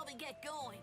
really get going.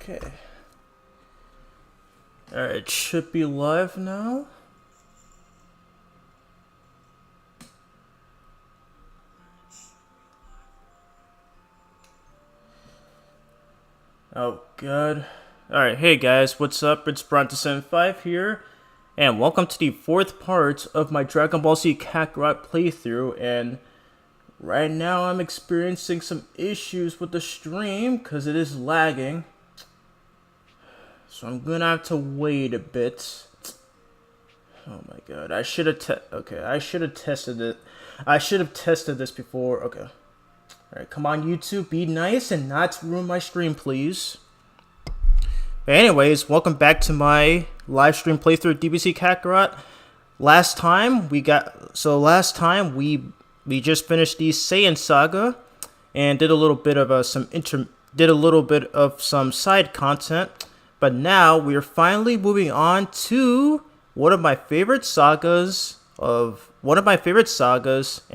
Okay. Alright, should be live now. Oh god. Alright, hey guys, what's up? It's Bronto75 here, and welcome to the fourth part of my Dragon Ball Z Kakarot playthrough, and right now I'm experiencing some issues with the stream because it is lagging. So I'm gonna have to wait a bit. Oh my god, I should have tested it. I should have tested this before. Okay. Alright, come on YouTube, be nice and not ruin my stream, please. But anyways, welcome back to my live stream playthrough of DBZ Kakarot. Last time we just finished the Saiyan Saga and did a little bit of some side content. But now we are finally moving on to one of my favorite sagas in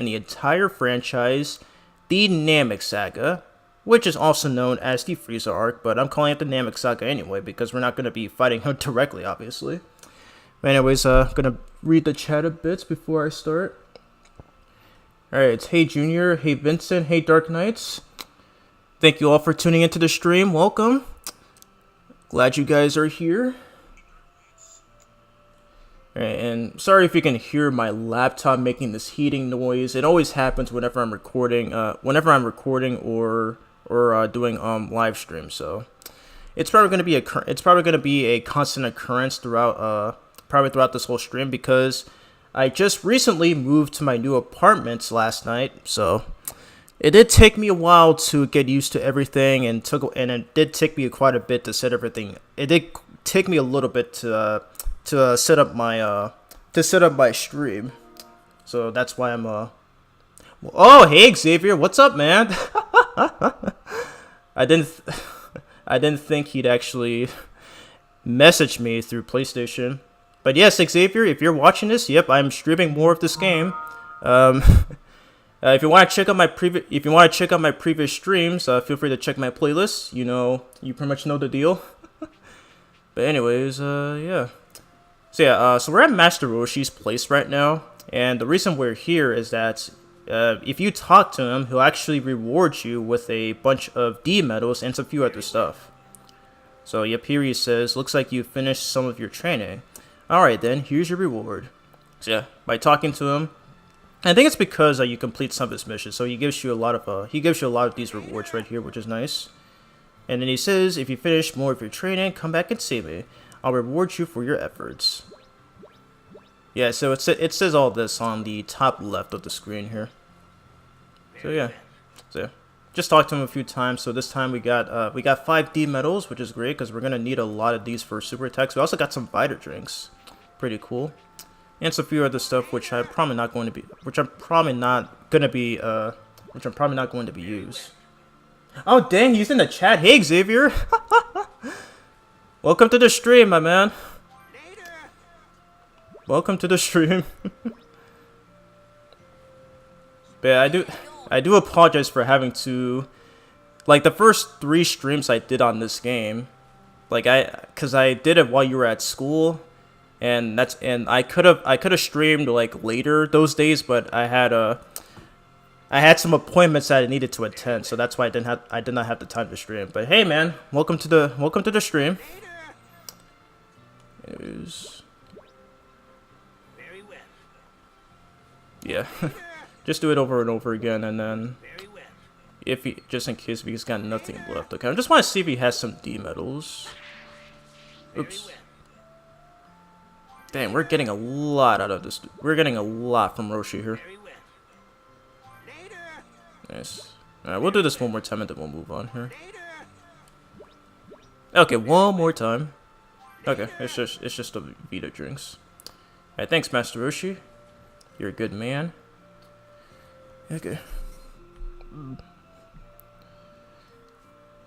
the entire franchise, the Namek Saga, which is also known as the Frieza arc, but I'm calling it the Namek Saga anyway because we're not going to be fighting him directly, obviously. But anyways, gonna read the chat a bit before I start. Alright, it's Hey Junior, Hey Vincent, Hey Dark Knights. Thank you all for tuning into the stream. Welcome. Glad you guys are here. Alright, and sorry if you can hear my laptop making this heating noise. It always happens whenever I'm recording. Or doing live stream. So it's probably going to be a constant occurrence throughout this whole stream because I just recently moved to my new apartment last night. So it did take me a while to get used to everything, and it did take me quite a bit to set everything. It did take me a little bit to set up my stream. So that's why I'm Oh, hey Xavier, what's up, man? I didn't think he'd actually message me through PlayStation. But yes, Xavier, if you're watching this, yep, I'm streaming more of this game. If you want to check out my previous streams, feel free to check my playlist. You pretty much know the deal. But anyways, yeah. So we're at Master Roshi's place right now, and the reason we're here is that if you talk to him, he'll actually reward you with a bunch of D medals and some few other stuff. So yep, here he says, looks like you finished some of your training. Alright then, here's your reward. So yeah, by talking to him, I think it's because you complete some of his missions, so he gives you a lot of these rewards right here, which is nice. And then he says, if you finish more of your training, come back and see me. I'll reward you for your efforts. Yeah, so it says all this on the top left of the screen here. So yeah, just talked to him a few times. So this time we got 5D medals, which is great because we're gonna need a lot of these for super attacks. We also got some Vita drinks, pretty cool, and some few other stuff which I'm probably not going to be used. Oh dang, he's in the chat. Hey Xavier, welcome to the stream, my man. Welcome to the stream. But I do apologize for having to, like, the first 3 streams I did on this game, because I did it while you were at school, and I could have streamed like later those days, but I had some appointments that I needed to attend, so that's why I did not have the time to stream. But hey man, welcome to the stream. Yeah, just do it over and over again, and then just in case he's got nothing left. Okay, I just want to see if he has some D medals. Oops. Damn, we're getting a lot out of this. We're getting a lot from Roshi here. Nice. Alright, we'll do this one more time and then we'll move on here. Okay, one more time. Okay, it's just the Vita drinks. Alright, thanks Master Roshi. You're a good man. Okay.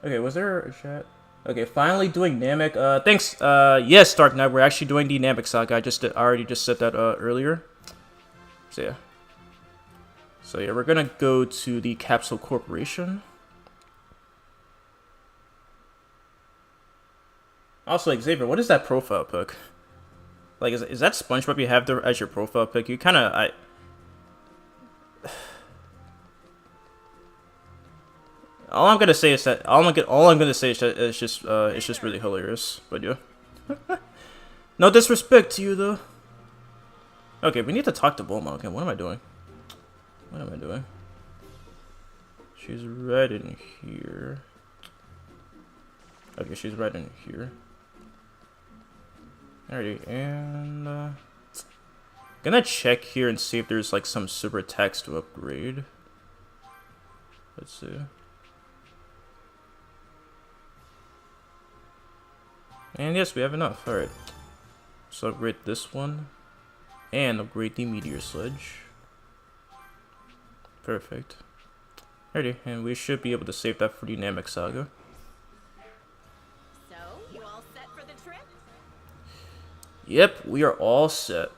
Okay, was there a chat? Okay, finally doing Namek. Thanks. Yes, Dark Knight, we're actually doing the Namek Saga. I already just said that earlier. So yeah, we're gonna go to the Capsule Corporation. Also, like, Xavier, what is that profile pic? Like, is that SpongeBob you have there as your profile pic? You kind of, all I'm gonna say is that all I'm gonna say is that it's just really hilarious. But yeah, no disrespect to you though. Okay, we need to talk to Bulma. Okay, what am I doing? What am I doing? She's right in here. Okay, she's right in here. Alrighty, and gonna check here and see if there's like some super attacks to upgrade. Let's see. And yes, we have enough. Alright. So upgrade this one. And upgrade the Meteor Sledge. Perfect. Alrighty, and we should be able to save that for the Namek Saga. So, you all set for the trip? Yep, we are all set.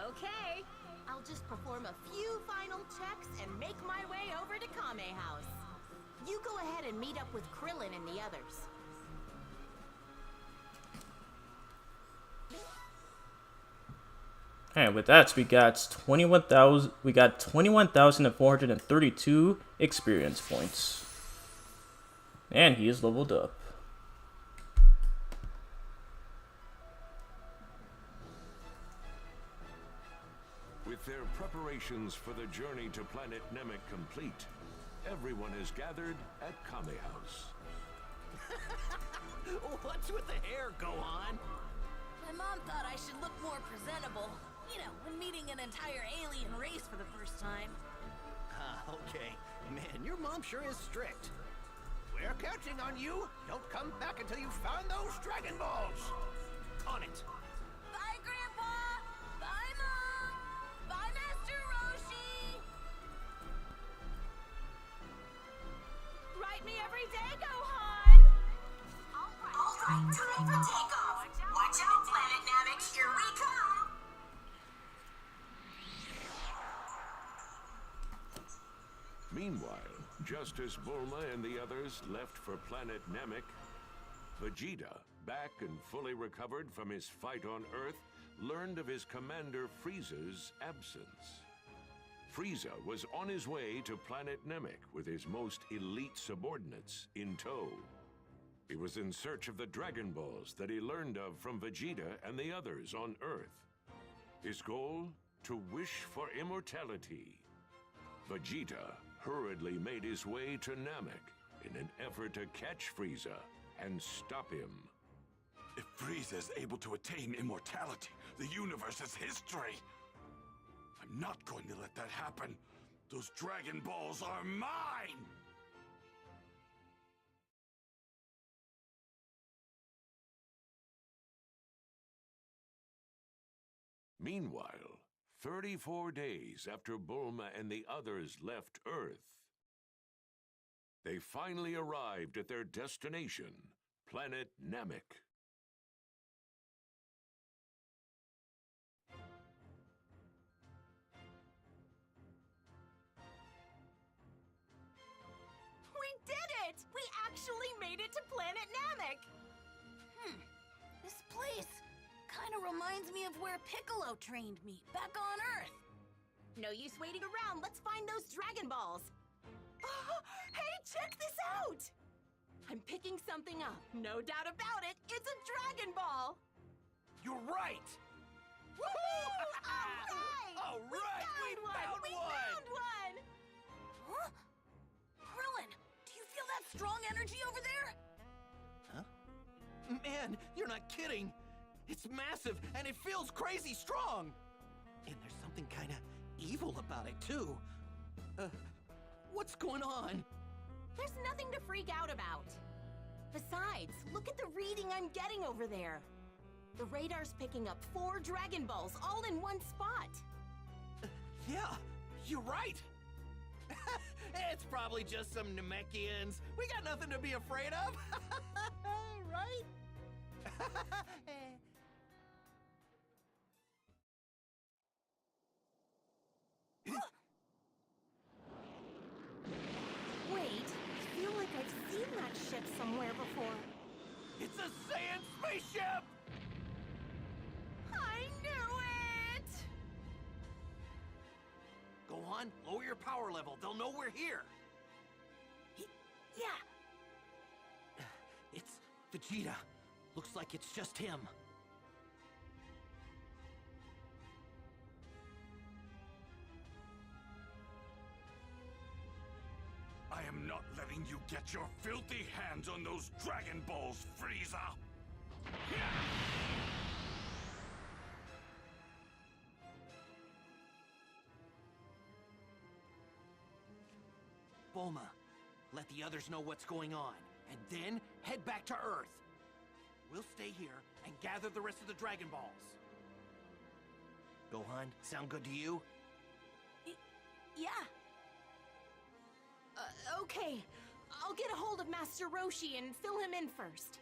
Okay. I'll just perform a few final checks and make my way over to Kame House. You go ahead and meet up with Krillin and the others. Alright, with that, we got 21,432 experience points. And he is leveled up. With their preparations for the journey to planet Namek complete, everyone is gathered at Kame House. What's with the hair, Gohan? My mom thought I should look more presentable. You know, when meeting an entire alien race for the first time. Okay. Man, your mom sure is strict. We're counting on you. Don't come back until you've found those Dragon Balls. On it. Bye, Grandpa! Bye, Mom! Bye, Master Roshi! Write me every day, Gohan! All right, time for takeoff. Watch out, Planet Namek, here we come! Meanwhile, just as Bulma and the others left for planet Namek, Vegeta, back and fully recovered from his fight on Earth, learned of his commander Frieza's absence. Frieza was on his way to planet Namek with his most elite subordinates in tow. He was in search of the Dragon Balls that he learned of from Vegeta and the others on Earth. His goal? To wish for immortality. Vegeta hurriedly made his way to Namek in an effort to catch Frieza and stop him. If Frieza is able to attain immortality, the universe is history. I'm not going to let that happen. Those Dragon Balls are mine! Meanwhile, 34 days after Bulma and the others left Earth, they finally arrived at their destination, planet Namek. We did it! We actually made it to planet Namek! This place kind of reminds me of where Piccolo trained me, back on Earth. No use waiting around. Let's find those Dragon Balls. Hey, check this out! I'm picking something up. No doubt about it. It's a Dragon Ball. You're right! All right! All right, we found We one! found one! Huh? Krillin, do you feel that strong energy over there? Man, you're not kidding. It's massive, and it feels crazy strong. And there's something kind of evil about it, too. What's going on? There's nothing to freak out about. Besides, look at the reading I'm getting over there. The radar's picking up 4 Dragon Balls all in one spot. Yeah, you're right. It's probably just some Namekians. We got nothing to be afraid of. Right? Wait, I feel like I've seen that ship somewhere before. It's a Saiyan spaceship! I knew it! Gohan, lower your power level. They'll know we're here. Yeah. It's Vegeta. Looks like it's just him. I am not letting you get your filthy hands on those Dragon Balls, Frieza! Bulma, let the others know what's going on, and then head back to Earth. We'll stay here and gather the rest of the Dragon Balls. Gohan, sound good to you? Yeah. Okay. I'll get a hold of Master Roshi and fill him in first.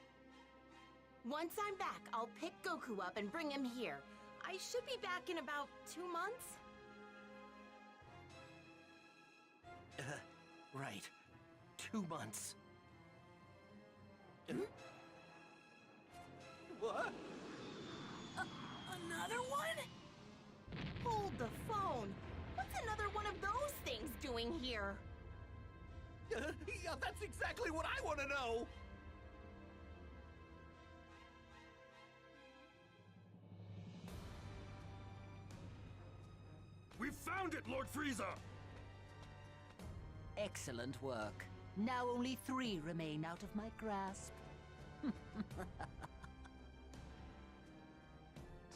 Once I'm back, I'll pick Goku up and bring him here. I should be back in about 2 months. Right. 2 months. What? Another one? Hold the phone. What's another one of those things doing here? Yeah, that's exactly what I want to know! We found it, Lord Frieza! Excellent work. Now only 3 remain out of my grasp.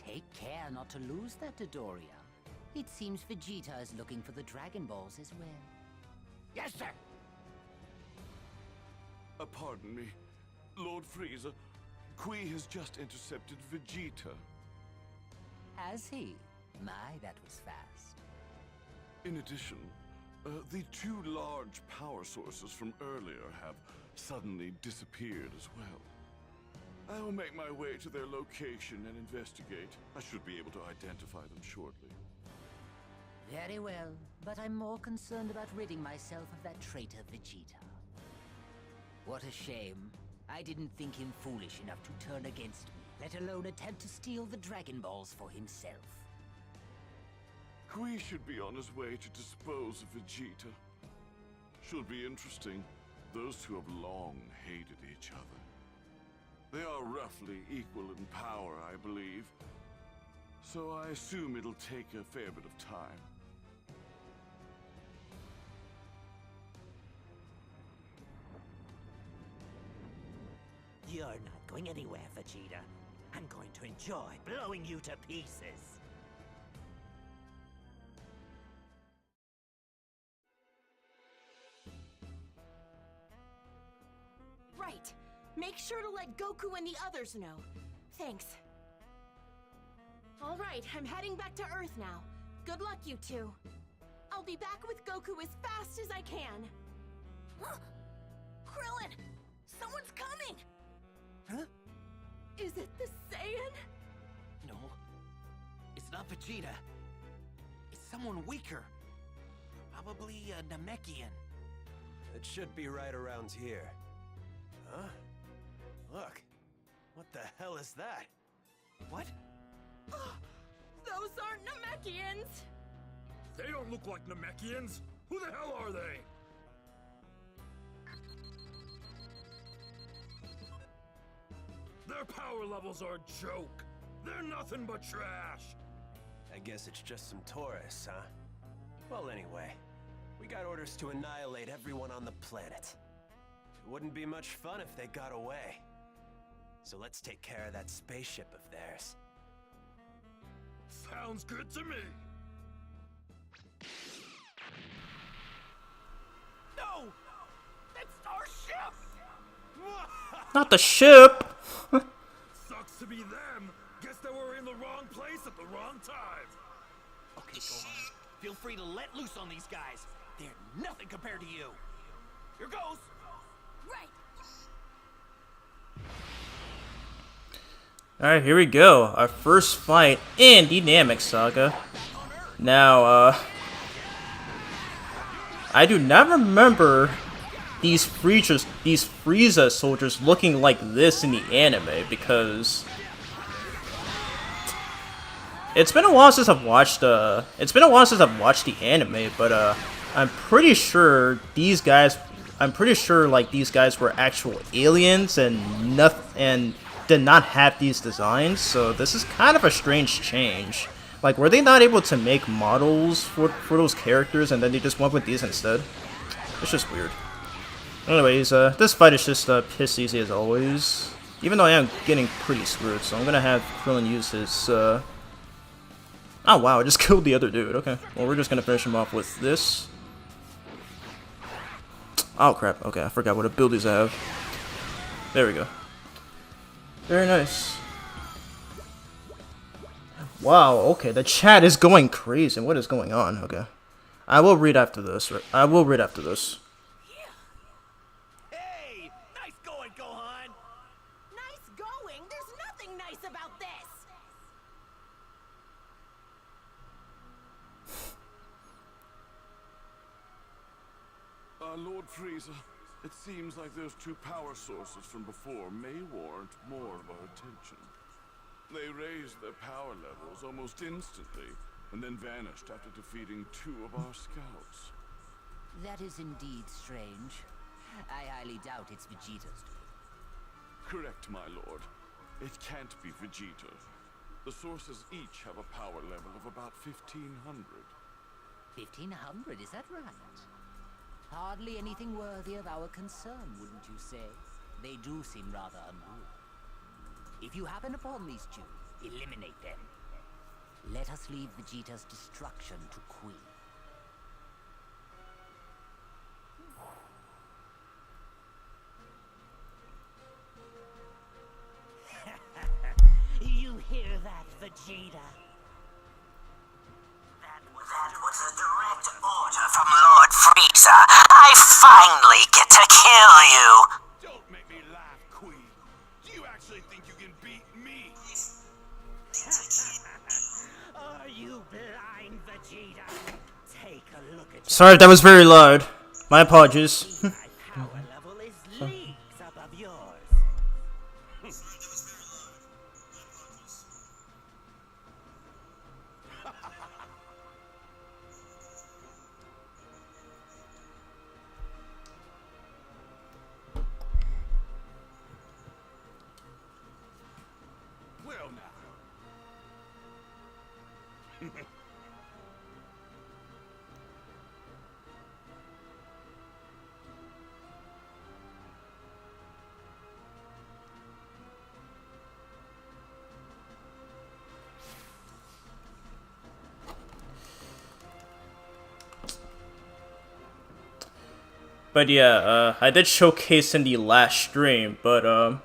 Take care not to lose that, Dodoria. It seems Vegeta is looking for the Dragon Balls as well. Yes, sir! Pardon me, Lord Frieza. Qui has just intercepted Vegeta. Has he? My, that was fast. In addition, the 2 large power sources from earlier have suddenly disappeared as well. I will make my way to their location and investigate. I should be able to identify them shortly. Very well, but I'm more concerned about ridding myself of that traitor Vegeta. What a shame. I didn't think him foolish enough to turn against me, let alone attempt to steal the Dragon Balls for himself. Qui should be on his way to dispose of Vegeta. Should be interesting. Those 2 have long hated each other. They are roughly equal in power, I believe. So I assume it'll take a fair bit of time. You're not going anywhere, Vegeta. I'm going to enjoy blowing you to pieces. Right. Make sure to let Goku and the others know. Thanks. All right, I'm heading back to Earth now. Good luck, you 2. I'll be back with Goku as fast as I can. Huh? Krillin! Someone's coming! Huh? Is it the Saiyan? No. It's not Vegeta. It's someone weaker. Probably a Namekian. It should be right around here. Huh? Look. What the hell is that? What? Those aren't Namekians! They don't look like Namekians! Who the hell are they? Their power levels are a joke! They're nothing but trash! I guess it's just some tourists, huh? Well, anyway, we got orders to annihilate everyone on the planet. It wouldn't be much fun if they got away. So let's take care of that spaceship of theirs. Sounds good to me! No! That's our ship! Not the ship! Sucks to be them! Guess they were in the wrong place at the wrong time! Okay, Gohan. Feel free to let loose on these guys. They're nothing compared to you. Here goes! Right! Alright, here we go. Our first fight in the Namek Saga. Now, I do not remember these Frieza soldiers looking like this in the anime, because it's been a while since I've watched the anime, but I'm pretty sure these guys were actual aliens and did not have these designs, so this is kind of a strange change. Like, were they not able to make models for those characters and then they just went with these instead? It's just weird. Anyways, this fight is just piss easy as always. Even though I am getting pretty screwed, so I'm gonna have Krillin use his, Oh wow, I just killed the other dude. Okay, well we're just gonna finish him off with this. Oh crap, okay, I forgot what abilities I have. There we go. Very nice. Wow, okay, the chat is going crazy. What is going on? Okay. I will read after this. I will read after this. Hey! Nice going, Gohan! Nice going? There's nothing nice about this! Lord Frieza, it seems like those two power sources from before may warrant more of our attention. They raised their power levels almost instantly, and then vanished after defeating two of our scouts. That is indeed strange. I highly doubt it's Vegeta's doing. Correct, my lord. It can't be Vegeta. The sources each have a power level of about 1,500. 1,500, is that right? Hardly anything worthy of our concern, wouldn't you say? They do seem rather unruly. If you happen upon these two, eliminate them. Let us leave Vegeta's destruction to Queen. You hear that, Vegeta? That was a direct order from Lord Frieza. I finally get to kill you! Don't make me laugh, Queen. Do you actually think you can beat me? Are you blind, Vegeta? Take a look at Sorry if that was very loud. My apologies. my power level is leagues above yours. Well now. But yeah, I did showcase in the last stream, but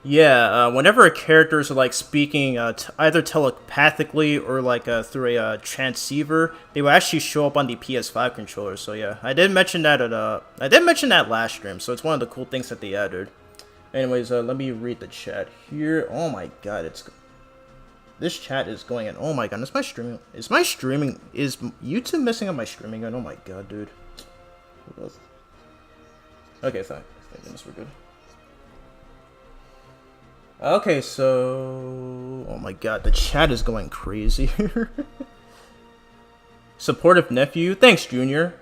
yeah, whenever a character is like speaking either telepathically or like through a transceiver, they will actually show up on the PS5 controller. So yeah, I did mention that last stream. So it's one of the cool things that they added. Anyways, let me read the chat here. Oh my god, this chat is going in. Oh my god, is my streaming is YouTube messing up my streaming? Oh my god, dude. Okay, thank goodness we're good. Okay, so oh my god, the chat is going crazy here. Supportive nephew, thanks Junior.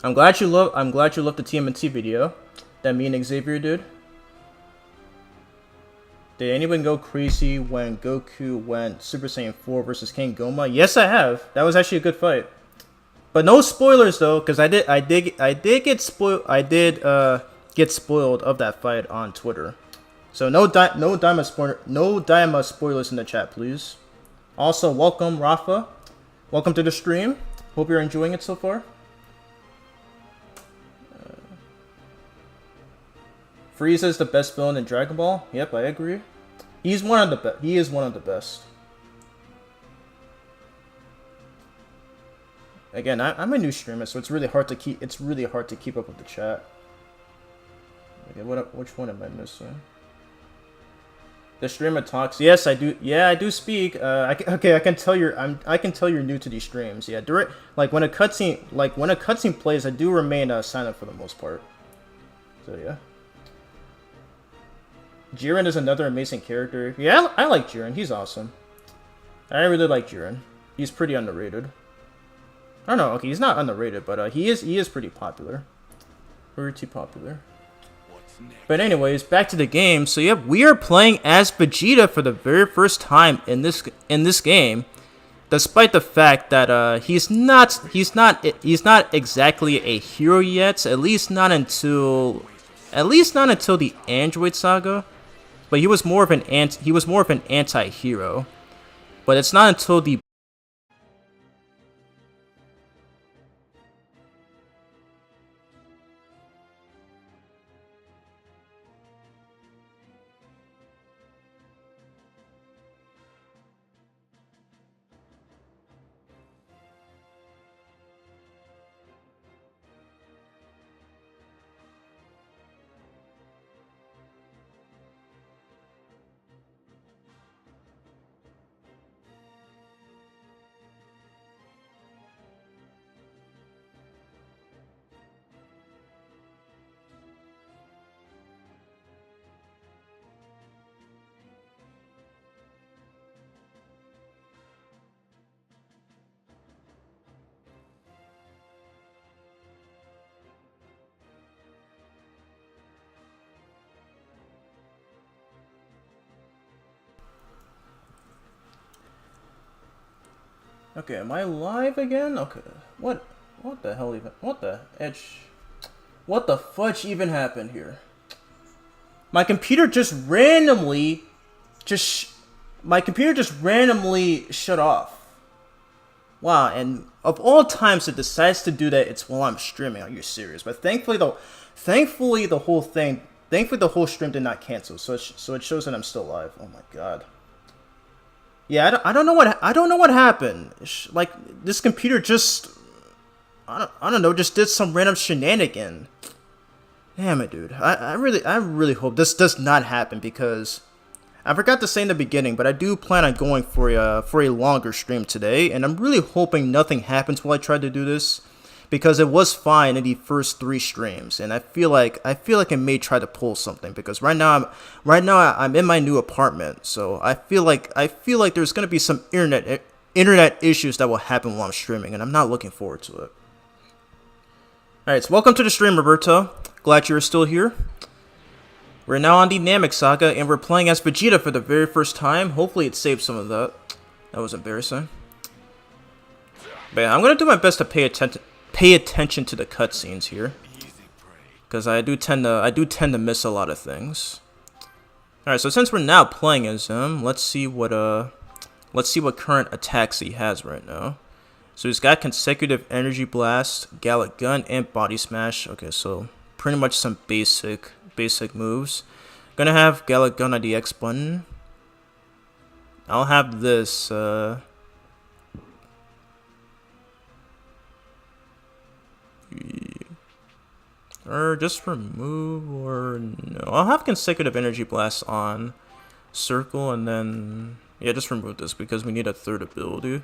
I'm glad you love the TMNT video that me and Xavier did. Did anyone go crazy when Goku went Super Saiyan 4 versus King Goma? Yes, I have. That was actually a good fight. But no spoilers though, because I did get spoiled of that fight on Twitter. So no Daima spoilers in the chat, please. Also, welcome Rafa. Welcome to the stream. Hope you're enjoying it so far. Frieza is the best villain in Dragon Ball. Yep, I agree. He is one of the best. Again, I'm a new streamer, so it's really hard to keep up with the chat. Okay, which one am I missing? The streamer talks. Yes, I do. Yeah, I do speak. Okay, I can tell I can tell you're new to these streams. Yeah, direct. Like when a cutscene plays, I do remain silent for the most part. So yeah. Jiren is another amazing character. Yeah, I like Jiren. He's awesome. I really like Jiren. He's pretty underrated. I don't know. Okay, he's not underrated, but he is pretty popular. Pretty popular. But anyways, back to the game. So yep, we are playing as Vegeta for the very first time in this game, despite the fact that he's not exactly a hero yet. At least not until the Android Saga. But he was more of an anti-hero. But it's not until the Okay, am I live again? Okay. What the hell even? What the fudge even happened here? My computer just randomly shut off. Wow, and of all times it decides to do that, it's while I'm streaming. Are you serious? But thankfully the whole stream did not cancel. So it shows that I'm still live. Oh my god. Yeah, I don't know what happened. Like this computer just I don't know, just did some random shenanigan. Damn it, dude. I really hope this does not happen, because I forgot to say in the beginning, but I do plan on going for a longer stream today, and I'm really hoping nothing happens while I try to do this, because it was fine in the first 3 streams, and I feel like I may try to pull something, because right now I'm in my new apartment, so I feel like there's gonna be some internet issues that will happen while I'm streaming, and I'm not looking forward to it. Alright, so welcome to the stream, Roberto. Glad you're still here. We're now on the Namek Saga, and we're playing as Vegeta for the very first time. Hopefully it saved some of that. That was embarrassing. But yeah, I'm gonna do my best to pay attention to the cutscenes here, because I do tend to miss a lot of things. All right, so since we're now playing as him, let's see what current attacks he has right now. So he's got consecutive energy blast, Gallic gun, and body smash. Okay, so pretty much some basic moves. Gonna have Gallic gun on the X button. I'll have this. Or just remove, or no. I'll have consecutive energy blast on circle, and then yeah, just remove this because we need a third ability.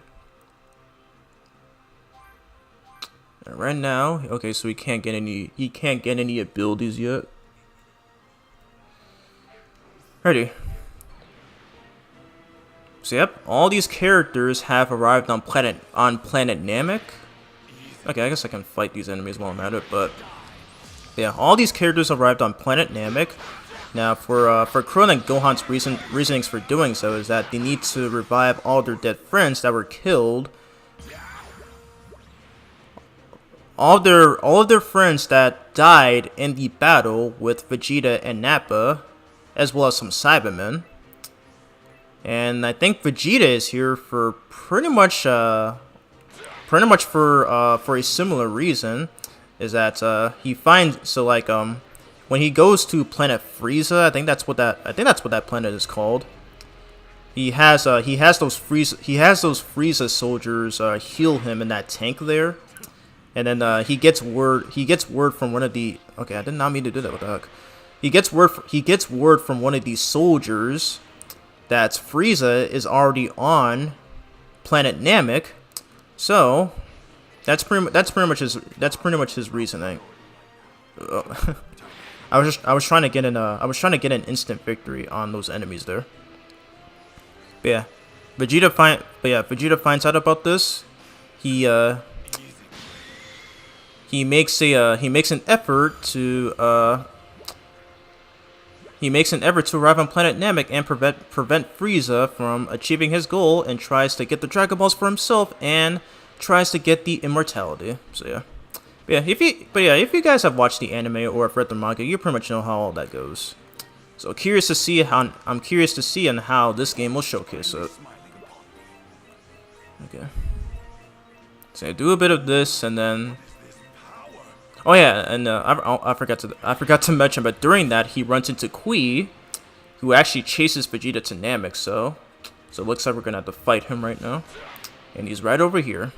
And right now, okay, so he can't get any abilities yet. Ready. So yep, all these characters have arrived on planet Namek. Okay, I guess I can fight these enemies while I'm at it, but yeah, all these characters arrived on planet Namek. Now, for Krillin and Gohan's reasonings for doing so is that they need to revive all their dead friends that were killed. All of their friends that died in the battle with Vegeta and Nappa, as well as some Cybermen. And I think Vegeta is here for pretty much for a similar reason. Is that he finds, so like when he goes to planet Frieza, I think that's what that planet is called. He has those Frieza soldiers heal him in that tank there, and then he gets word from one of the, okay, I did not mean to do that. What the heck? He gets word from one of these soldiers that Frieza is already on planet Namek, so that's pretty much his reasoning. I was trying to get an instant victory on those enemies there. But yeah, Vegeta finds out about this. He makes an effort to arrive on planet Namek and prevent Frieza from achieving his goal, and tries to get the Dragon Balls for himself and tries to get the immortality. So yeah. If you guys have watched the anime or have read the manga, you pretty much know how all that goes. So I'm curious to see on how this game will showcase it. Okay. So I do a bit of this, and then, oh yeah, and I forgot to mention, but during that he runs into Kui, who actually chases Vegeta to Namek. So it looks like we're gonna have to fight him right now, and he's right over here.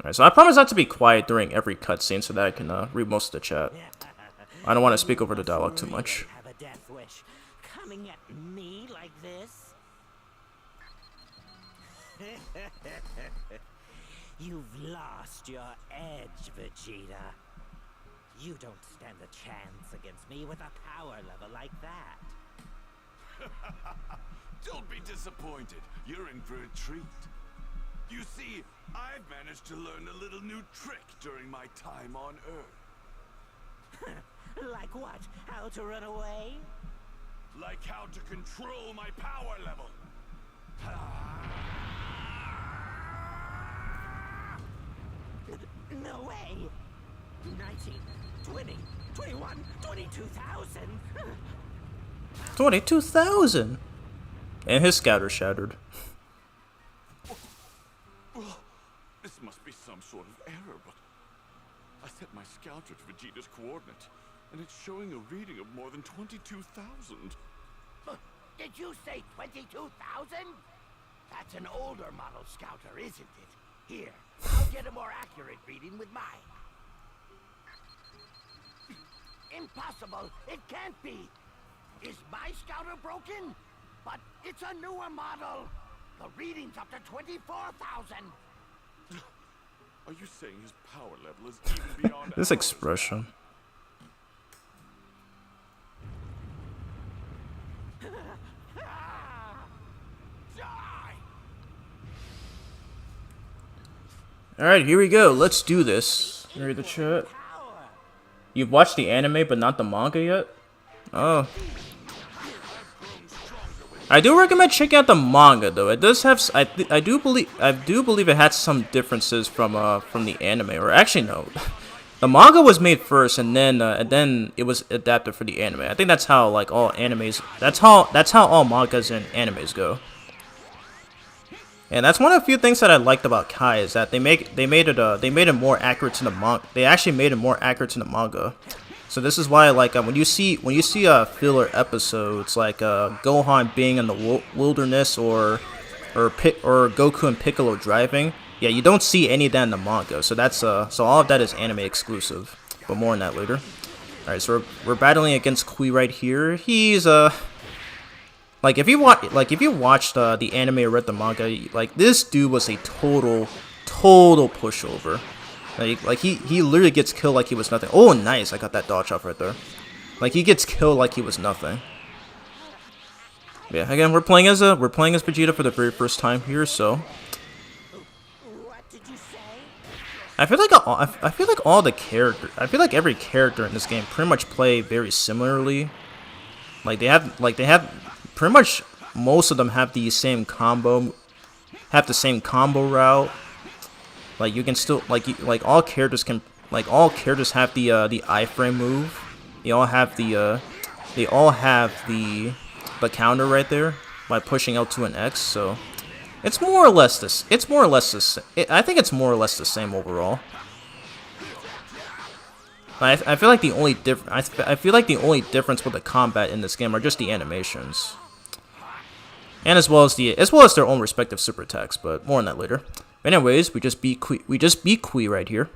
Alright, so I promise not to be quiet during every cutscene so that I can read most of the chat. I don't want to speak over the dialogue too much. Have a death wish coming at me like this? You've lost your edge, Vegeta. You don't stand a chance against me with a power level like that. Don't be disappointed. You're in for a treat. You see, I've managed to learn a little new trick during my time on Earth. Like what? How to run away? Like how to control my power level. No way! 19, 20, 21, 22,000! 22,000! And his scouter shattered. This must be some sort of error, but I set my scouter to Vegeta's coordinates, and it's showing a reading of more than 22,000. Did you say 22,000? That's an older model scouter, isn't it? Here, I'll get a more accurate reading with mine. Impossible! It can't be! Is my scouter broken? But it's a newer model! The reading's up to 24,000! Are you saying his power level is even beyond This expression. Alright, here we go. Let's do this. Read the chat. You've watched the anime but not the manga yet? Oh. I do recommend checking out the manga though. It does have I do believe it had some differences from the anime, or actually no. The manga was made first and then it was adapted for the anime. I think that's how like all animes that's how all mangas and animes go. And that's one of the few things that I liked about Kai, is that they made it more accurate to the manga. They actually made it more accurate to the manga. So this is why, like, when you see filler episodes like Gohan being in the wilderness or Goku and Piccolo driving, yeah, you don't see any of that in the manga. So that's so all of that is anime exclusive. But more on that later. All right, so we're battling against Kui right here. He's like if you watched the anime or read the manga, like this dude was a total pushover. Like he literally gets killed like he was nothing. Oh, nice! I got that dodge off right there. Like he gets killed like he was nothing. Yeah, again, we're playing as Vegeta for the very first time here, so. What did you say? I feel like every character in this game pretty much play very similarly. Like they have pretty much most of them have the same combo route. Like you can still like all characters have the iframe move. They all have the counter right there by pushing out to an X. So it's more or less this. I think it's more or less the same overall. I feel like the only difference with the combat in this game are just the animations, and as well as their own respective super attacks. But more on that later. Anyways, we just beat Kui right here.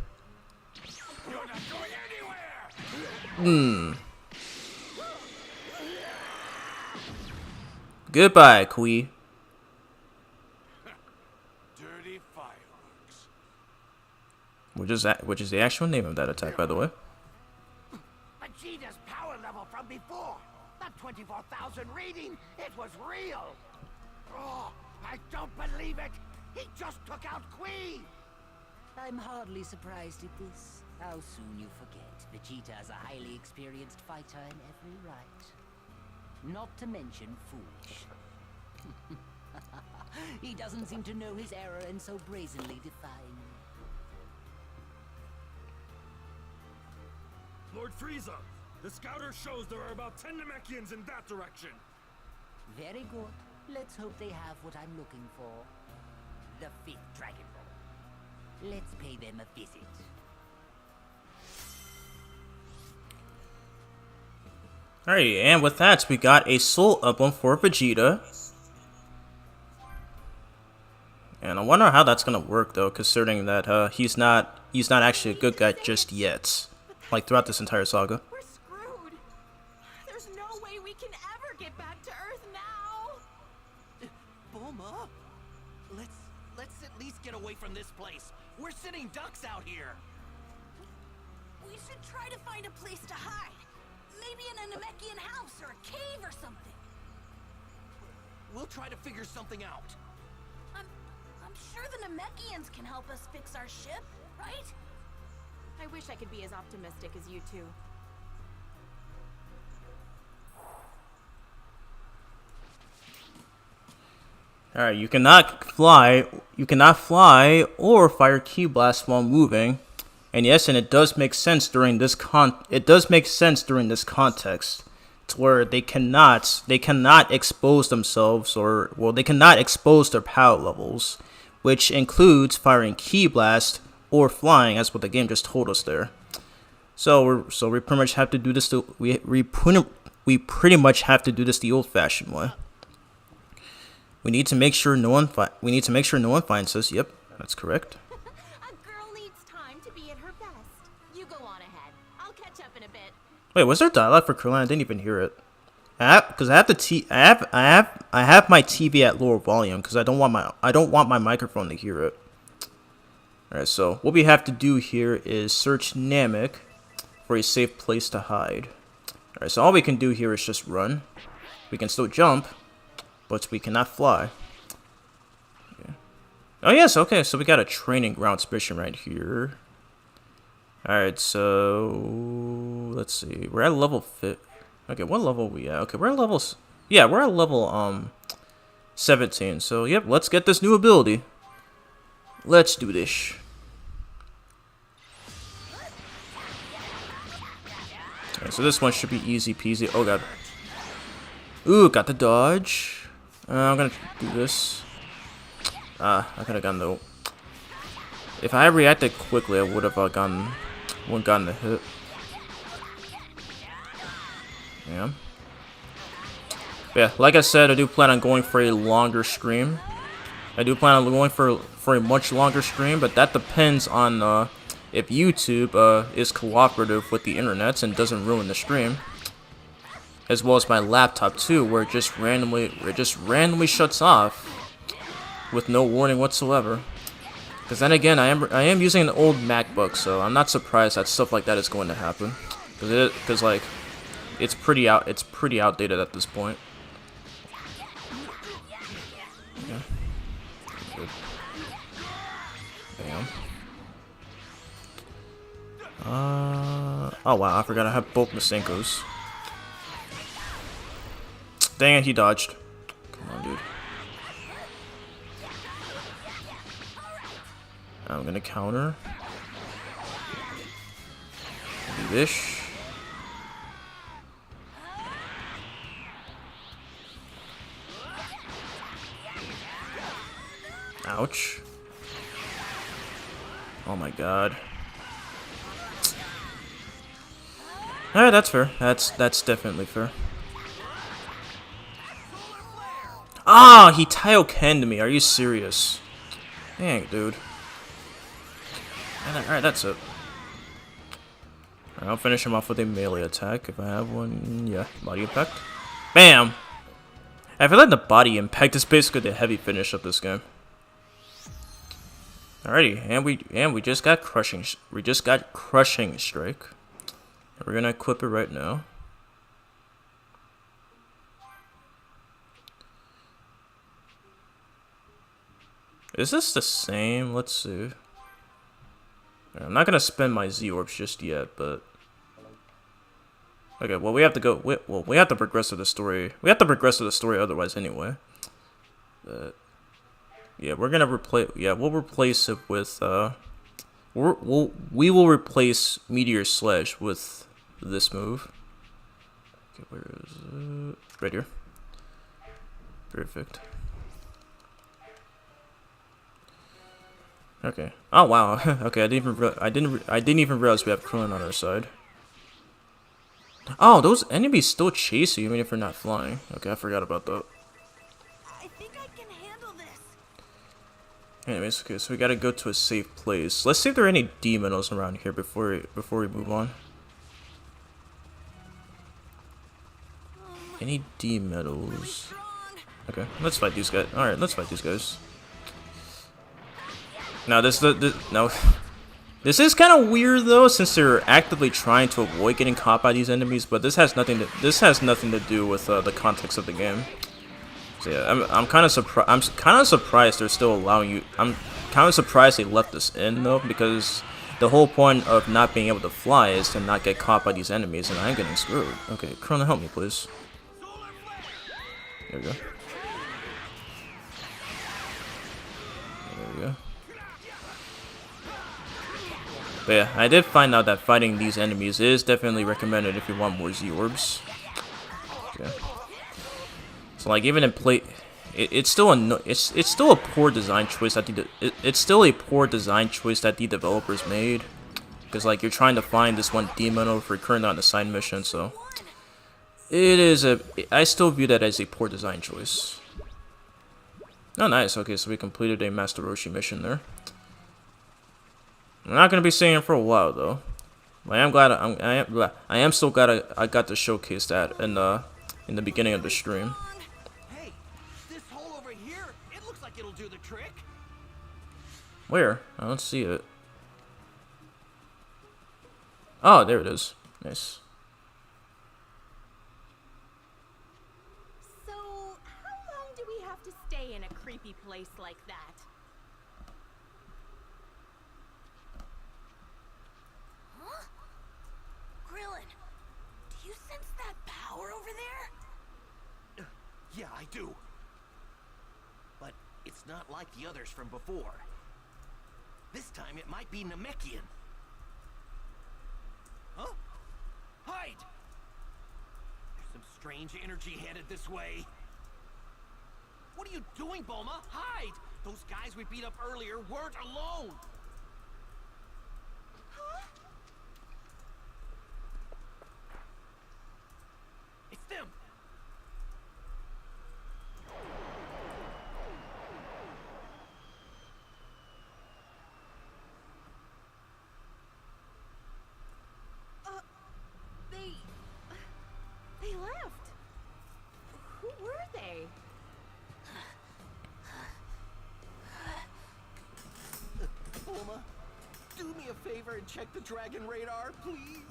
Goodbye, Kui. Dirty fireworks. Which is the actual name of that attack, by the way. Vegeta's power level from before. That 24,000 reading, it was real. Oh, I don't believe it. He just took out Kui. I'm hardly surprised at this. How soon you forget. Vegeta is a highly experienced fighter in every right. Not to mention foolish. He doesn't seem to know his error and so brazenly defying me. Lord Frieza, the scouter shows there are about 10 Namekians in that direction. Very good. Let's hope they have what I'm looking for. The 5th Dragon Ball. Let's pay them a visit. Alright, and with that, we got a soul emblem for Vegeta. And I wonder how that's gonna work though, considering that he's not actually a good guy just yet. Like throughout this entire saga. We're screwed. There's no way we can ever get back to Earth now. Bulma, let's at least get away from this place. We're sitting ducks out here. We should try to find a place to hide. Maybe in a Namekian house or a cave or something. We'll try to figure something out. I'm sure the Namekians can help us fix our ship, right? I wish I could be as optimistic as you two. Alright, you cannot fly or fire ki blast while moving. And yes, and it does make sense during this context to where they cannot expose themselves, or well, they cannot expose their power levels, which includes firing ki blast or flying, as what the game just told us there. So we pretty much have to do this we pretty much have to do this the old-fashioned way. We need to make sure no one finds us. Yep, that's correct. A girl needs time to be at her best. You go on ahead. I'll catch up in a bit. Wait, was there dialogue for Krillin? I didn't even hear it. Because I have my TV at lower volume because I don't want my microphone to hear it. Alright, so what we have to do here is search Namek for a safe place to hide. Alright, so all we can do here is just run. We can still jump, but we cannot fly. Okay. Oh yes, okay, so we got a training grounds mission right here. Alright, so let's see. We're at level 5. Okay, what level are we at? Okay, we're at level 17. So yep, let's get this new ability. Let's do this. Okay, so this one should be easy peasy. Oh god. Ooh, got the dodge. I'm gonna do this. I could have gotten the. If I reacted quickly, I would have gotten the hit. Yeah. Yeah, like I said, I do plan on going for a longer stream. I do plan on going for a much longer stream, but that depends on if YouTube is cooperative with the internet and doesn't ruin the stream, as well as my laptop too, where it just randomly shuts off with no warning whatsoever. Because then again, I am using an old MacBook, so I'm not surprised that stuff like that is going to happen. Because like it's pretty outdated at this point. Yeah. Good. Bam. Oh wow, I forgot I have both Masenkos. Dang it, he dodged. Come on, dude. I'm gonna counter. Do this. Ouch. Oh my god. Alright, that's fair. That's definitely fair. Ah, he Taio-Ken'd me. Are you serious? Dang, dude. Alright, that's it. Alright, I'll finish him off with a melee attack if I have one. Yeah, body impact. Bam! I feel like the body impact is basically the heavy finish of this game. Alrighty, and we just got crushing. We just got crushing strike. We're gonna equip it right now. Is this the same? Let's see. I'm not gonna spend my Z orbs just yet, but okay. Well, we have to go. We have to progress to the story. We have to progress to the story otherwise, anyway. But yeah, we're gonna replace. Yeah, we'll replace it with. We will replace Meteor Sledge with this move. Okay, where is it? Right here. Perfect. Okay. Oh wow. Okay, I didn't even realize we have Krillin on our side. Oh, those enemies still chase you even if you're not flying. Okay, I forgot about that. I think I can handle this. Anyways, okay, so we gotta go to a safe place. Let's see if there are any D-metals around here before we move on. Any D-metals? Okay, let's fight these guys. All right, let's fight these guys. Now this is kind of weird though, since they're actively trying to avoid getting caught by these enemies. But this has nothing to do with the context of the game. So yeah, I'm kind of surprised. I'm kind of surprised they're still allowing you. I'm kind of surprised they left this in though, because the whole point of not being able to fly is to not get caught by these enemies, and I'm getting screwed. Okay, Krillin, help me, please. There we go. There we go. But yeah, I did find out that fighting these enemies is definitely recommended if you want more Z orbs. Okay. So like even in play, it's still a poor design choice that it's still a poor design choice that the developers made, because like you're trying to find this one D-metal for current on the side mission, so I still view that as a poor design choice. Oh nice. Okay, so we completed a Master Roshi mission there. I'm not gonna be staying here for a while though. I am glad I am still glad I got to showcase that in the beginning of the stream. Hey, this hole over here, it looks like it'll do the trick. Where? I don't see it. Oh, there it is. Nice. So, how long do we have to stay in a creepy place like that? Krillin, do you sense that power over there? Yeah, I do. But it's not like the others from before. This time it might be Namekian. Huh? Hide! There's some strange energy headed this way. What are you doing, Bulma? Hide! Those guys we beat up earlier weren't alone! Huh? It's them! They left. Who were they? Bulma, do me a favor and check the Dragon Radar, please.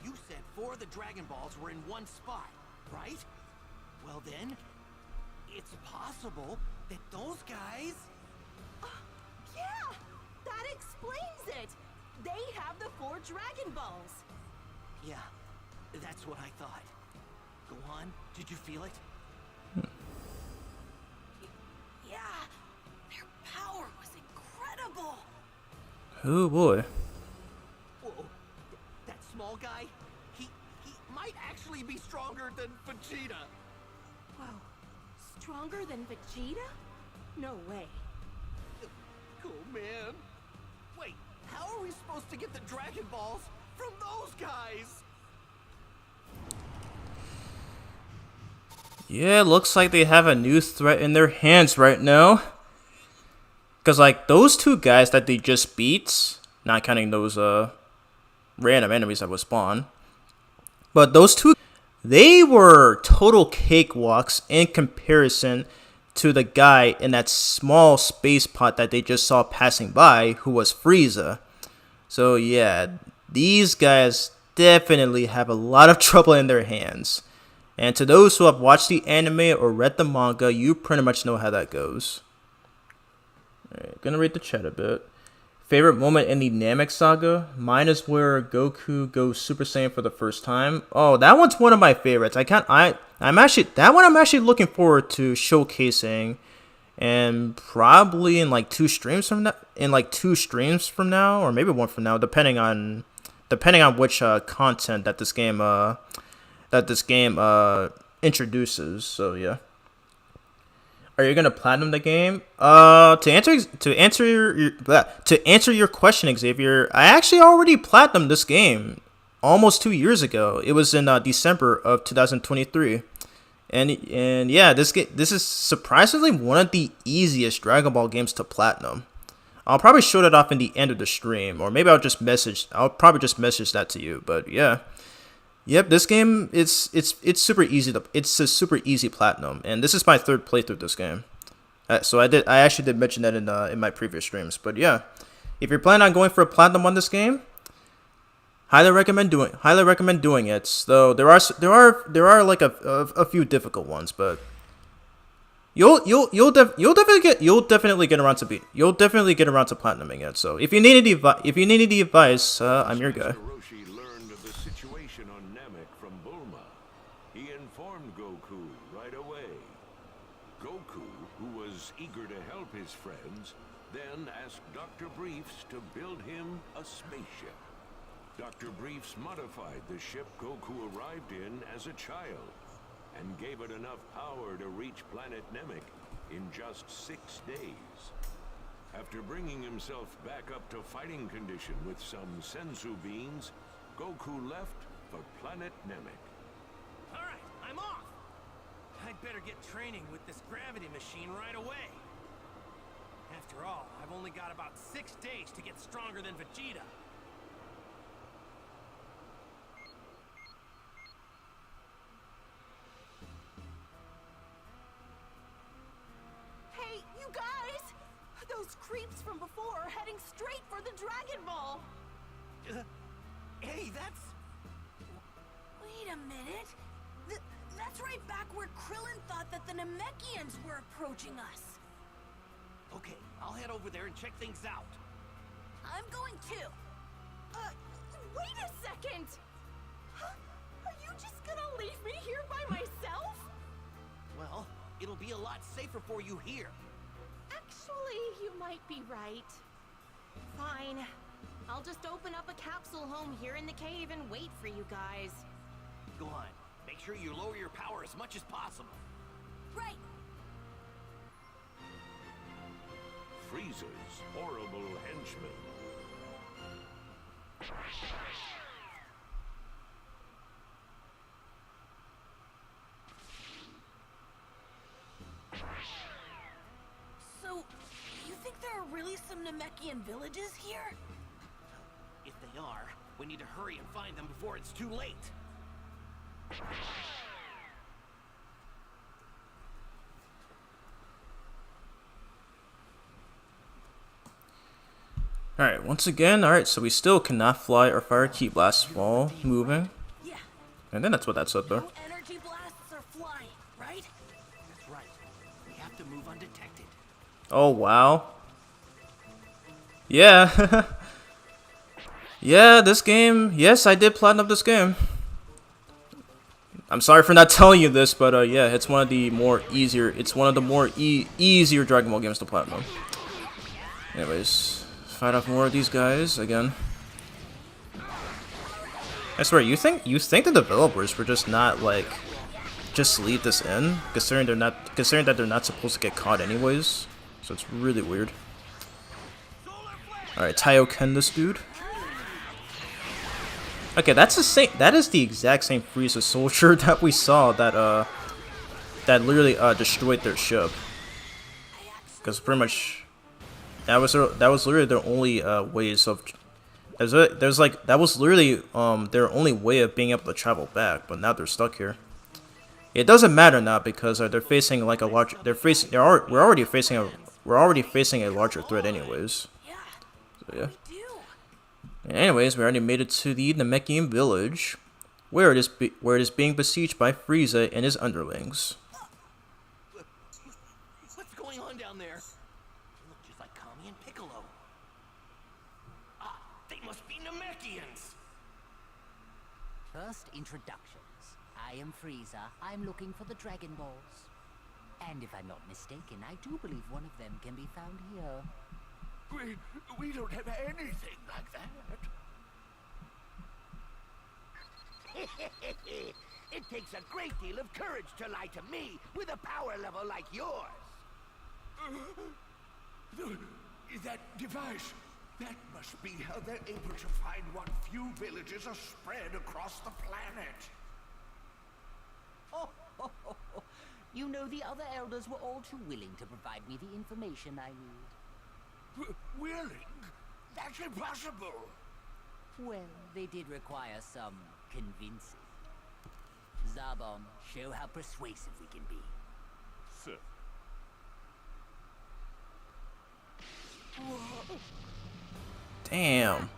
You said 4 of the Dragon Balls were in one spot, right? Well then, it's possible that those guys... Yeah! That explains it! They have the 4 Dragon Balls! Yeah, that's what I thought. Go on, did you feel it? Yeah, their power was incredible. Oh boy. Whoa, that small guy, he might actually be stronger than Vegeta. Whoa. Stronger than Vegeta? No way. Cool, man. Wait, how are we supposed to get the Dragon Balls from those guys? Yeah, looks like they have a new threat in their hands right now. Because, like, those 2 guys that they just beat, not counting those random enemies that would spawn, but those 2 they were total cakewalks in comparison to the guy in that small space pod that they just saw passing by, who was Frieza. So yeah, these guys definitely have a lot of trouble in their hands. And to those who have watched the anime or read the manga, you pretty much know how that goes. Alright, gonna read the chat a bit. Favorite moment in the Namek saga? Mine is where Goku goes Super Saiyan for the first time. Oh, that one's one of my favorites. I'm actually looking forward to showcasing, and probably in like 2 streams from now, or maybe 1 from now, depending on which content that this game introduces. So yeah. Are you gonna platinum the game? To answer your question, Xavier, I actually already platinumed this game almost 2 years ago. It was in December of 2023, and yeah, this is surprisingly one of the easiest Dragon Ball games to platinum. I'll probably show that off in the end of the stream, or maybe I'll probably just message that to you. But yeah. Yep, this game it's super easy it's a super easy platinum, and this is my 3rd playthrough of this game. So I actually did mention that in my previous streams. But yeah, if you're planning on going for a platinum on this game, highly recommend doing it. Though there are like a few difficult ones, but you'll definitely get around to platinuming it. So if you need any advice, I'm your guy. Learned of the situation on Namek from Bulma. He informed Goku right away. Goku, who was eager to help his friends, then asked Dr. Briefs to build him a spaceship. Dr. Briefs modified the ship Goku arrived in as a child and gave it enough power to reach planet Namek in just 6 days. After bringing himself back up to fighting condition with some senzu beans, Goku left for planet Namek. Alright, I'm off! I'd better get training with this gravity machine right away. After all, I've only got about 6 days to get stronger than Vegeta. Hey, you guys! Those creeps from before are heading straight for the Dragon Ball! Hey, that's... Wait a minute. That's right back where Krillin thought that the Namekians were approaching us. Okay, I'll head over there and check things out. I'm going too. Wait a second! Huh? Are you just gonna leave me here by myself? Well, it'll be a lot safer for you here. Actually, you might be right. Fine. I'll just open up a capsule home here in the cave and wait for you guys. Go on. Make sure you lower your power as much as possible. Right. Frieza's horrible henchman. So, you think there are really some Namekian villages here? If they are, we need to hurry and find them before it's too late. Alright, once again, so we still cannot fly or fire ki blasts while moving. Yeah. And then that's what that said there. No energy blasts are flying, right? That's right. We have to move undetected. Oh, wow. Yeah. Yeah, this game. Yes, I did platinum this game. I'm sorry for not telling you this, but yeah, it's one of the more easier. It's one of the more easier Dragon Ball games to platinum. Anyways, fight off more of these guys again. I swear, you think the developers were just not like, just leave this in, considering that they're not supposed to get caught anyways. So it's really weird. All right, Taiyo Ken this dude. Okay, that's the same. That is the exact same Frieza soldier that we saw that literally destroyed their ship. Because pretty much that was literally their only ways of There's like that was literally their only way of being able to travel back, but now they're stuck here. It doesn't matter now because they're facing like a large. We're already facing a larger threat anyways. So yeah. Anyways, we already made it to the Namekian village, where it is being besieged by Frieza and his underlings. What's going on down there? They look just like Kami and Piccolo. Ah, they must be Namekians. First introductions. I am Frieza. I'm looking for the Dragon Balls. And if I'm not mistaken, I do believe one of them can be found here. We don't have anything like that. It takes a great deal of courage to lie to me with a power level like yours. That device, that must be how they're able to find what few villages are spread across the planet. You know, the other elders were all too willing to provide me the information I need. Willing? That's impossible. Well, they did require some convincing. Zarbon, show how persuasive we can be. Sir. Damn.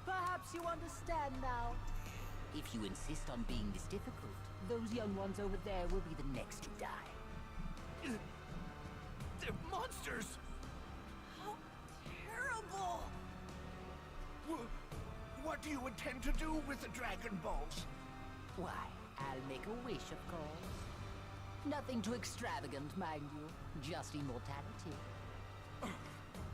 Perhaps you understand now. If you insist on being this difficult, those young ones over there will be the next to die. They're monsters. How terrible! What do you intend to do with the Dragon Balls? Why, I'll make a wish, of course. Nothing too extravagant, mind you. Just immortality.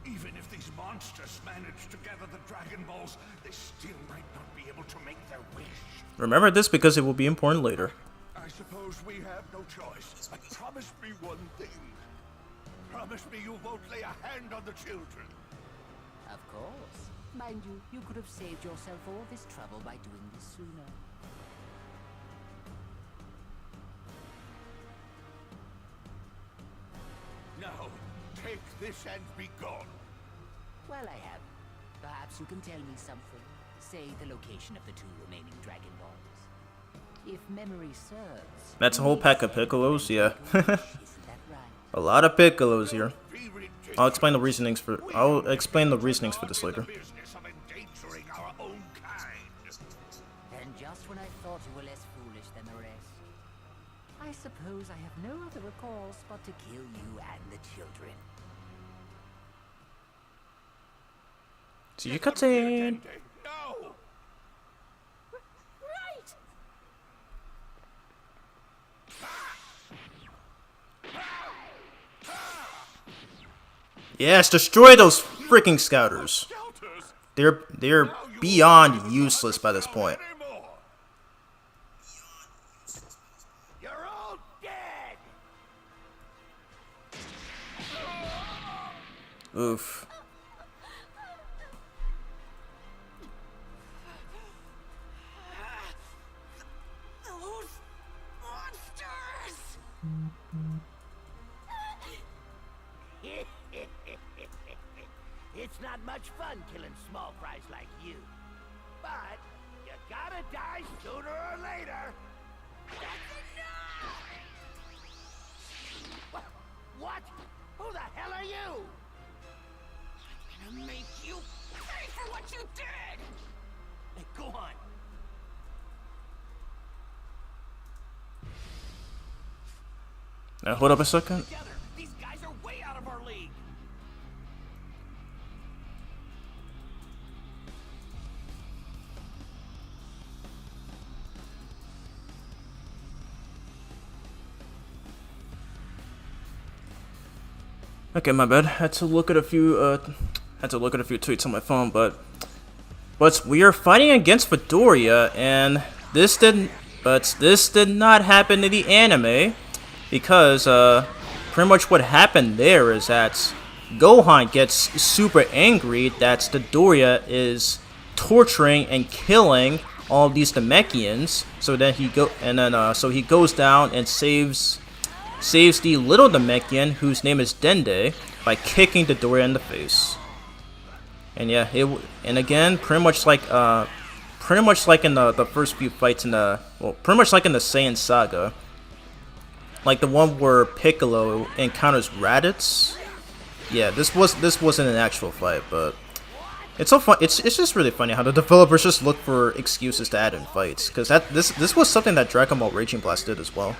Even if these monsters manage to gather the Dragon Balls, they still might not be able to make their wish. Remember this because it will be important later. I suppose we have no choice. But promise me one thing. Promise me you won't lay a hand on the children. Of course. Mind you, you could have saved yourself all this trouble by doing this sooner. Now, take this and be gone. Well, I have. Perhaps you can tell me something. Say the location of the two remaining Dragon Balls. If memory serves... That's a whole pack of Piccolos, yeah. Isn't that right? A lot of Piccolos here. I'll explain the reasonings for this later. And just when I thought you were less foolish than the rest, I suppose I have no other recourse but to kill you and the children. See you, cutscene. No! Right! Yes, destroy those freaking scouters. They're beyond useless by this point. You're all dead. Oof. Those monsters! It's not much fun killing small fries like you. But you gotta die sooner or later. That's enough! What? Who the hell are you? I'm gonna make you pay for what you did! Hey, go on. Now hold up a second. Together. These guys are way out of our league. Okay, my bad. Had to look at a few tweets on my phone, but we are fighting against Midoriya, and this did not happen in the anime, because pretty much what happened there is that Gohan gets super angry that Midoriya is torturing and killing all these Namekians, so he goes down and saves the little Namekian, whose name is Dende, by kicking Midoriya in the face. And yeah, and again, pretty much like in the first few fights in the, well, pretty much like in the Saiyan Saga, like the one where Piccolo encounters Raditz. Yeah, this wasn't an actual fight, but it's so fun. It's just really funny how the developers just look for excuses to add in fights, because this was something that Dragon Ball Raging Blast did as well.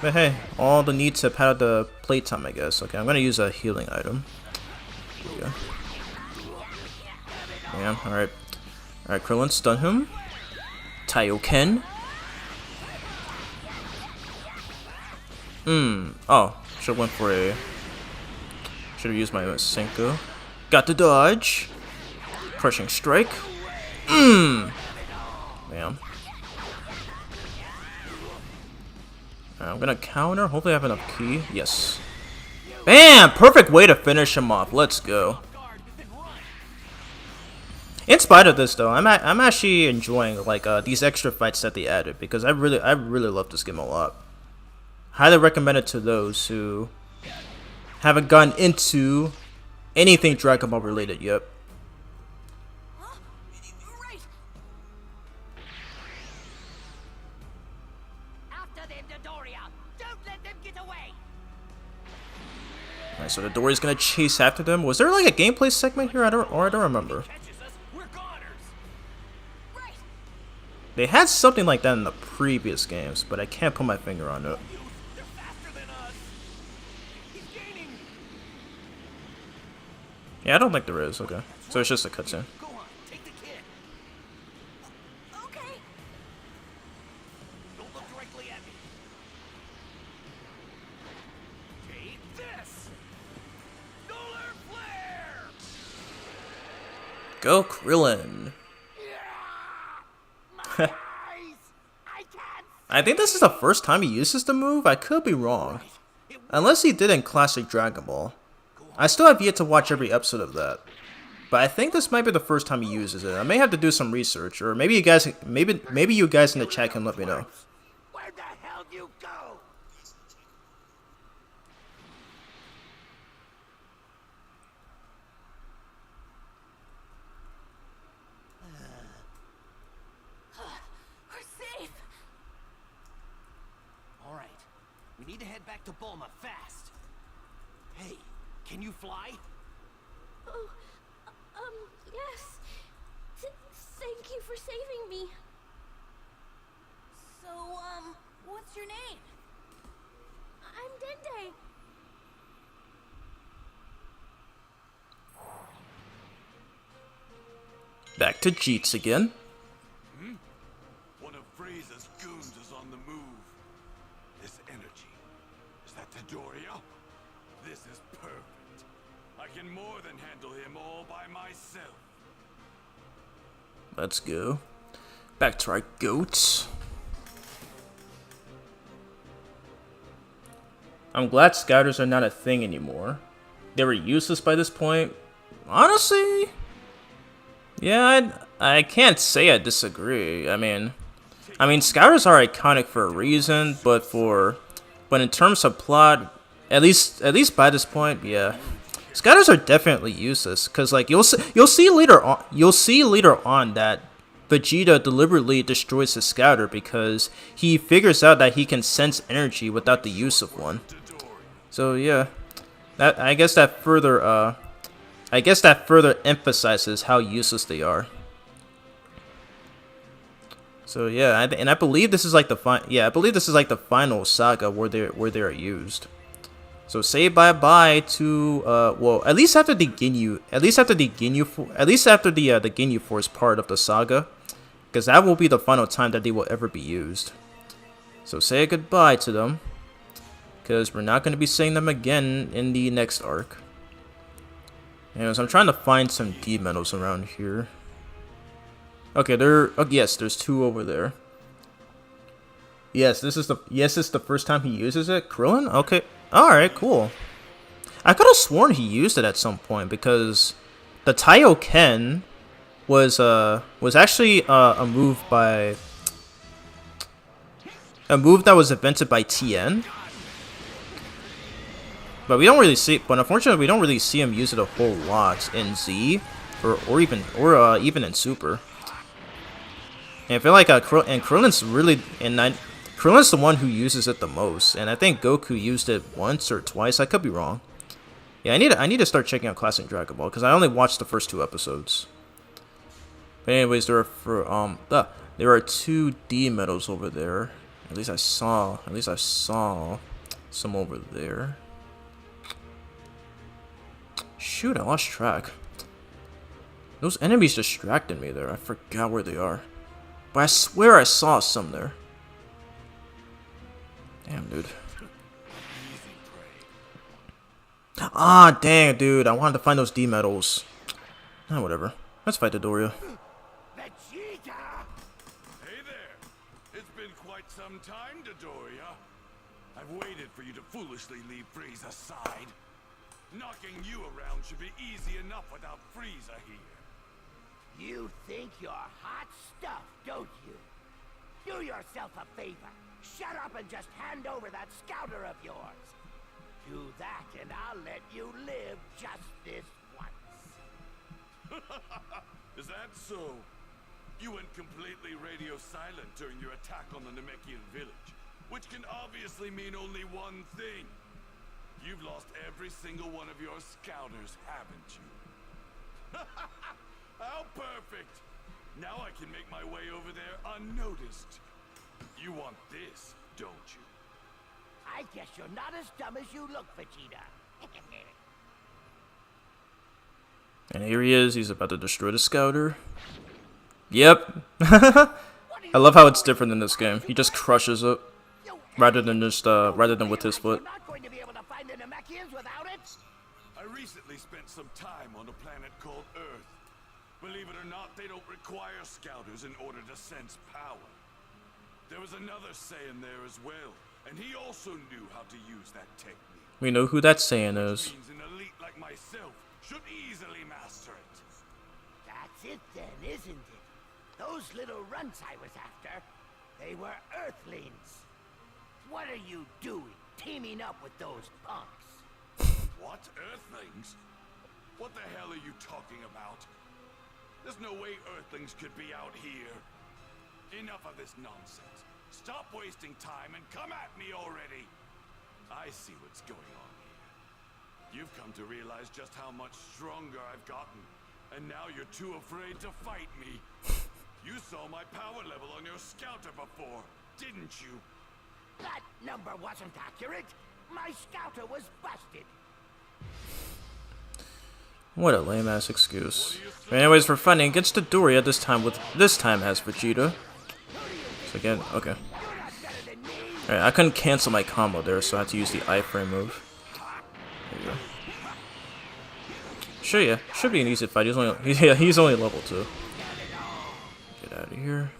But hey, all the need to pad out the playtime, I guess. Okay, I'm gonna use a healing item. Here we go. Yeah, alright. Alright, Krillin, stun him. Taioken. Oh, should've went for a... Should've used my Senko. Got the dodge. Crushing strike. Bam. I'm gonna counter. Hopefully I have enough ki. Yes. Bam! Perfect way to finish him off. Let's go. In spite of this, though, I'm actually enjoying like these extra fights that they added, because I really love this game a lot. Highly recommend it to those who haven't gotten into anything Dragon Ball related yet. Right. After them, Dodoria. Don't let them get away. Alright, so the Dory's gonna chase after them. Was there like a gameplay segment here? I don't remember. They had something like that in the previous games, but I can't put my finger on it. Yeah, I don't think there is. Okay, so it's just a cutscene. Go on, take the kid. Okay. Don't look directly at me. Take this. Solar flare. Go Krillin. I think this is the first time he uses the move. I could be wrong, unless he did in classic Dragon Ball. I still have yet to watch every episode of that, but I think this might be the first time he uses it. I may have to do some research, or maybe you guys in the chat can let me know. Where the hell you go? We're safe. All right, we need to head back to Bulma fast. Hey, can you fly? Oh, yes. Thank you for saving me. So, what's your name? I'm Dende. Back to Jeets again. One of Frieza's goons is on the move. This energy, is that Dodoria? This is perfect. I can more than handle him all by myself. Let's go. Back to our goats. I'm glad scouters are not a thing anymore. They were useless by this point. Honestly, yeah, I can't say I disagree. I mean, scouters are iconic for a reason, but in terms of plot, at least by this point, yeah, scouters are definitely useless. Cause like you'll see later on that Vegeta deliberately destroys the scouter because he figures out that he can sense energy without the use of one. So yeah, I guess that further emphasizes how useless they are. So yeah, I believe this is like the final saga where they are used. So say bye bye to well, at least after the Ginyu Force part of the saga, because that will be the final time that they will ever be used. So say goodbye to them, because we're not going to be seeing them again in the next arc. Anyways, I'm trying to find some D medals around here. Okay, yes, there's 2 over there. Yes, this is the first time he uses it. Krillin? Okay. Alright, cool. I could have sworn he used it at some point because the Taioken was actually a move that was invented by Tien. But unfortunately we don't really see him use it a whole lot in Z. or even in Super. And I feel like Krillin's really Krillin's the one who uses it the most, and I think Goku used it once or twice. I could be wrong. Yeah, I need to start checking out Classic Dragon Ball because I only watched the first 2 episodes. But anyways, there are 2 D medals over there. At least I saw some over there. Shoot, I lost track. Those enemies distracted me there. I forgot where they are. But I swear I saw some there. Damn, dude. Ah, dang, dude. I wanted to find those D medals. Ah, whatever. Let's fight Dodoria. Vegeta! Hey there! It's been quite some time, Dodoria. I've waited for you to foolishly leave Frieza aside. Knocking you around should be easy enough without Frieza here. You think you're hot stuff, don't you? Do yourself a favor. Shut up and just hand over that scouter of yours. Do that and I'll let you live just this once. Is that so? You went completely radio silent during your attack on the Namekian village, which can obviously mean only one thing. You've lost every single one of your scouters, haven't you? How perfect! Now I can make my way over there unnoticed. You want this, don't you? I guess you're not as dumb as you look, Vegeta. And here he is. He's about to destroy the scouter. Yep. I love how it's different in this game. He just crushes it rather than with his foot. You're not going to be able to find the Namekians without it? I recently spent some time on a planet called Earth. Believe it or not, they don't require scouters in order to sense power. There was another Saiyan there as well, and he also knew how to use that technique. We know who that Saiyan is. Means an elite like myself should easily master it. That's it then, isn't it? Those little runts I was after, they were Earthlings. What are you doing, teaming up with those punks? What? Earthlings? What the hell are you talking about? There's no way Earthlings could be out here. Enough of this nonsense. Stop wasting time and come at me already. I see what's going on here. You've come to realize just how much stronger I've gotten, and now you're too afraid to fight me. You saw my power level on your scouter before, didn't you? That number wasn't accurate. My scouter was busted. What a lame ass excuse. But anyways, for fighting against Dodoria this time as Vegeta. So again, okay. Alright, I couldn't cancel my combo there, so I had to use the iframe move. There you go. Sure, yeah, should be an easy fight. He's only level 2. Get out of here.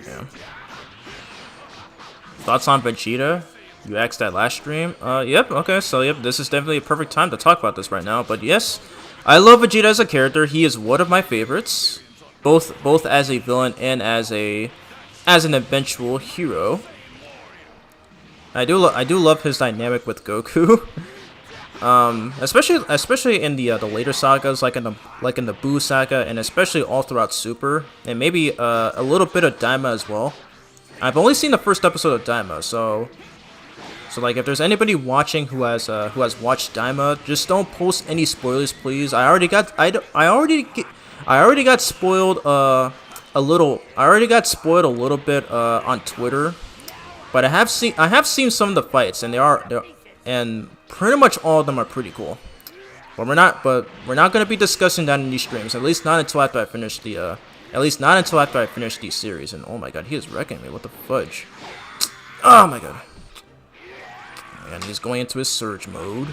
Yeah. Thoughts on Vegeta? You asked that last stream? Yep, okay, so yep, this is definitely a perfect time to talk about this right now. But yes, I love Vegeta as a character. He is one of my favorites, both as a villain and as an eventual hero. I do love his dynamic with Goku. Especially in the later sagas, like in the Buu saga, and especially all throughout Super, and maybe a little bit of Daima as well. I've only seen the first episode of Daima, so like if there's anybody watching who has watched Daima, just don't post any spoilers, please. I already got spoiled a little. I already got spoiled a little bit on Twitter, but I have seen some of the fights, and pretty much all of them are pretty cool. But we're not gonna be discussing that in these streams. At least not until after I finish the series. And oh my god, he is wrecking me. What the fudge? Oh my god. And he's going into his surge mode.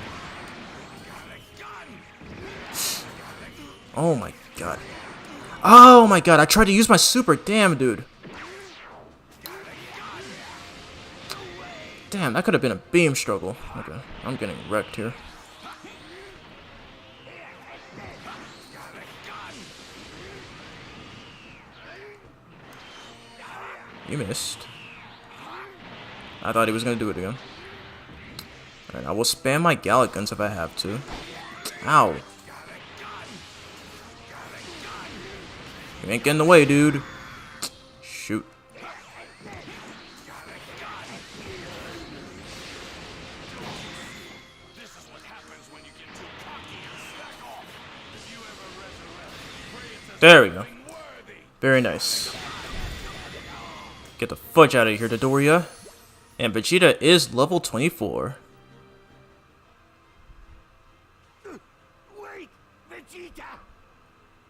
Oh my god. Oh my god, I tried to use my super. Damn, dude. Damn, that could have been a beam struggle. Okay, I'm getting wrecked here. You missed. I thought he was gonna do it again. Alright, I will spam my Gallic guns if I have to. Ow. You ain't getting in the way, dude. Shoot. There we go. Very nice. Get the fudge out of here, Dodoria. And Vegeta is level 24. Wait, Vegeta!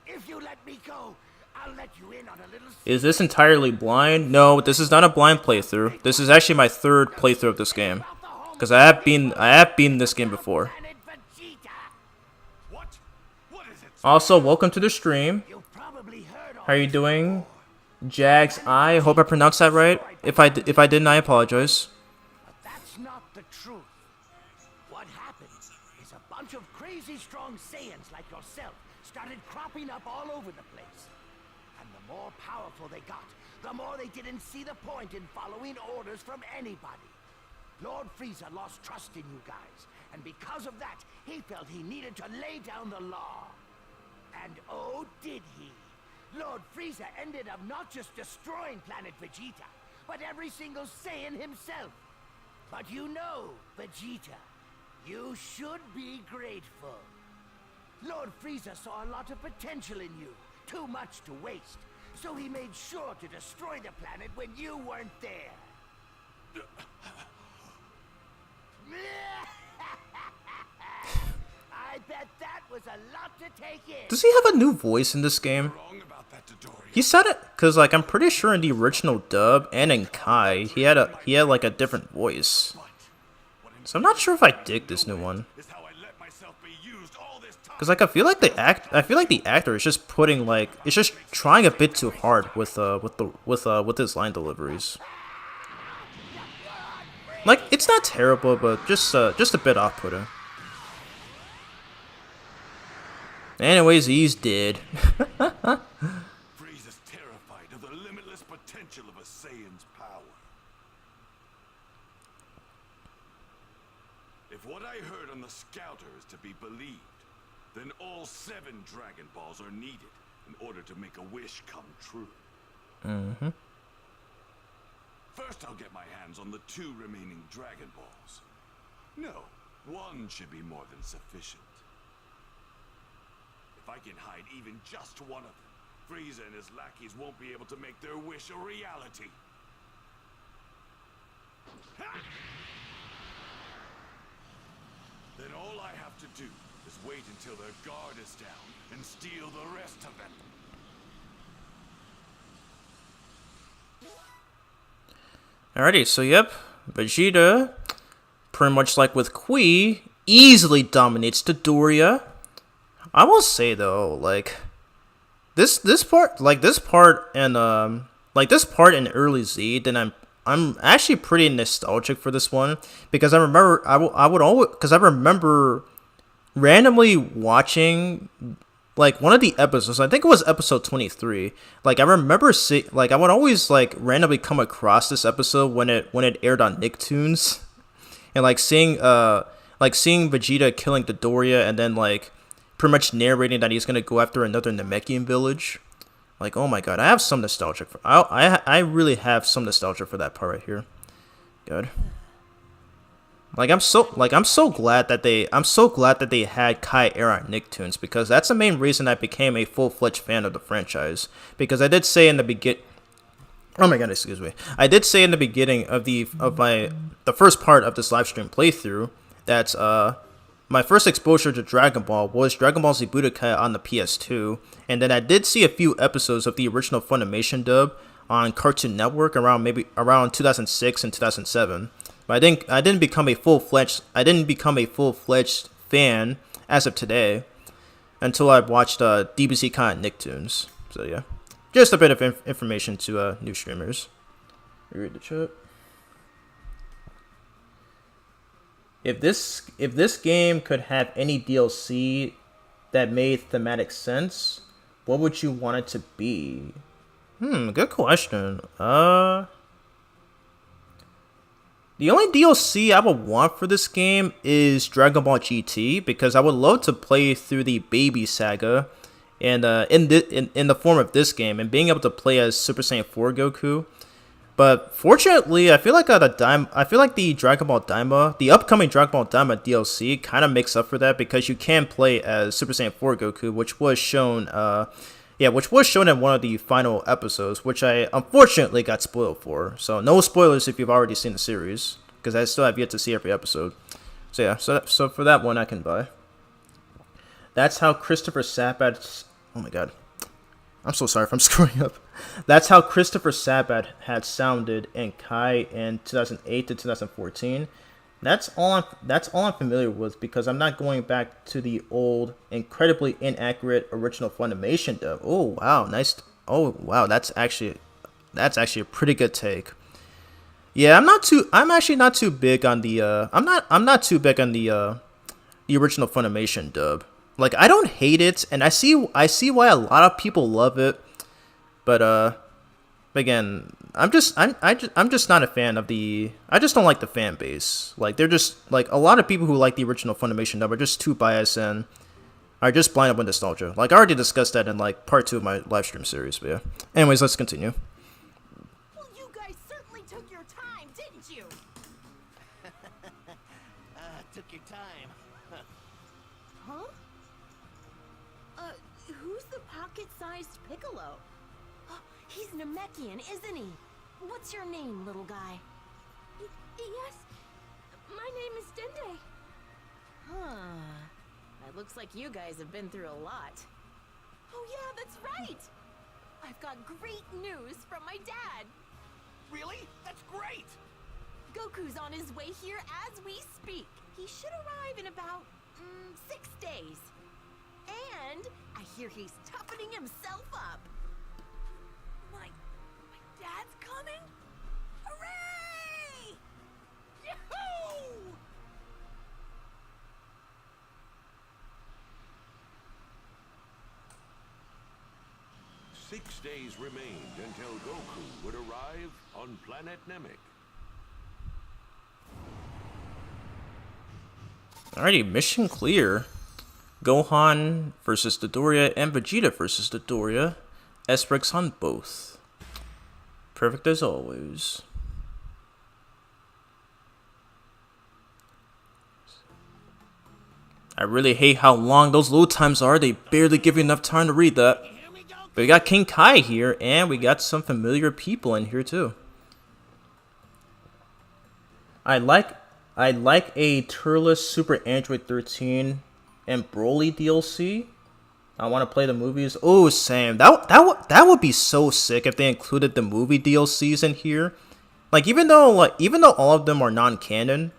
If you let me go, I'll let you in on a little. Is this entirely blind? No, this is not a blind playthrough. This is actually my third playthrough of this game. Because I have beaten this game before. Also, welcome to the stream. How are you doing? Jags, I hope I pronounced that right. If I didn't, I apologize. But that's not the truth. What happened is a bunch of crazy strong Saiyans like yourself started cropping up all over the place. And the more powerful they got, the more they didn't see the point in following orders from anybody. Lord Frieza lost trust in you guys, and because of that, he felt he needed to lay down the law. And oh, did he? Lord Frieza ended up not just destroying planet Vegeta, but every single Saiyan himself. But you know, Vegeta, you should be grateful. Lord Frieza saw a lot of potential in you, too much to waste. So he made sure to destroy the planet when you weren't there. I bet that was a lot to take in. Does he have a new voice in this game? He said it, cause like I'm pretty sure in the original dub and in Kai, he had like a different voice. So I'm not sure if I dig this new one. Cause like I feel like the actor is just putting like it's just trying a bit too hard with his line deliveries. Like it's not terrible, but just a bit off-putting. Anyways, he's dead. Frieza's terrified of the limitless potential of a Saiyan's power. If what I heard on the Scouter is to be believed, then all 7 Dragon Balls are needed in order to make a wish come true. Mm-hmm. First, I'll get my hands on the 2 remaining Dragon Balls. No, 1 should be more than sufficient. If I can hide even just one of them, Frieza and his lackeys won't be able to make their wish a reality. Then all I have to do is wait until their guard is down and steal the rest of them. Alrighty, so yep, Vegeta, pretty much like with Qui, easily dominates Dodoria. I will say though, like this part in early Z, then I'm actually pretty nostalgic for this one because I remember randomly watching like one of the episodes. I think it was episode 23. Like I remember I would always like randomly come across this episode when it aired on Nicktoons, and like seeing Vegeta killing Dodoria and then like pretty much narrating that he's gonna go after another Namekian village. Like, oh my god, I have some nostalgia for I really have some nostalgia for that part right here. Good. Like I'm so glad that they had Kai air on Nicktoons, because that's the main reason I became a full-fledged fan of the franchise. Because I did say in the I did say in the beginning of the first part of this live stream playthrough that my first exposure to Dragon Ball was Dragon Ball Z Budokai on the PS2, and then I did see a few episodes of the original Funimation dub on Cartoon Network around 2006 and 2007. But I didn't become a full-fledged fan as of today until I watched DBZ Kai on Nicktoons. So yeah, just a bit of information to new streamers. Read the chat. If this game could have any DLC that made thematic sense, what would you want it to be? Good question. The only DLC I would want for this game is Dragon Ball GT, because I would love to play through the Baby Saga, and in the form of this game, and being able to play as Super Saiyan 4 Goku. But fortunately, I feel like the Dragon Ball Daima, the upcoming Dragon Ball Daima DLC, kind of makes up for that, because you can play as Super Saiyan 4 Goku, which was shown in one of the final episodes, which I unfortunately got spoiled for. So no spoilers if you've already seen the series, because I still have yet to see every episode. So yeah, so for that one I can buy. That's how Christopher Sabat. Oh my god, I'm so sorry if I'm screwing up. That's how Christopher Sabat had sounded in Kai in 2008 to 2014. That's all I'm familiar with, because I'm not going back to the old, incredibly inaccurate original Funimation dub. Oh wow, nice. Oh wow, that's actually a pretty good take. Yeah, I'm actually not too big on the I'm not too big on the original Funimation dub. Like, I don't hate it, and I see why a lot of people love it, but again, I'm just not a fan of the. I just don't like the fan base. Like, they're just like, a lot of people who like the original Funimation dub are just too biased and are just blind up with nostalgia. Like, I already discussed that in like part 2 of my live stream series. But yeah. Anyways, let's continue. Well, you guys certainly took your time, didn't you? Took your time. Huh? Who's the pocket-sized Piccolo? He's Namekian, isn't he? What's your name, little guy? Yes, my name is Dende. Huh. It looks like you guys have been through a lot. Oh yeah, that's right! I've got great news from my dad. Really? That's great! Goku's on his way here as we speak. He should arrive in about 6 days. And I hear he's toughening himself up. My dad's coming? Hooray! Yahoo! Six days remained until Goku would arrive on planet Namek. Alrighty, mission clear. Gohan versus Dodoria and Vegeta versus Dodoria. S-Bricks on both. Perfect as always. I really hate how long those load times are. They barely give you enough time to read that. But we got King Kai here, and we got some familiar people in here too. I like a Turles Super Android 13 and Broly DLC. I want to play the movies. Oh, Sam, that would be so sick if they included the movie DLCs in here. Like, even though all of them are non-canon,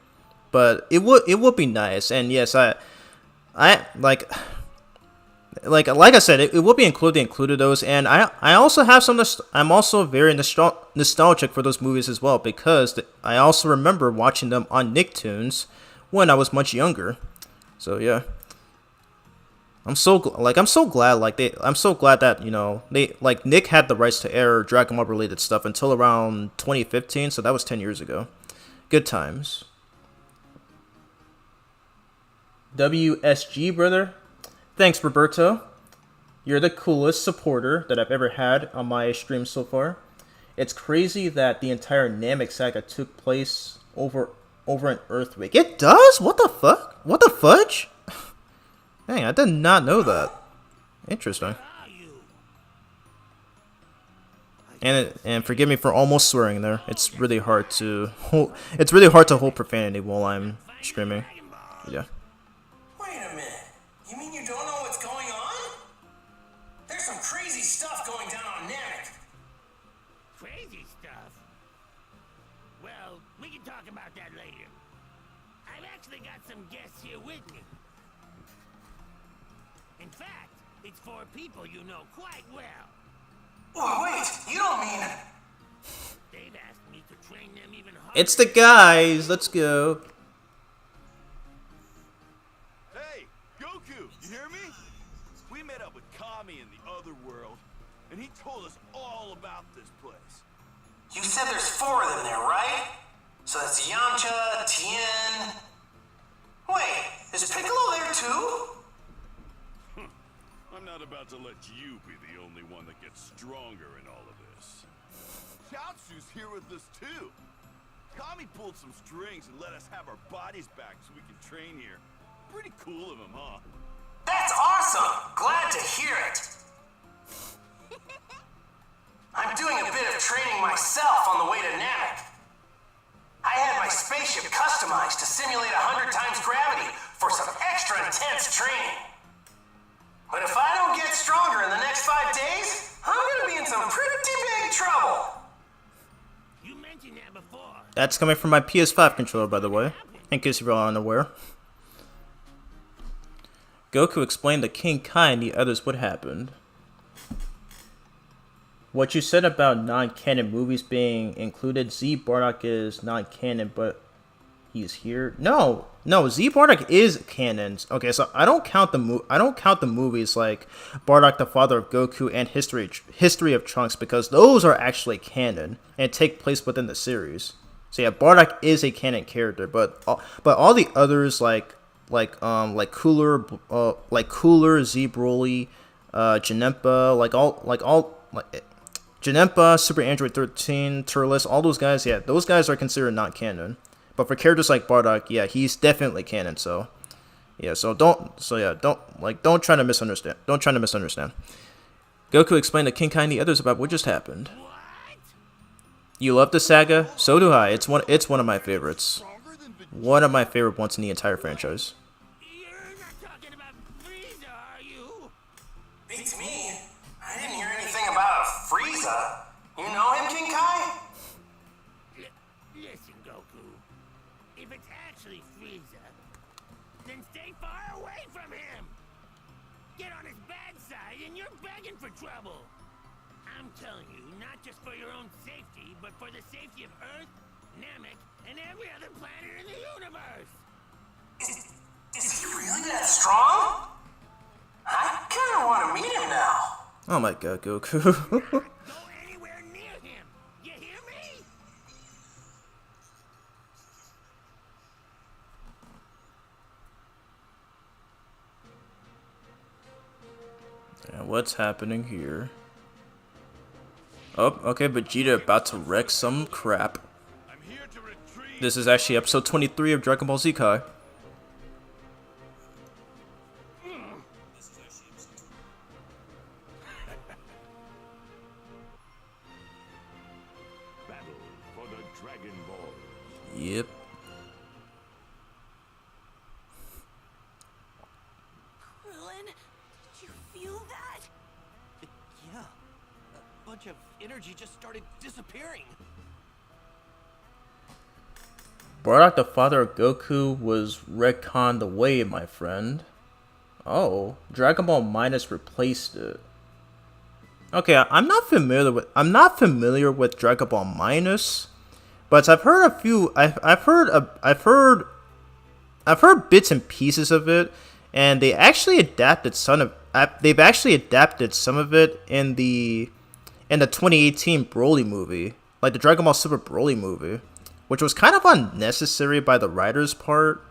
but it would be nice. And yes, I like I said, it will be included those, and I also have some. I'm also very nostalgic for those movies as well, because I also remember watching them on Nicktoons when I was much younger. So yeah, I'm so glad that, you know, Nick had the rights to air Dragon Ball related stuff until around 2015. So that was 10 years ago. Good times. WSG, brother. Thanks, Roberto. You're the coolest supporter that I've ever had on my stream so far. It's crazy that the entire Namek saga took place over an earthquake. It does? What the fuck? What the fudge? Dang, I did not know that. Interesting. And forgive me for almost swearing there. It's really hard to hold profanity while I'm streaming. Yeah. Wait a minute. You mean you don't know what's going on? There's some crazy stuff going down on Namek. Crazy stuff? Well, we can talk about that later. I've actually got some guests here with me. In fact, it's 4 people you know quite well. Oh, wait, you don't mean... They've asked me to train them even harder. It's the guys. Let's go. Hey, Goku, you hear me? We met up with Kami in the other world, and he told us all about this place. You said there's 4 of them there, right? So that's Yamcha, Tien... Wait, is Piccolo there too? I'm not about to let you be the only one that gets stronger in all of this. Chaozu's here with us too. Kami pulled some strings and let us have our bodies back so we can train here. Pretty cool of him, huh? That's awesome! Glad to hear it! I'm doing a bit of training myself on the way to Namek. I had my spaceship customized to simulate 100 times gravity for some extra intense training. But if I don't get stronger in the next 5 days, I'm gonna be in some pretty big trouble. You mentioned that before. That's coming from my PS5 controller, by the way, in case you're all unaware. Goku explained to King Kai and the others what happened. What you said about non-canon movies being included, Z Bardock is non-canon, but he's here. No, Z Bardock is canon. Okay, so I don't count the movies like Bardock, the Father of Goku, and History of Trunks, because those are actually canon and take place within the series. So yeah, Bardock is a canon character, but all the others like Cooler, Z Broly, Janempa, Janempa, Super Android 13, Turles, all those guys, yeah, those guys are considered not canon. But for characters like Bardock, yeah, he's definitely canon. So, yeah, don't try to misunderstand. Don't try to misunderstand. Goku explained to King Kai and the others about what just happened. You love the saga? So do I. It's one of my favorites. One of my favorite ones in the entire franchise. You're not talking about Frieza, are you? Beats me. I didn't hear anything about Frieza. You know him, King Kai? Listen, Goku. If it's actually Frieza, then stay far away from him. Get on his bad side and you're begging for trouble. I'm telling you, not just for your own safety, but for the safety of Earth, Namek, and every other planet in the universe. Is he really that strong? I kind of want to meet him now. Oh my god, Goku. Go anywhere near him. You hear me? And what's happening here? Oh, okay, Vegeta about to wreck some crap. This is actually episode 23 of Dragon Ball Z Kai. Battle for the Dragon Ball. Yep. Krillin, did you feel that? Yeah. A bunch of energy just started disappearing. Bardock, the father of Goku, was retconned away, my friend. Oh, Dragon Ball Minus replaced it. Okay, I'm not familiar with Dragon Ball Minus, but I've heard bits and pieces of it, and they've actually adapted some of it in the 2018 Broly movie, like the Dragon Ball Super Broly movie, which was kind of unnecessary by the writer's part,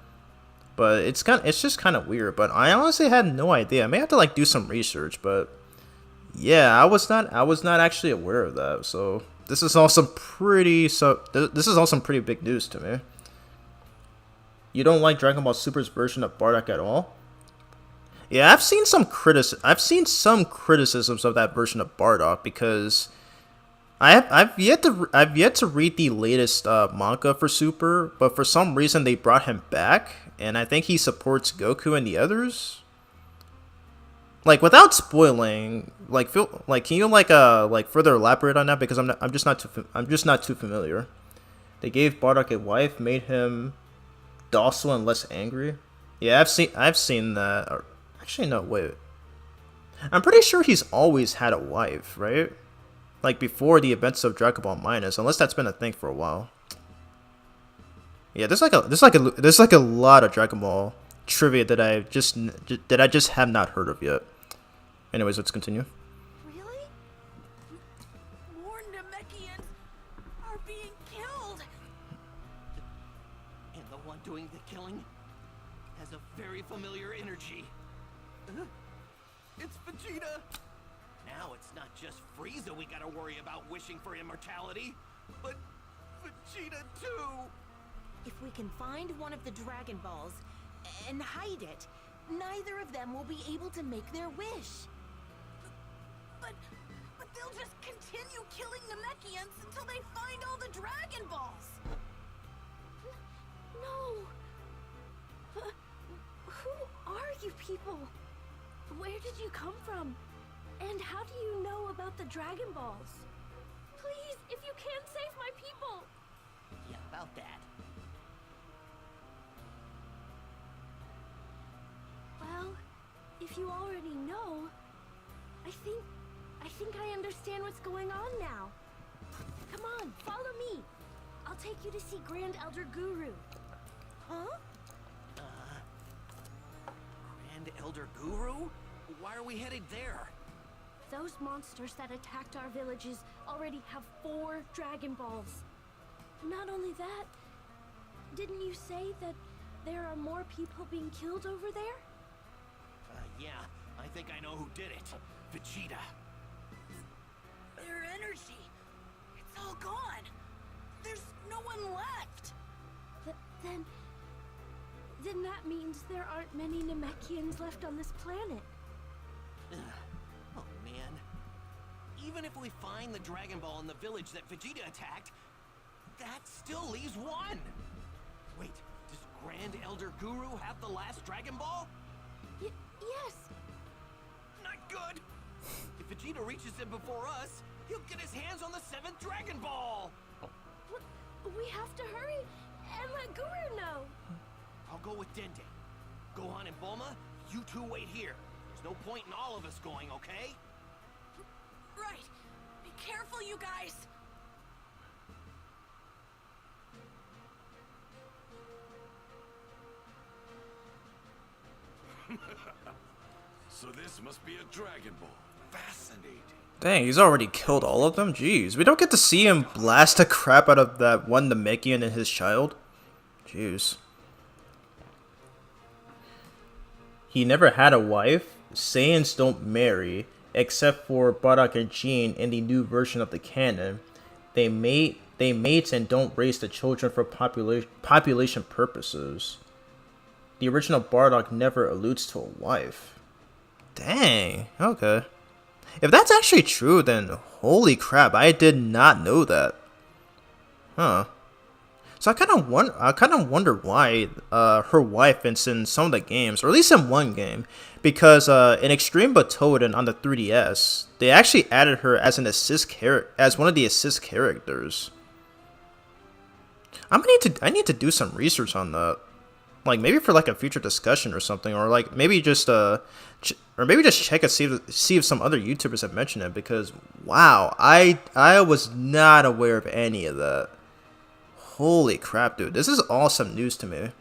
but it's just kind of weird. But I honestly had no idea. I may have to do some research, but yeah, I was not actually aware of that. So this is all some pretty big news to me. You don't like Dragon Ball Super's version of Bardock at all? Yeah, I've seen some criticisms of that version of Bardock, because I've yet to read the latest manga for Super, but for some reason they brought him back, and I think he supports Goku and the others. Without spoiling, can you further elaborate on that, because I'm just not too familiar. They gave Bardock a wife, made him docile and less angry. Yeah, I've seen that. Actually, no, wait. I'm pretty sure he's always had a wife, right? Before the events of Dragon Ball Minus, unless that's been a thing for a while. Yeah, there's a lot of Dragon Ball trivia that I just have not heard of yet. Anyways, let's continue. Really? More Namekians are being killed. has a very familiar energy. It's Vegeta! Now it's not just Frieza we gotta worry about wishing for immortality, but Vegeta too! If we can find one of the Dragon Balls and hide it, neither of them will be able to make their wish. But they'll just continue killing Namekians until they find all the Dragon Balls. No. Who are you people? Where did you come from? And how do you know about the Dragon Balls? Please, if you can, save my people! Yeah, about that. Well, if you already know, I think I understand what's going on now. Come on, follow me. I'll take you to see Grand Elder Guru. Huh? Grand Elder Guru? Why are we headed there? Those monsters that attacked our villages already have 4 Dragon Balls. Not only that, didn't you say that there are more people being killed over there? Yeah, I think I know who did it. Vegeta. Their energy, it's all gone. There's no one left. Then that means there aren't many Namekians left on this planet. Oh man. Even if we find the Dragon Ball in the village that Vegeta attacked, that still leaves 1. Wait, does Grand Elder Guru have the last Dragon Ball? Yes. Not good. If Vegeta reaches him before us, he'll get his hands on the 7th Dragon Ball. We have to hurry and let Guru know. I'll go with Dende. Gohan and Bulma, you two wait here. There's no point in all of us going, okay? Right. Be careful, you guys. So this must be a Dragon Ball. Fascinating. Dang, he's already killed all of them? Jeez, we don't get to see him blast the crap out of that one Namekian and his child? Jeez. He never had a wife. Saiyans don't marry, except for Bardock and Jean in the new version of the canon. They mate and don't raise the children for population purposes. The original Bardock never alludes to a wife. Dang, okay. If that's actually true, then holy crap, I did not know that. Huh. So I kind of wonder why her wife is in some of the games, or at least in one game, because in Extreme Butoden on the 3DS, they actually added her as an as one of the assist characters. I need to do some research on that, like maybe for like a future discussion or something, or like maybe just check and see if some other YouTubers have mentioned it, because wow, I was not aware of any of that. Holy crap, dude! This is awesome news to me.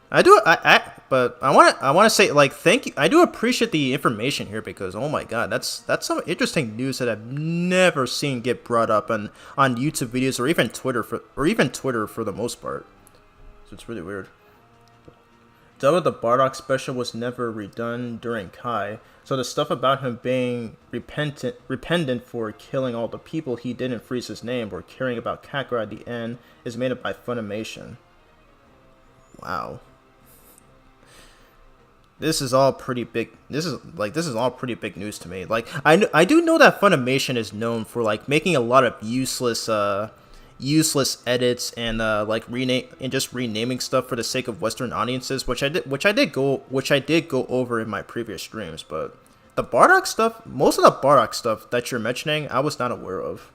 But I want to say, like, thank you. I do appreciate the information here, because oh my god, that's some interesting news that I've never seen get brought up on YouTube videos or even Twitter for the most part. So it's really weird. Double the Bardock special was never redone during Kai, so the stuff about him being repentant for killing all the people he didn't freeze his name or caring about Kakarot at the end is made up by Funimation. Wow. This is all pretty big. This is all pretty big news to me. Like I do know that Funimation is known for like making a lot of useless edits and just renaming stuff for the sake of Western audiences, which I did go over in my previous streams. But the Bardock stuff, most of the Bardock stuff that you're mentioning, I was not aware of.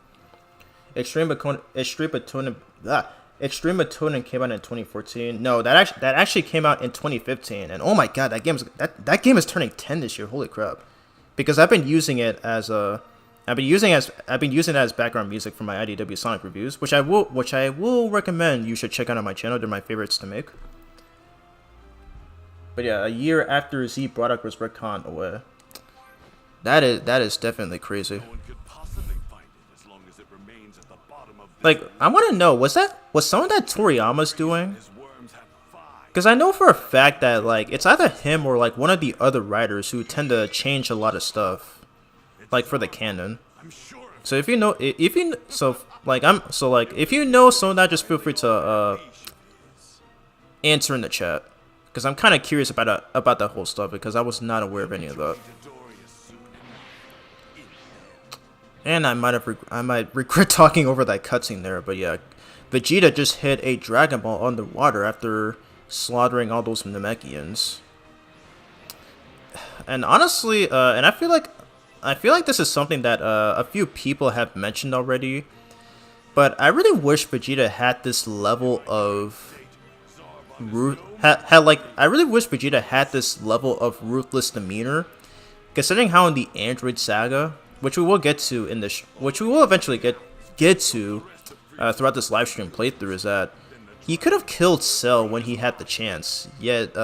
Extreme Butoden came out in 2014. No, that actually came out in 2015. And oh my god, that game is turning 10 this year. Holy crap! Because I've been using it as background music for my IDW Sonic reviews, which I will recommend you should check out on my channel. They're my favorites to make. But yeah, a year after Z Bardock was retconned away. That is definitely crazy. No one could possibly find it as long as it remains at the bottom of like, I want to know, was some of that Toriyama's doing? his worms have 5. Because I know for a fact that like it's either him or like one of the other writers who tend to change a lot of stuff, like for the canon. So if you know, if you so like if you know some of that, just feel free to answer in the chat, because I'm kind of curious about that whole stuff, because I was not aware of any of that. And I might regret talking over that cutscene there, but yeah, Vegeta just hit a Dragon Ball underwater after slaughtering all those Namekians. And honestly, and I feel like this is something that a few people have mentioned already, but I really wish Vegeta had this level of I really wish Vegeta had this level of ruthless demeanor, considering how in the Android Saga, which we will get to in this, which we will eventually get to throughout this livestream playthrough, is that he could have killed Cell when he had the chance, yet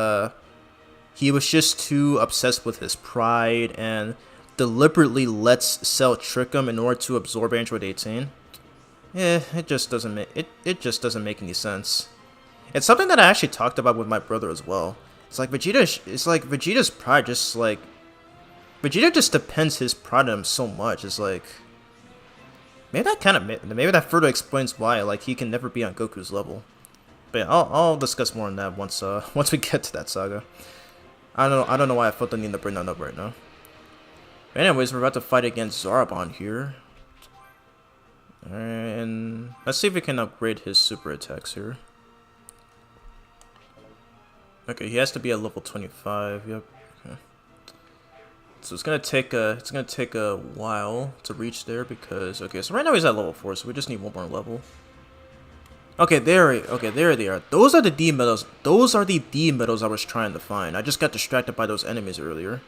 he was just too obsessed with his pride and deliberately lets Cell trick him in order to absorb Android 18. It just doesn't make any sense. It's something that I actually talked about with my brother as well. It's like Vegeta's pride just like Vegeta just depends his pride on him so much. It's like maybe that further explains why like he can never be on Goku's level. But yeah, I'll discuss more on that once we get to that saga. I don't know why I felt the need to bring that up right now. But anyways, we're about to fight against Zarbon here. And let's see if we can upgrade his super attacks here. Okay, he has to be at level 25. Yep. Okay. So it's gonna take a while to reach there because so right now he's at level 4, so we just need one more level. Okay, there they are. Those are the D medals. Those are the D medals I was trying to find. I just got distracted by those enemies earlier.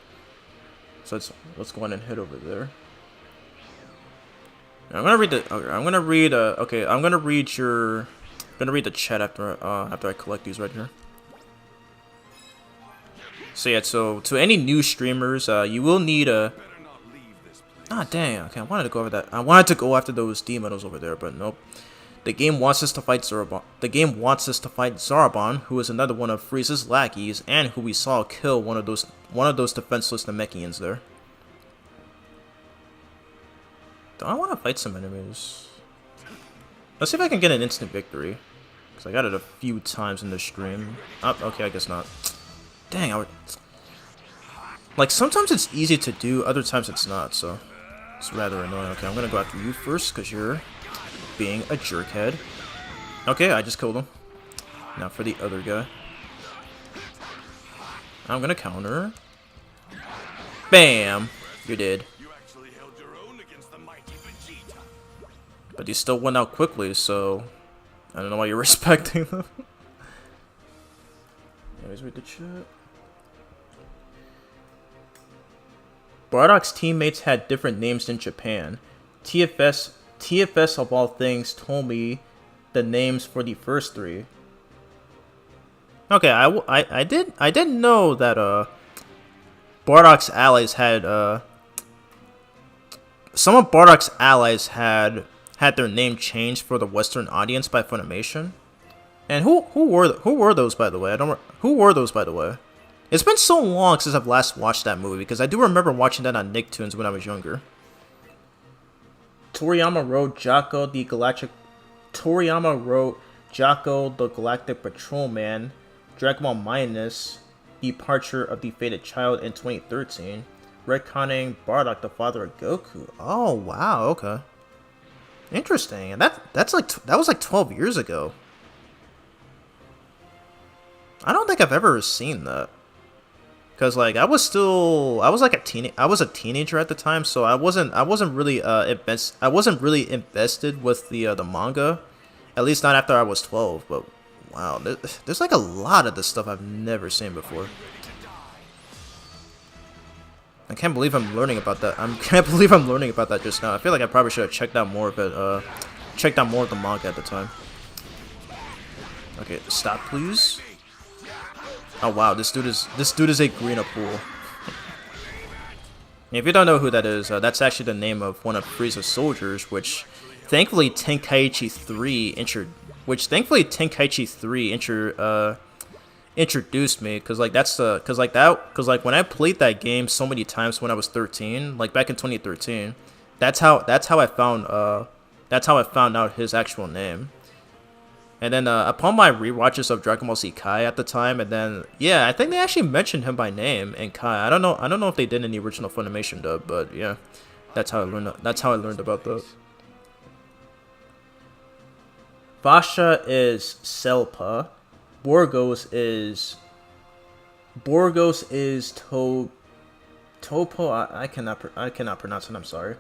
So let's go on and head over there. I'm gonna read the chat after I collect these right here. So yeah, so to any new streamers, you will need a. Ah, dang. Okay, I wanted to go over that. I wanted to go after those D medals over there, but nope. The game wants us to fight Zarbon. Who is another one of Frieza's lackeys, and who we saw kill one of those defenseless Namekians there. Do I want to fight some enemies? Let's see if I can get an instant victory, because I got it a few times in the stream. Oh, okay, I guess not. Dang, like sometimes it's easy to do, other times it's not, so it's rather annoying. Okay, I'm gonna go after you first because you're being a jerkhead. Okay, I just killed him. Now for the other guy. I'm gonna counter. Bam! You're dead. But he still went out quickly, so I don't know why you're respecting them. Anyways, read the chat. Bardock's teammates had different names in Japan. TFS of all things told me the names for the first 3. Okay, I didn't know that Bardock's allies had some of Bardock's allies had their name changed for the Western audience by Funimation. And who were those, by the way? Who were those, by the way? It's been so long since I've last watched that movie, because I do remember watching that on Nicktoons when I was younger. Toriyama wrote Jocko the Galactic Patrolman, Dragon Ball Minus, Departure of the Fated Child in 2013, retconning Bardock, the father of Goku. Oh wow, okay, interesting. And that was like 12 years ago. I don't think I've ever seen that. Cause like I was a teenager at the time, so I wasn't really invested with the manga, at least not after I was 12. But wow, there's like a lot of this stuff I've never seen before. I can't believe I'm learning about that. Just now. I feel like I probably should have checked out more of it. Checked out more of the manga at the time. Okay, stop, please. Oh wow, this dude is a green pool. If you don't know who that is, that's actually the name of one of Frieza's soldiers, which thankfully Tenkaichi 3 introduced me, because like when I played that game so many times when I was 13, like back in 2013, that's how I found out his actual name. And then upon my rewatches of Dragon Ball Z Kai at the time, and then yeah, I think they actually mentioned him by name in Kai. I don't know if they did in the original Funimation dub, but yeah, that's how I learned about that. Vasha is Selpa. Borgos is Topo. I cannot pronounce it. I'm sorry.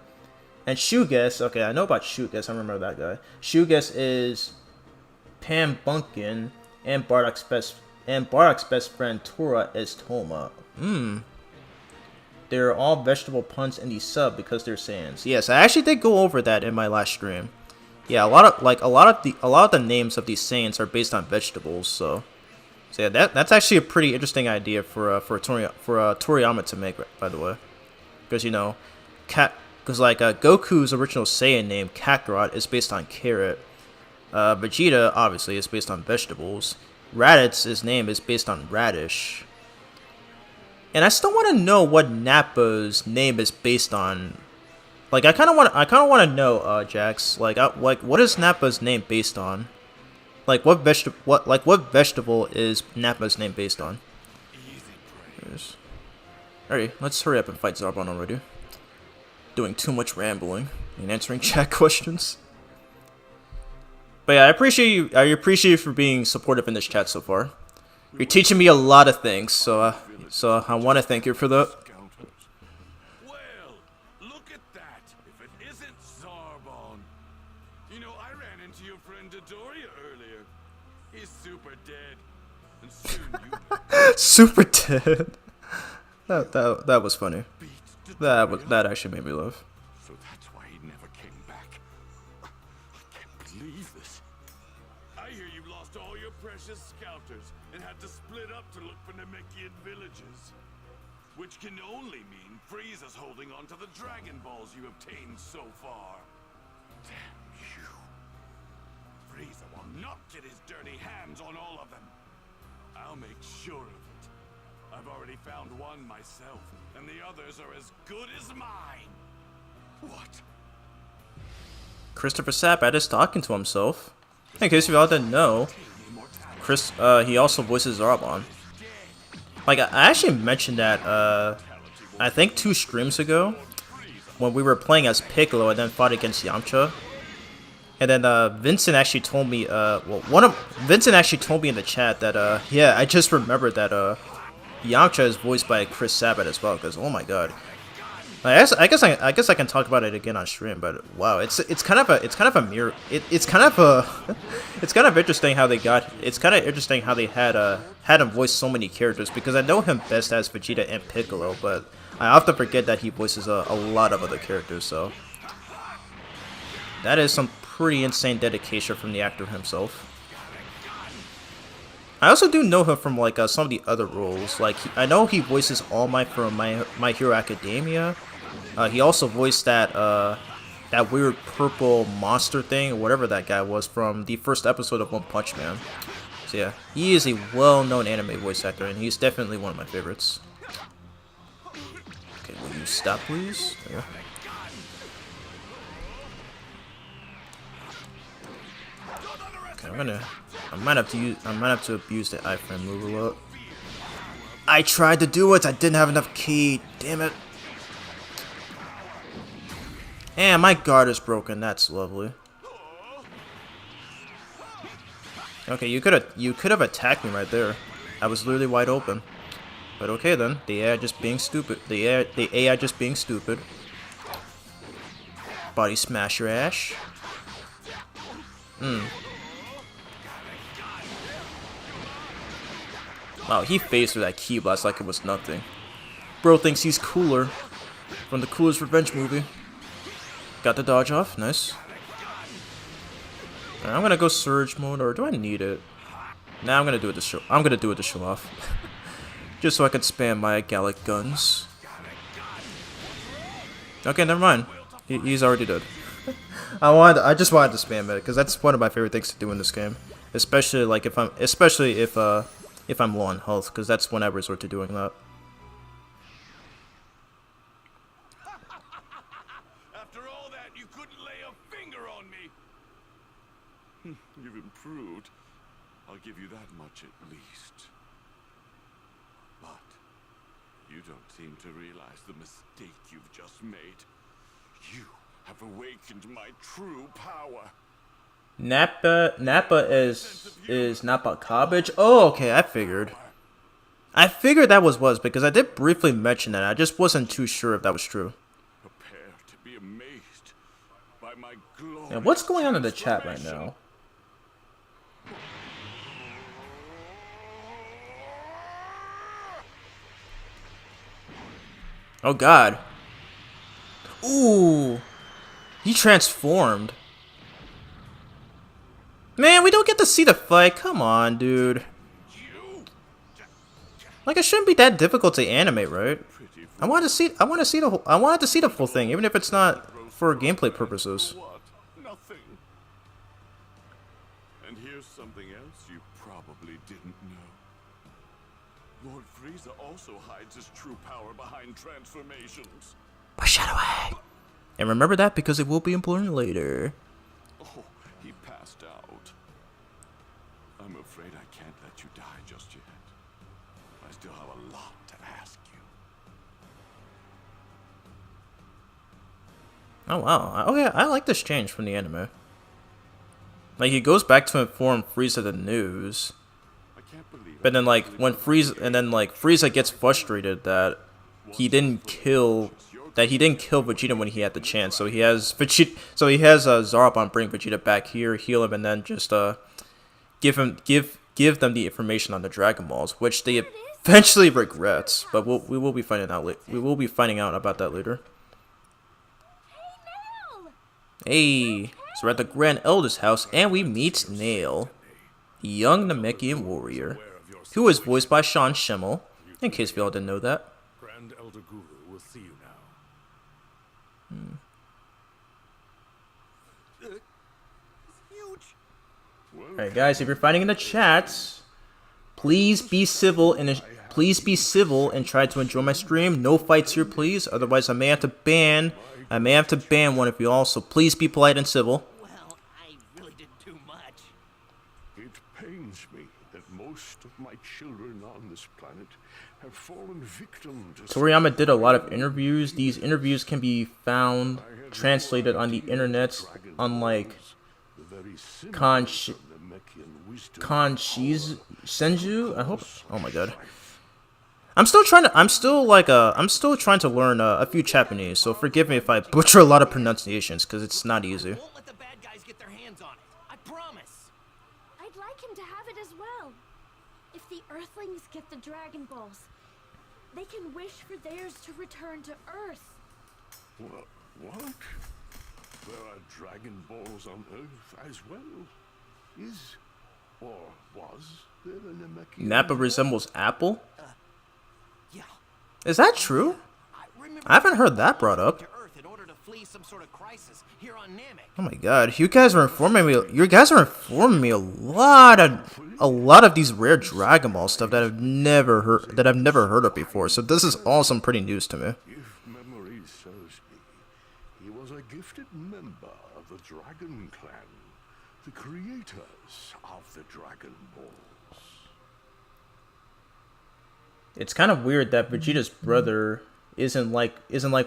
And Shuges. Okay, I know about Shuges. I remember that guy. Shuges is Pam Bunkin, and Bardock's best friend Tora is Toma. They're all vegetable puns in the sub because they're Saiyans. Yes, I actually did go over that in my last stream. Yeah, a lot of the names of these Saiyans are based on vegetables. So yeah, that's actually a pretty interesting idea for Toriyama to make, by the way, because Goku's original Saiyan name Kakarot is based on carrot. Vegeta, obviously, is based on vegetables. Raditz' name is based on radish. And I still want to know what Nappa's name is based on. Like, I kind of want to know, Jax. Like, what is Nappa's name based on? Like, what vegetable is Nappa's name based on? Alright, let's hurry up and fight Zarbon already. Doing too much rambling and answering chat questions. But yeah, I appreciate you for being supportive in this chat so far. You're teaching me a lot of things, so I want to thank you for that. Well, look at that. If it isn't Zarbon. You know, I ran into your friend Dodoria earlier. He's super dead. And soon you Super dead. That was funny. That actually made me laugh. So that's why he never came back. I can't believe this. I hear you lost all your precious scouters and had to split up to look for Namekian villages. Which can only mean Frieza's holding on to the Dragon Balls you obtained so far. Damn you. Frieza will not get his dirty hands on all of them. I'll make sure of it. I've already found one myself, and the others are as good as mine. What? Christopher Sabat is talking to himself. In case you all didn't know, he also voices Zarbon. Like, I actually mentioned that, I think 2 streams ago, when we were playing as Piccolo and then fought against Yamcha. And then, Vincent actually told me, Vincent actually told me in the chat that, yeah, I just remembered that, Yamcha is voiced by Chris Sabat as well, because, oh my god. I guess I can talk about it again on stream, but wow, it's kind of interesting how they had him voice so many characters, because I know him best as Vegeta and Piccolo, but I often forget that he voices a lot of other characters. So that is some pretty insane dedication from the actor himself. I also do know him from like some of the other roles. Like I know he voices All Might from My Hero Academia. He also voiced that weird purple monster thing, or whatever that guy was, from the first episode of One Punch Man. So yeah, he is a well-known anime voice actor, and he's definitely one of my favorites. Okay, will you stop, please? Yeah. Okay, I might have to abuse the iframe move a lot. I tried to do it. I didn't have enough ki. Damn it. And my guard is broken. That's lovely. Okay, you could have attacked me right there. I was literally wide open. But okay then. The AI just being stupid. The AI just being stupid. Body smash your ass. Wow, he phased through that ki blast like it was nothing. Bro thinks he's cooler. From the Coolest Revenge movie. Got the dodge off, nice. I'm gonna go surge mode, or do I need it? Nah, I'm gonna do it to show. To show off, just so I can spam my Gallic guns. Okay, never mind. He's already dead. I just wanted to spam it because that's one of my favorite things to do in this game, especially if if I'm low on health, because that's when I resort to doing that. After all that, you couldn't lay a finger on me. You've improved. I'll give you that much at least. But you don't seem to realize the mistake you've just made. You have awakened my true power. Napa is Napa cabbage. Oh, okay, I figured that was because I did briefly mention that. I just wasn't too sure if that was true. Prepare to be amazed by my glory. And what's going on in the chat right now? Oh God. Ooh. He transformed. Man, we don't get to see the fight. Come on, dude. Like, it shouldn't be that difficult to animate, right? I wanted to see the full thing, even if it's not for gameplay purposes. Nothing. And here's something else you probably didn't know. Lord Frieza also hides his true power behind transformations. Push it away. And remember that because it will be important later. Oh, he passed out. I'm afraid I can't let you die just yet. I still have a lot to ask you. Oh wow. Oh yeah, I like this change from the anime. Like, he goes back to inform Frieza the news. But then like Frieza gets frustrated that he didn't kill Vegeta when he had the chance. So he has Zarbon bring Vegeta back here, heal him, and then just give them the information on the Dragon Balls, which they eventually regrets. But we will be finding out about that later. Hey, so we're at the Grand Elder's house, and we meet Nail, a young Namekian warrior, who is voiced by Sean Schemmel, in case we all didn't know that. Grand Elder Guru will see you now. Alright guys, if you're fighting in the chats, please be civil and try to enjoy my stream. No fights here, please. Otherwise, I may have to ban one of you all. So please be polite and civil. Well, I really didn't do much. It pains me that most of my children on this planet have fallen victim to... Toriyama did a lot of interviews. These interviews can be found translated on the internet, unlike Senju. I hope. Oh my god. I'm still trying to learn a few Japanese, so forgive me if I butcher a lot of pronunciations, because it's not easy. Won't let the bad guys get their hands on it. I promise. I'd like him to have it as well. If the Earthlings get the Dragon Balls, they can wish for theirs to return to Earth. What? There are Dragon Balls on Earth as well? Is, or was, there a Namekian... Nappa resembles Apple? Yeah. Is that true? I haven't heard that brought up. To Earth in order to flee some sort of crisis here on Namek. Oh my god, you guys are informing me. You guys are informing me a lot of these rare Dragon Ball stuff that I've never heard of before. So this is all some pretty news to me. If memory serves me, he was a gifted member of the Dragon Clan, the creators of the Dragon Balls. It's kind of weird that Vegeta's brother isn't like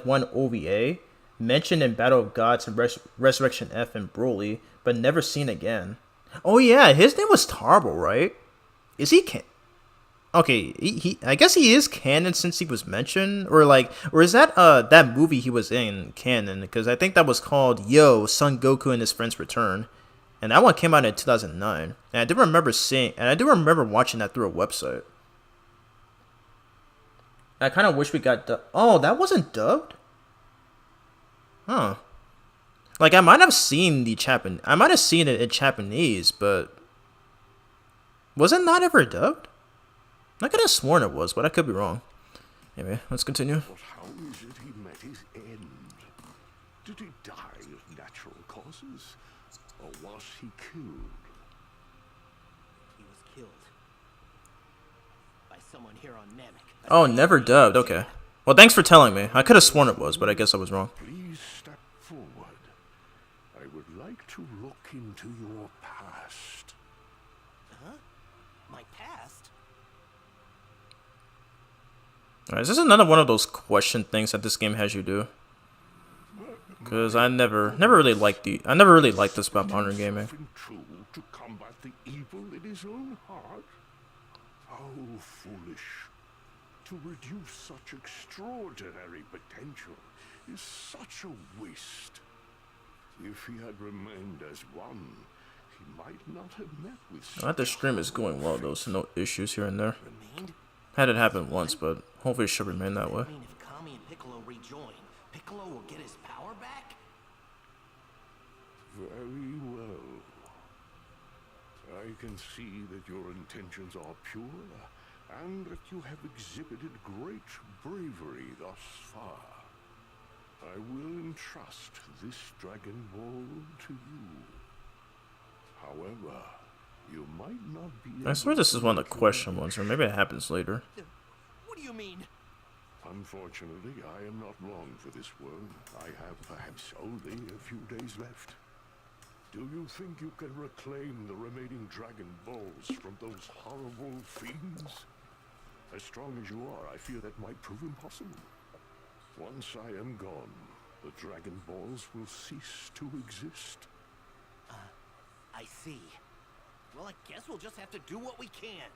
one OVA mentioned in Battle of Gods and Resurrection F and Broly, but never seen again. Oh yeah, his name was Tarble, right? Is he Okay, he I guess he is canon since he was mentioned, or is that that movie he was in canon? Because I think that was called Son Goku and His Friends Return, and that one came out in 2009. And I do remember watching that through a website. I kind of wish we got oh, that wasn't dubbed? Huh. Like, I might have seen it in Japanese, but was it not ever dubbed? I could have sworn it was, but I could be wrong. Anyway, let's continue. But how is it he met his end? Did he die of natural causes? Or was he killed? He was killed. someone here on Namek. Oh, never dubbed. Okay. Well, thanks for telling me. I could have sworn it was, but I guess I was wrong. Please step forward. I would like to look into your past. Huh? My past? Alright, is this another one of those question things that this game has you do? Because I never really liked this about modern gaming. True to combat the evil in his own heart? How foolish. To reduce such extraordinary potential is such a waste. If he had remained as one, he might not have met with. The stream is going well though, so no issues here and there. Remained? Had it happen once, but hopefully it should remain that way. I mean, if Kami and Piccolo rejoin, Piccolo will get his power back? Very well. I can see that your intentions are pure, and that you have exhibited great bravery thus far. I will entrust this Dragon Ball to you. However, you might not be. I swear this is one of the question ones, or maybe it happens later. What do you mean? Unfortunately, I am not long for this world. I have perhaps only a few days left. Do you think you can reclaim the remaining Dragon Balls from those horrible fiends? As strong as you are, I fear that might prove impossible. Once I am gone, the Dragon Balls will cease to exist. I see. Well, I guess we'll just have to do what we can.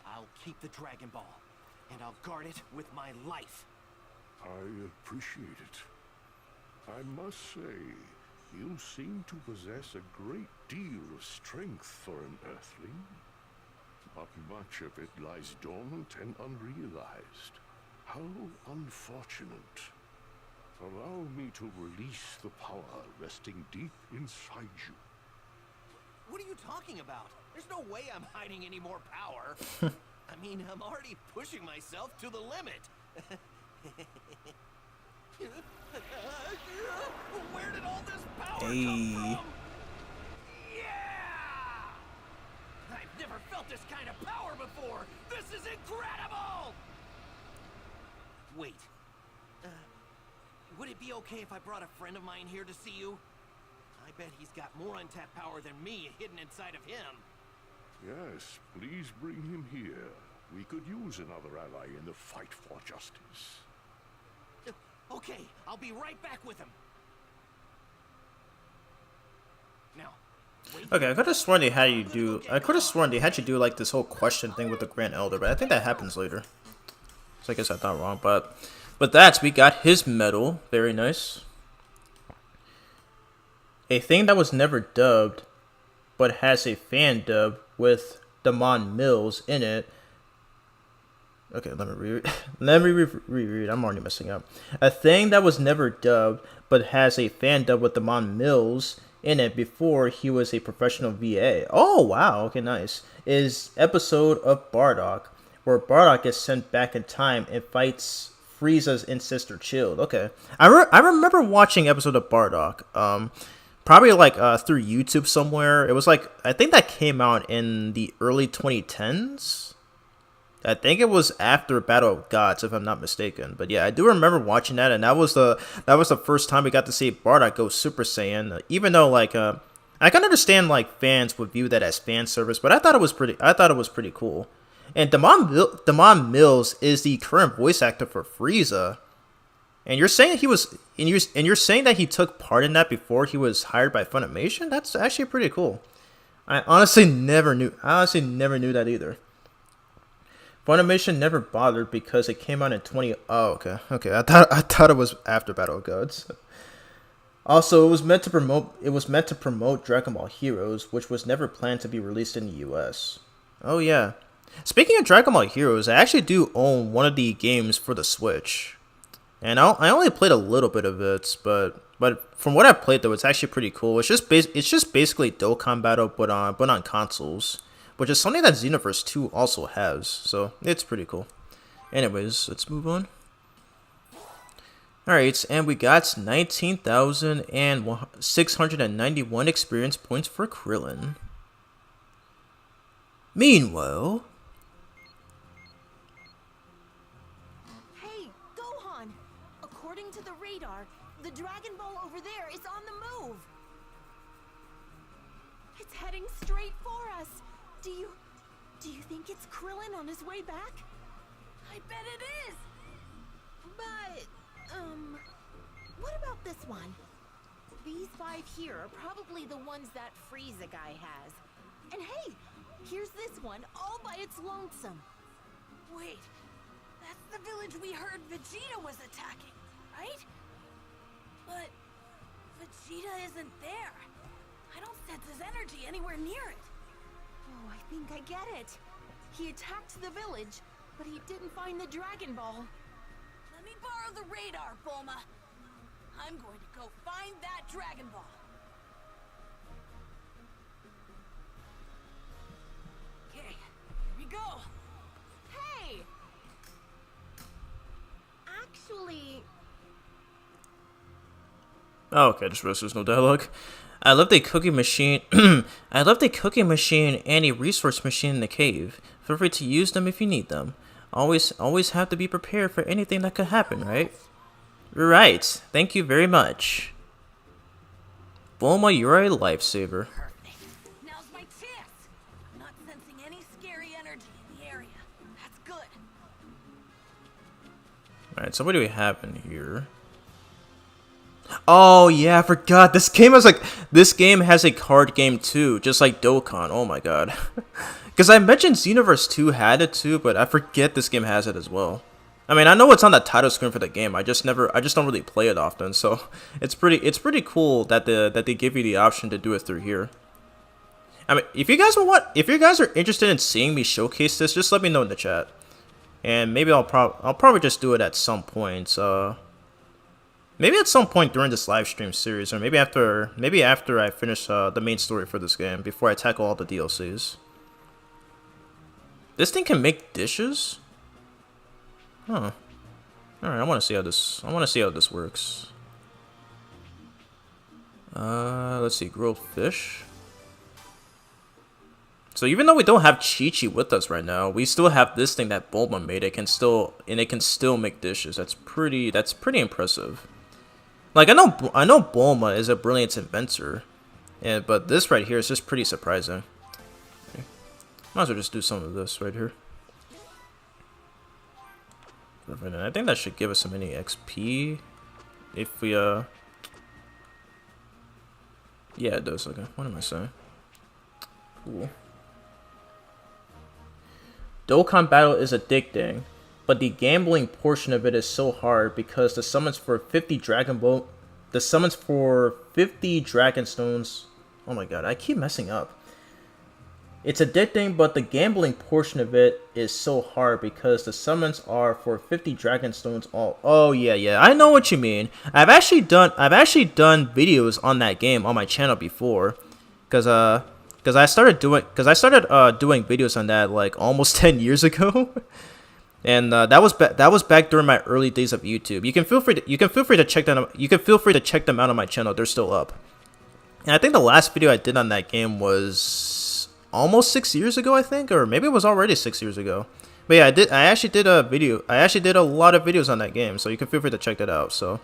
I'll keep the Dragon Ball, and I'll guard it with my life. I appreciate it. I must say, you seem to possess a great deal of strength for an Earthling. But much of it lies dormant and unrealized. How unfortunate. Allow me to release the power resting deep inside you. What are you talking about? There's no way I'm hiding any more power. I mean, I'm already pushing myself to the limit. Where did all this power come from? Yeah! I've never felt this kind of power before. This is incredible! Wait. Would it be okay if I brought a friend of mine here to see you? I bet he's got more untapped power than me hidden inside of him. Yes, please bring him here. We could use another ally in the fight for justice. Okay, I'll be right back with him. Now, Okay, I could have sworn they had you do. I could have sworn they had you do like this whole question thing with the Grand Elder, but I think that happens later. So I guess I thought wrong, but we got his medal. Very nice. A thing that was never dubbed, but has a fan dub with Damon Mills in it. Okay, let me reread. Reread. I'm already messing up. A thing that was never dubbed, but has a fan dub with Damon Mills in it before he was a professional VA. Oh, wow. Okay, nice. Is episode of Bardock, where Bardock is sent back in time and fights Frieza's ancestor Chilled. Okay. I remember watching episode of Bardock. Probably like through YouTube somewhere. It was like, I think that came out in the early 2010s. I think it was after Battle of Gods, if I'm not mistaken. But yeah, I do remember watching that, and that was the first time we got to see Bardock go Super Saiyan. Even though like I can understand like fans would view that as fan service, but I thought it was pretty cool. And Damon Mills is the current voice actor for Frieza. And you're saying he was, and you're saying that he took part in that before he was hired by Funimation? That's actually pretty cool. I honestly never knew that either. Funimation never bothered because it came out in 20. Oh, okay. I thought it was after Battle of Gods. Also, it was meant to promote Dragon Ball Heroes, which was never planned to be released in the US. Oh yeah. Speaking of Dragon Ball Heroes, I actually do own one of the games for the Switch. And I only played a little bit of it, but from what I've played though, it's actually pretty cool. It's just basically Dokkan Battle, but on consoles, which is something that Xenoverse 2 also has. So it's pretty cool. Anyways, let's move on. All right, and we got 19,691 experience points for Krillin. Meanwhile, According to the radar, the Dragon Ball over there is on the move. It's heading straight for us. Do you think it's Krillin on his way back? I bet it is! But, what about this one? These 5 here are probably the ones that Frieza guy has. And hey, here's this one all by its lonesome. Wait, that's the village we heard Vegeta was attacking, right? But Vegeta isn't there. I don't sense his energy anywhere near it. Oh, I think I get it. He attacked the village, but he didn't find the Dragon Ball. Let me borrow the radar, Bulma. I'm going to go find that Dragon Ball. Okay, here we go. Hey! Actually... Oh, okay, just realized there's no dialogue. I left a cooking machine. I left a cooking machine and a resource machine in the cave. Feel free to use them if you need them. Always have to be prepared for anything that could happen, right? Right. Thank you very much. Bulma, you're a lifesaver. Perfect. Now's my chance. I'm not sensing any scary energy in the area. That's good. Alright, so what do we have in here? Oh yeah, I forgot. This game has a card game too, just like Dokkan. Oh my god. Because I mentioned Xenoverse 2 had it too, but I forget this game has it as well. I mean, I know it's on the title screen for the game. I just don't really play it often, so it's pretty cool that they give you the option to do it through here. I mean, if you guys are interested in seeing me showcase this, just let me know in the chat, and maybe I'll probably just do it at some point. Maybe at some point during this live stream series, or maybe after I finish the main story for this game before I tackle all the DLCs. This thing can make dishes? Huh. Alright, I wanna see how this works. Let's see, grilled fish. So even though we don't have Chi-Chi with us right now, we still have this thing that Bulma made. It can still make dishes. That's pretty impressive. Like I know Bulma is a brilliant inventor, but this right here is just pretty surprising. Okay. Might as well just do some of this right here. I think that should give us some mini XP if we yeah, it does. Okay, what am I saying? Cool. Dokkan Battle is addicting, but the gambling portion of it is so hard because the summons for 50 Dragon Stones. Oh my god, I keep messing up. It's addicting, but the gambling portion of it is so hard because the summons are for 50 Dragon Stones all. Oh yeah, I know what you mean. I've actually done videos on that game on my channel before, because I started doing videos on that like almost 10 years ago. And that was back during my early days of YouTube. You can feel free to check them. You can feel free to check them out on my channel. They're still up. And I think the last video I did on that game was almost 6 years ago, I think, or maybe it was already 6 years ago. But yeah, I actually did a lot of videos on that game, so you can feel free to check that out. So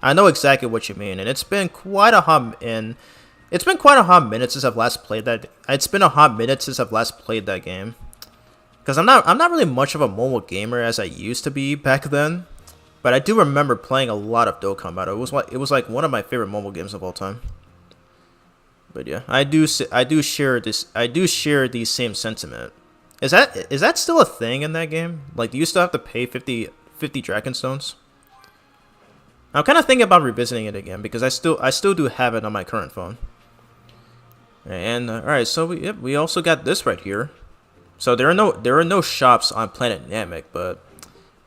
I know exactly what you mean, and it's been quite a hot minute since I've last played that. It's been a hot minute since I've last played that game. Because I'm not really much of a mobile gamer as I used to be back then, but I do remember playing a lot of Dokkan Battle. It was like one of my favorite mobile games of all time. But yeah, I do share the same sentiment. Is that still a thing in that game? Like, do you still have to pay 50 Dragon Stones? I'm kind of thinking about revisiting it again because I still do have it on my current phone. And all right, so we also got this right here. So there are no shops on planet Namek, but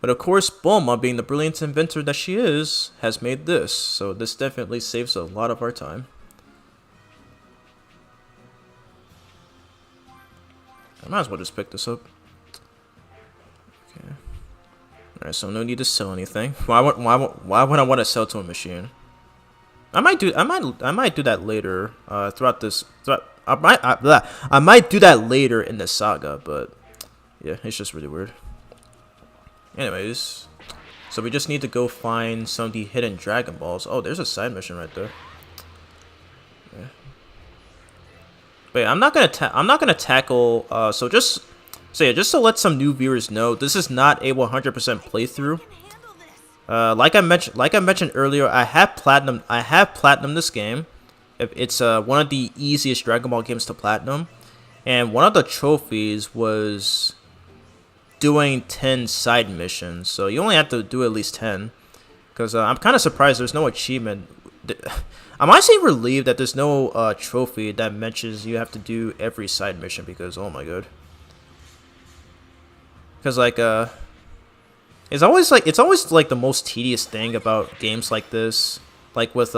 of course Bulma, being the brilliant inventor that she is, has made this. So this definitely saves a lot of our time. I might as well just pick this up. Okay. Alright, so no need to sell anything. Why would I want to sell to a machine? I might do that later. I might do that later in the saga, but yeah, it's just really weird. Anyways, So we just need to go find some of the hidden Dragon Balls. Oh, there's a side mission right there. Yeah. Wait, I'm not gonna tackle. Just to let some new viewers know, this is not a 100% playthrough. Like I mentioned earlier, I have platinum this game. It's one of the easiest Dragon Ball games to platinum, and one of the trophies was doing 10 side missions. So you only have to do at least 10. Because I'm kind of surprised there's no achievement. I'm honestly relieved that there's no trophy that mentions you have to do every side mission. Because oh my god. Because like it's always like the most tedious thing about games like this. Like with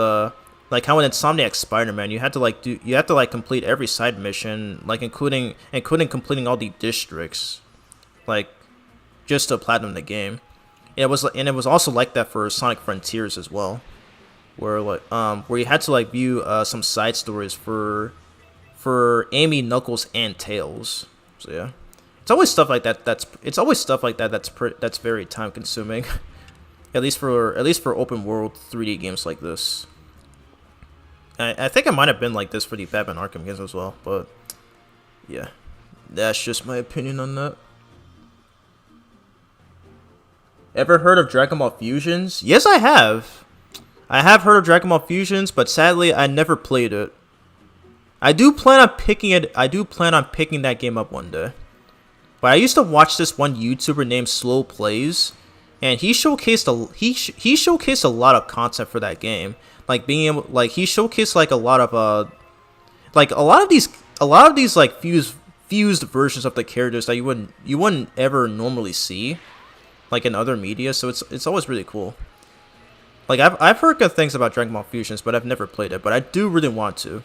like how in Insomniac Spider-Man you had to complete every side mission, like including completing all the districts, like just to platinum the game. It was also like that for Sonic Frontiers as well, where you had to like view some side stories for Amy, Knuckles, and Tails. So yeah, it's always stuff like that. That's very time consuming, at least for open world 3D games like this. I think it might have been like this for the Batman Arkham games as well, but yeah, that's just my opinion on that. Ever heard of Dragon Ball Fusions? Yes, I have. I have heard of Dragon Ball Fusions, but sadly, I never played it. I do plan on picking that game up one day. But I used to watch this one YouTuber named Slow Plays, and he showcased a lot of content for that game. Like he showcased like a lot of these like fused versions of the characters that you wouldn't ever normally see, like in other media. So it's always really cool. Like I've heard good things about Dragon Ball Fusions, but I've never played it. But I do really want to.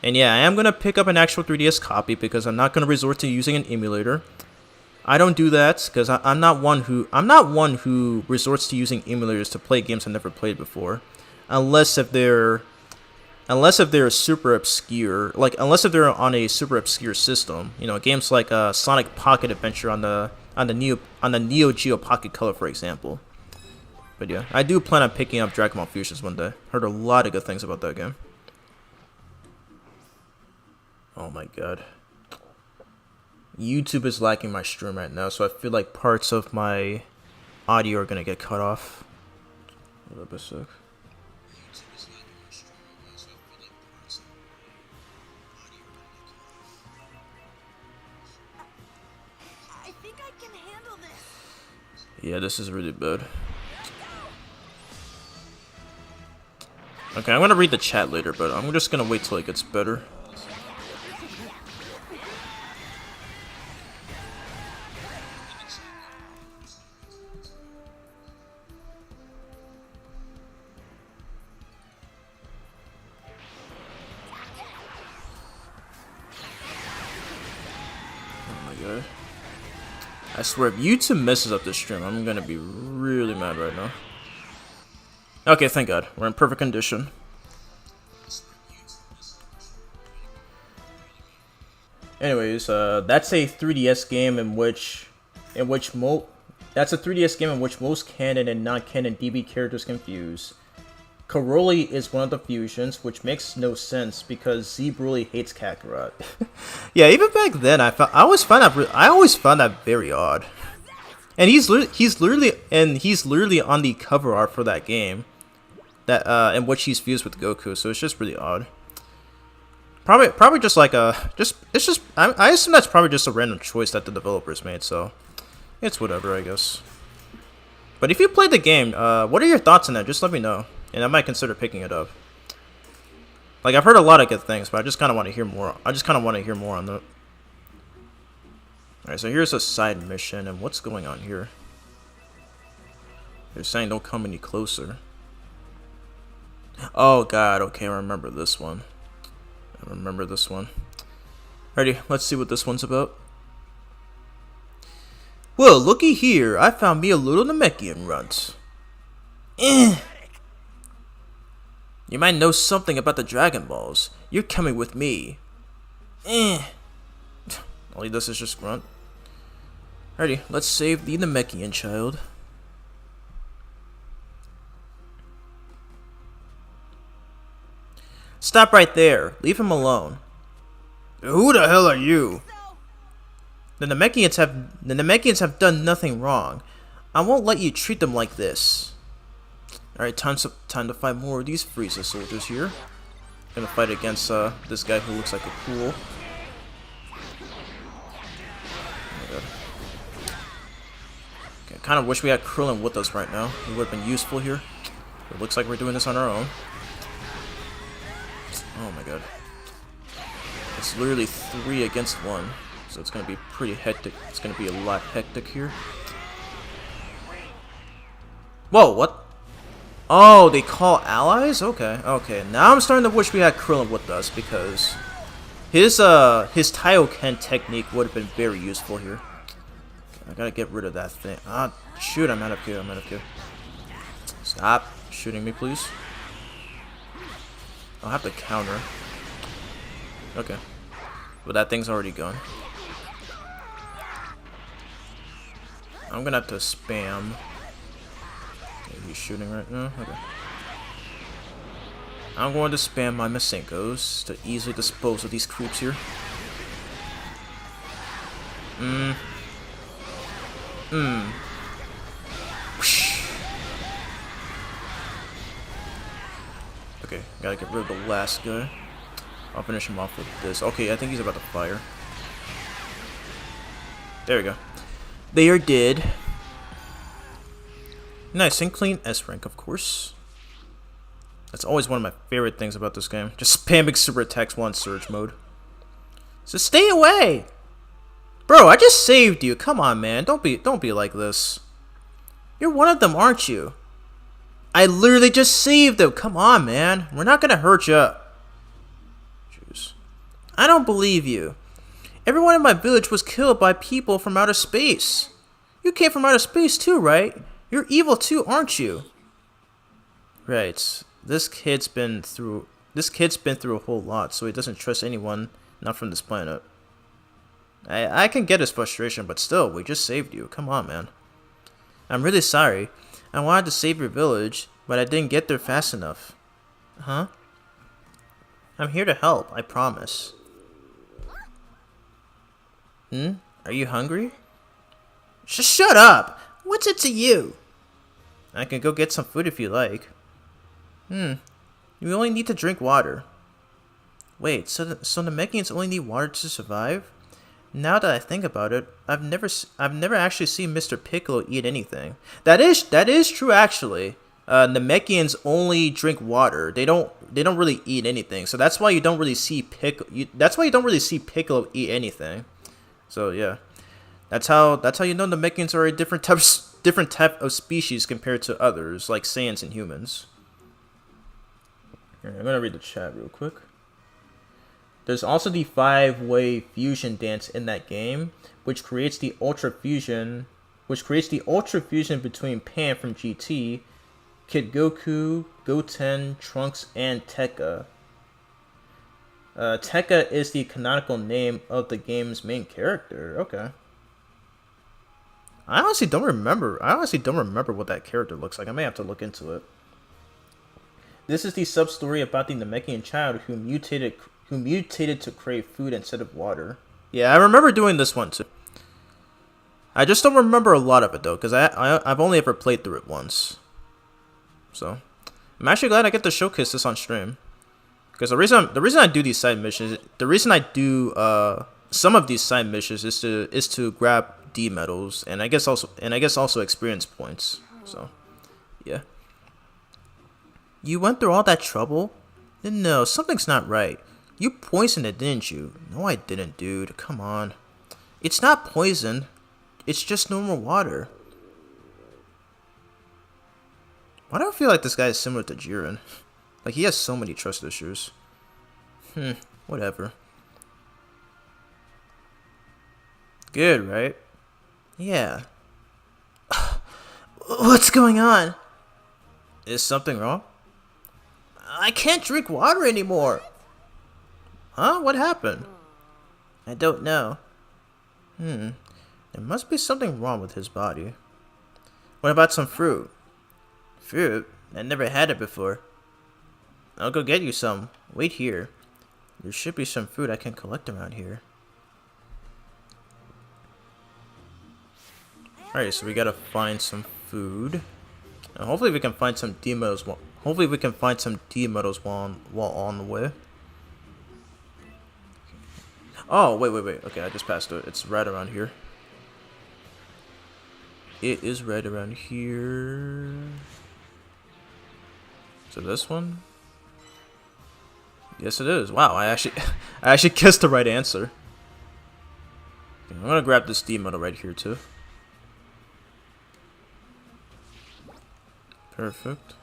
And yeah, I am gonna pick up an actual 3DS copy because I'm not gonna resort to using an emulator. I don't do that because I'm not one who resorts to using emulators to play games I've never played before. Unless if they're super obscure, unless if they're on a super obscure system, games like Sonic Pocket Adventure on the Neo Geo Pocket Color, for example. But yeah, I do plan on picking up Dragon Ball Fusions one day. Heard a lot of good things about that game. Oh my god, YouTube is lacking my stream right now, so I feel like parts of my audio are gonna get cut off. A little bit sick. Yeah, this is really bad. Okay, I'm gonna read the chat later, but I'm just gonna wait till it gets better. Oh my god. I swear, if YouTube messes up this stream, I'm gonna be really mad right now. Okay, thank God. We're in perfect condition. Anyways, that's a 3DS game in which most canon and non-canon DB characters can fuse. Karoli is one of the fusions, which makes no sense because Z Broly hates Kakarot. Yeah, even back then, I always found that very odd. And he's literally on the cover art for that game, that in which he's fused with Goku. So it's just really odd. Probably just like I assume that's probably just a random choice that the developers made. So it's whatever, I guess. But if you played the game, what are your thoughts on that? Just let me know, and I might consider picking it up. Like, I've heard a lot of good things, but I just kind of want to hear more. I just kind of want to hear more on that. Alright, so here's a side mission, and what's going on here? They're saying don't come any closer. Oh god, okay, I remember this one. Alrighty, let's see what this one's about. Well, looky here, I found me a little Namekian runt. You might know something about the Dragon Balls. You're coming with me. Only this is just grunt. Alrighty, let's save the Namekian child. Stop right there. Leave him alone. Who the hell are you? The Namekians have done nothing wrong. I won't let you treat them like this. Alright, time to fight more of these Frieza soldiers here. Gonna fight against this guy who looks like a pool. Okay, I kind of wish we had Krillin with us right now. He would have been useful here. It looks like we're doing this on our own. Oh my god. It's literally 3 against 1. So it's gonna be pretty hectic. It's gonna be a lot hectic here. Whoa, what? Oh, they call allies? Okay, okay. Now I'm starting to wish we had Krillin with us because his Taioken technique would have been very useful here. Okay, I gotta get rid of that thing. Ah, shoot, I'm out of here, I'm out of here. Stop shooting me, please. I'll have to counter. Okay. But that thing's already gone. I'm gonna have to spam. Okay, he's shooting right now. Okay. I'm going to spam my Masenkos to easily dispose of these creeps here. Okay, gotta get rid of the last guy. I'll finish him off with this. Okay, I think he's about to fire. There we go. They are dead. Nice and clean S rank, of course. That's always one of my favorite things about this game. Just spamming super attacks while in surge mode. So stay away! Bro, I just saved you. Come on, man. Don't be like this. You're one of them, aren't you? I literally just saved them. Come on, man. We're not gonna hurt you. Jeez. I don't believe you. Everyone in my village was killed by people from outer space. You came from outer space too, right? You're evil too, aren't you? Right. This kid's been through a whole lot, so he doesn't trust anyone not from this planet. I can get his frustration, but still, we just saved you. Come on, man. I'm really sorry. I wanted to save your village, but I didn't get there fast enough. Huh? I'm here to help, I promise. Are you hungry? Shut up! What's it to you? I can go get some food if you like. You only need to drink water. Wait, so the Namekians only need water to survive? Now that I think about it, I've never actually seen Mr. Piccolo eat anything. That is true actually. Namekians only drink water. They don't really eat anything. So that's why you don't really see Piccolo eat anything. So yeah, that's how you know Namekians are a different type of species compared to others like Saiyans and humans. Here, I'm gonna read the chat real quick. There's also the 5-way fusion dance in that game, which creates the ultra fusion between Pan from GT, Kid Goku, Goten, Trunks, and Tekka. Tekka is the canonical name of the game's main character. Okay. I honestly don't remember what that character looks like. I may have to look into it. This is the sub-story about the Namekian child who mutated to crave food instead of water. Yeah, I remember doing this one too. I just don't remember a lot of it though, because I've only ever played through it once. So, I'm actually glad I get to showcase this on stream. Because the reason I do these side missions, the reason I do some of these side missions is to grab D medals and I guess also experience points. So, yeah. You went through all that trouble? No, something's not right. You poisoned it, didn't you? No, I didn't, dude. Come on. It's not poison. It's just normal water. Why do I feel like this guy is similar to Jiren? Like, he has so many trust issues. Whatever. Good, right? Yeah. What's going on? Is something wrong? I can't drink water anymore. Huh? What happened? I don't know. There must be something wrong with his body. What about some fruit? Fruit? I never had it before. I'll go get you some. Wait here. There should be some food I can collect around here. Alright, so we gotta find some food. And hopefully we can find some D medals. Hopefully we can find some D medals while on the way. Oh, wait. Okay, I just passed it. It's right around here. It is right around here. So this one? Yes, it is. Wow, I actually guessed the right answer. Okay, I'm gonna grab this D medal right here too. Perfect.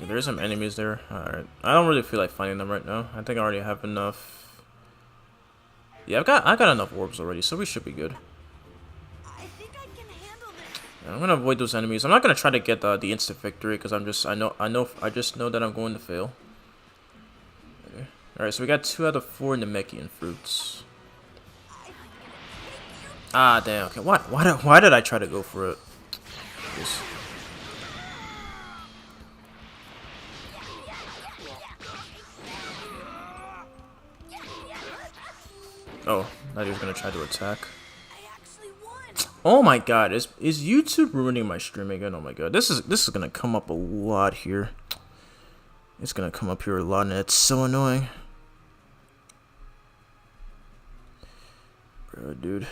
There's some enemies there. Alright. I don't really feel like finding them right now. I think I already have enough. Yeah, I got enough orbs already, so we should be good. Yeah, I'm gonna avoid those enemies. I'm not gonna try to get the instant victory because I just know that I'm going to fail. Okay. Alright, so we got 2 out of 4 Namekian fruits. Ah, damn. Okay, why did I try to go for it? Just... Oh, I thought he was gonna try to attack. Oh my god, is YouTube ruining my stream again? Oh my god, this is gonna come up a lot here. It's gonna come up here a lot, and it's so annoying. Bro, dude.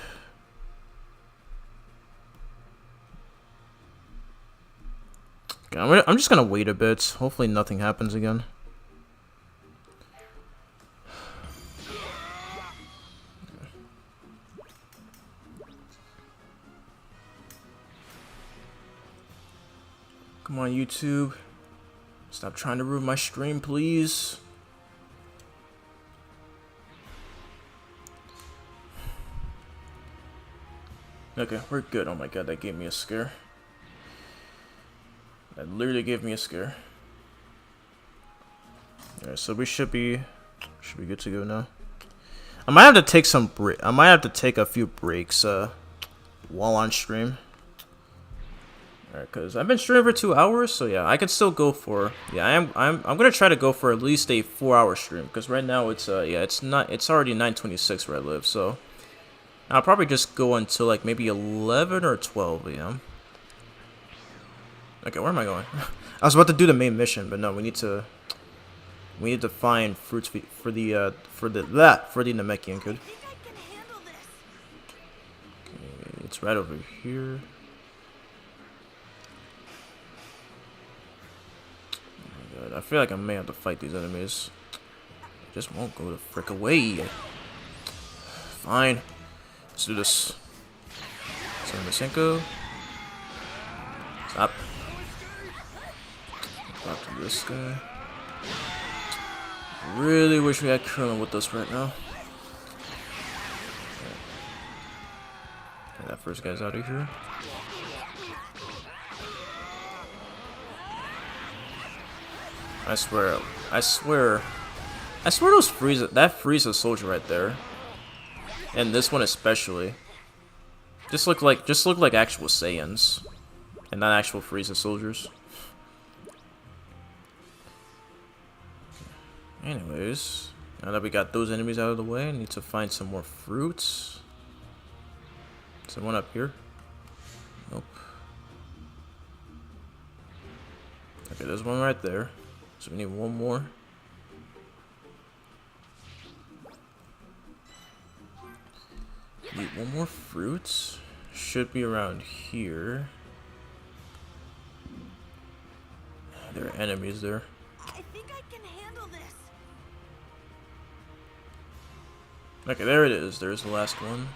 Okay, I'm just gonna wait a bit. Hopefully nothing happens again. Come on, YouTube. Stop trying to ruin my stream, please. Okay, we're good. Oh my god, that gave me a scare. That literally gave me a scare. Alright, so we should be good to go now. I might have to take a few breaks while on stream. Alright, cause I've been streaming for 2 hours, so yeah, I could still go for I'm gonna try to go for at least a 4-hour stream, cause right now it's it's already 9:26 where I live, so I'll probably just go until like maybe 11 or 12 a.m. Okay, where am I going? I was about to do the main mission, but no, we need to find fruits for the Namekian kid. Okay, it's right over here. Oh my god, I feel like I may have to fight these enemies. I just won't go the frick away. Fine. Let's do this. Masenko. Stop. Talk to this guy. Really wish we had Krillin with us right now. Okay, that first guy's out of here. I swear those Frieza soldier right there, and this one especially, just look like actual Saiyans, and not actual Frieza soldiers. Anyways, now that we got those enemies out of the way, I need to find some more fruits. Is there one up here? Nope. Okay, there's one right there. So we need one more. Need one more fruits. Should be around here. There are enemies there. I think I can handle this. Okay, there it is. There's the last one.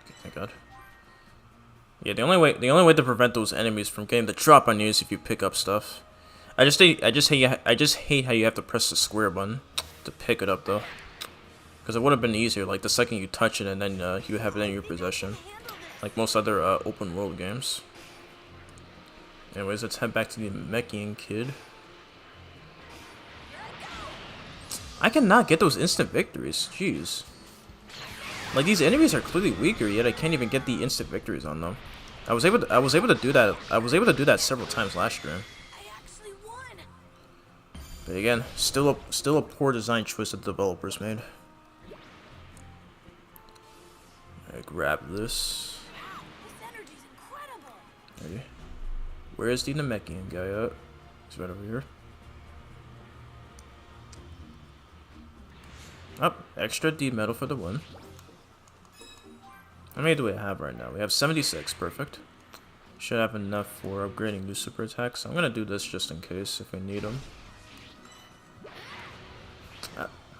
Okay, thank God. Yeah, the only way to prevent those enemies from getting the drop on you is if you pick up stuff. I just hate how you have to press the square button to pick it up though. Because it would have been easier, like the second you touch it and then you have it in your possession. like most other open world games. Anyways, let's head back to the Namekian kid. I cannot get those instant victories. Jeez. Like, these enemies are clearly weaker, yet I can't even get the instant victories on them. I was able to do that. I was able to do that several times last stream. But again, still a poor design choice that the developers made. I grab this. Ready? Where is the Namekian guy at? He's right over here. Oh, extra D metal for the win. How many do we have right now? We have 76, perfect. Should have enough for upgrading new super attacks. I'm gonna do this just in case if we need them.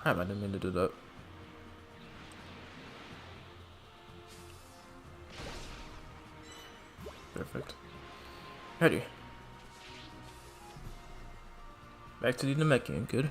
I didn't mean to do that. Perfect. Ready. Back to the Namekian, good.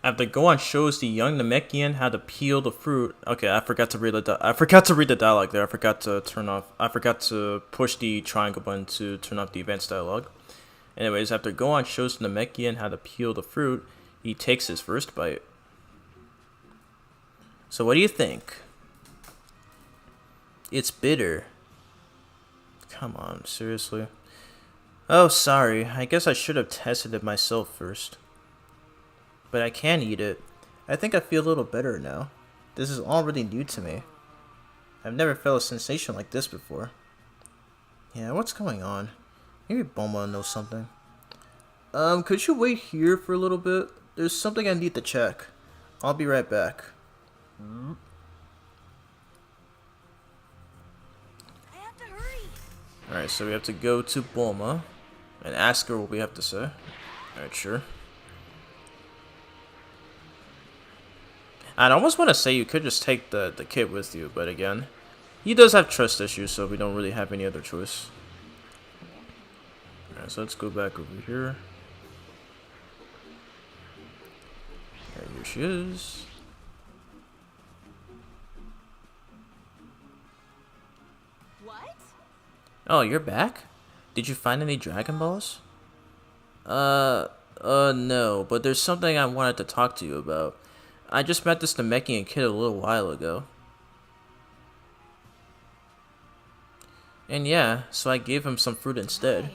After Gohan shows the young Namekian how to peel the fruit. Okay, I forgot to read the dialogue there. I forgot to push the triangle button to turn off the advanced dialogue. Anyways, after Gohan shows the Namekian how to peel the fruit, he takes his first bite. So what do you think? It's bitter. Come on, seriously. Oh, sorry. I guess I should have tested it myself first. But I can eat it. I think I feel a little better now. This is all really new to me. I've never felt a sensation like this before. Yeah, what's going on? Maybe Bulma knows something. Could you wait here for a little bit? There's something I need to check. I'll be right back. I have to hurry. Alright, so we have to go to Bulma and ask her what we have to say. Alright, sure. I'd almost want to say you could just take the kid with you, but again, he does have trust issues, so we don't really have any other choice. Alright, so let's go back over here. Alright, here she is. What? Oh, you're back? Did you find any Dragon Balls? No, but there's something I wanted to talk to you about. I just met this Namekian kid a little while ago. And yeah, so I gave him some fruit instead.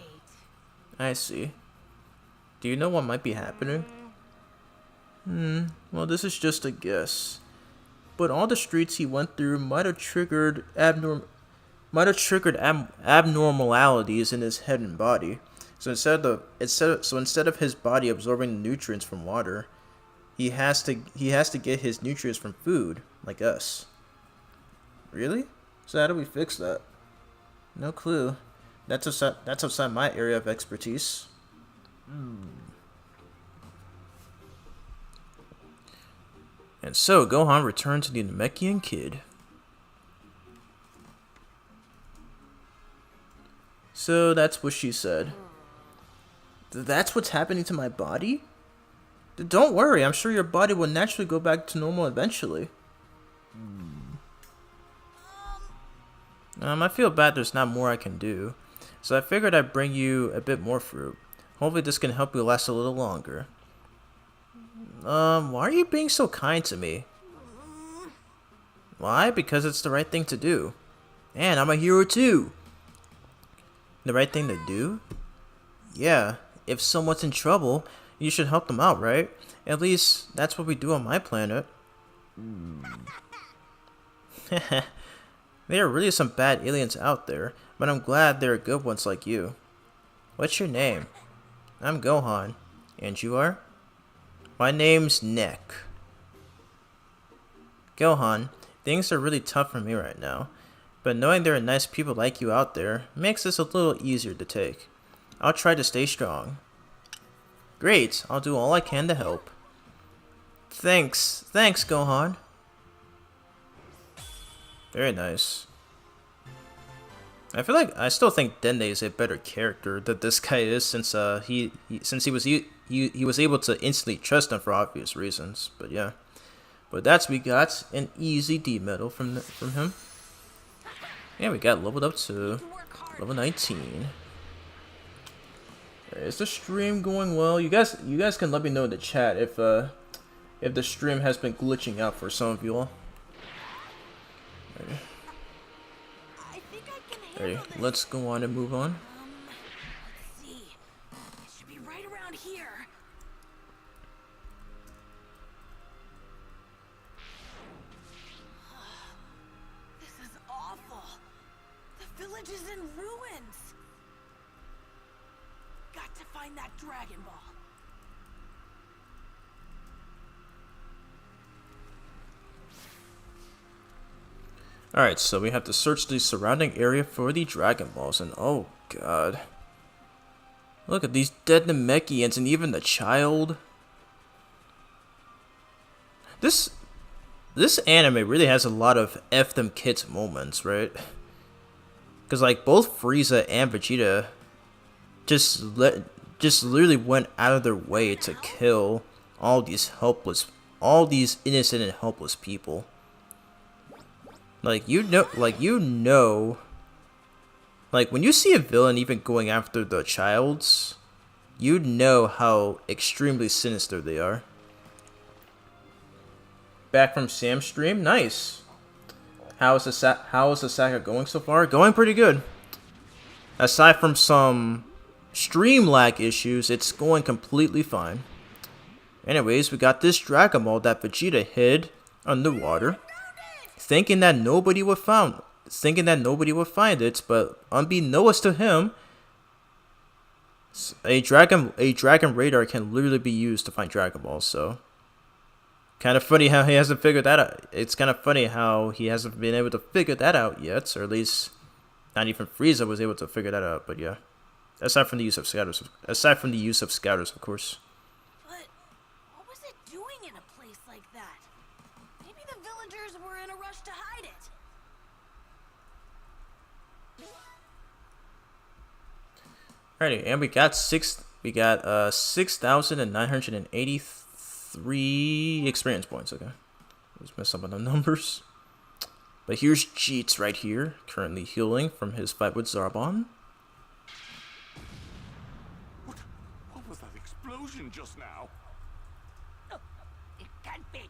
I see. Do you know what might be happening? Well, this is just a guess. But all the streets he went through might have triggered abnormalities in his head and body. So instead of his body absorbing the nutrients from water, he has to get his nutrients from food, like us. Really? So how do we fix that? No clue. That's outside my area of expertise. And so Gohan returned to the Namekian kid. So that's what she said. That's what's happening to my body? Don't worry, I'm sure your body will naturally go back to normal eventually. I feel bad there's not more I can do. So I figured I'd bring you a bit more fruit. Hopefully this can help you last a little longer. Why are you being so kind to me? Why? Because it's the right thing to do. And I'm a hero too. The right thing to do? Yeah, if someone's in trouble, you should help them out, right? At least, that's what we do on my planet. There are really some bad aliens out there, but I'm glad there are good ones like you. What's your name? I'm Gohan. And you are? My name's Nick. Gohan, things are really tough for me right now, but knowing there are nice people like you out there makes this a little easier to take. I'll try to stay strong. Great, I'll do all I can to help. Thanks, Gohan. Very nice. I feel like I still think Dende is a better character than this guy is, since he was able to instantly trust him for obvious reasons. But yeah, but we got an easy D medal from him. Yeah, we got leveled up to level 19. Is the stream going well? You guys can let me know in the chat if the stream has been glitching out for some of you all. Alright, let's go on and move on. Let's see. It should be right around here. This is awful. The village is in ruins. Got to find that Dragon Ball. Alright, so we have to search the surrounding area for the Dragon Balls, and oh god. Look at these dead Namekians and even the child. This anime really has a lot of F them kids moments, right? Because like both Frieza and Vegeta just literally went out of their way to kill all these innocent and helpless people. Like when you see a villain even going after the childs, you know how extremely sinister they are. Back from Sam's stream, nice. How is the saga going so far? Going pretty good. Aside from some stream lag issues, it's going completely fine. Anyways, we got this Dragon Ball that Vegeta hid underwater, thinking that nobody would find it, but unbeknownst to him, a dragon radar can literally be used to find Dragon Balls. So, kind of funny how he hasn't figured that out. It's kind of funny how he hasn't been able to figure that out yet, or at least not even Frieza was able to figure that out. But yeah, aside from the use of scouters, of course. But what was it doing in a place like that? Maybe the villagers were in a rush to hide it. Alrighty, and we got 6,983 experience points. Okay, let's mess up on the numbers. But here's Jeets right here, currently healing from his fight with Zarbon. What was that explosion just now? Oh, it can't be.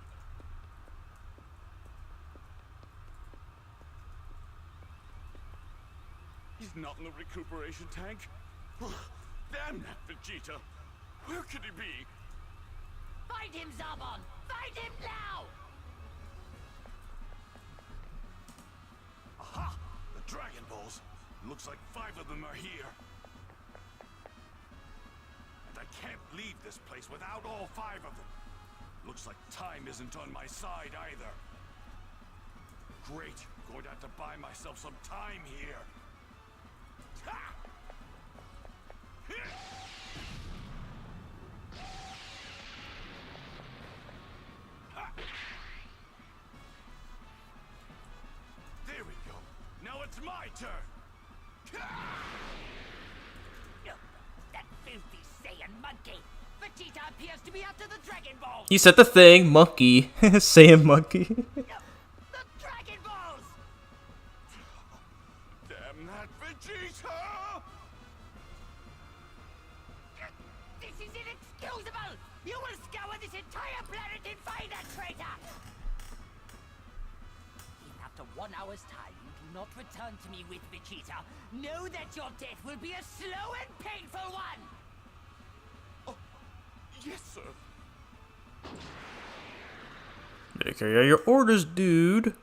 He's not in the recuperation tank. Damn that Vegeta! Where could he be? Find him, Zarbon! Find him now! Aha! The Dragon Balls. Looks like 5 of them are here. And I can't leave this place without all 5 of them. Looks like time isn't on my side either. Great. Going to have to buy myself some time here. Ha! There we go. Now it's my turn. That filthy Saiyan monkey! Vegeta appears to be after the Dragon Balls! He said the thing, monkey. Saying monkey. The Dragon Balls! Damn that Vegeta! This is inexcusable! You will scour this entire planet and find that traitor! If after 1 hour's time you do not return to me with Vegeta, know that your death will be a slow and painful one! Oh, yes, sir. Better carry out your orders, dude.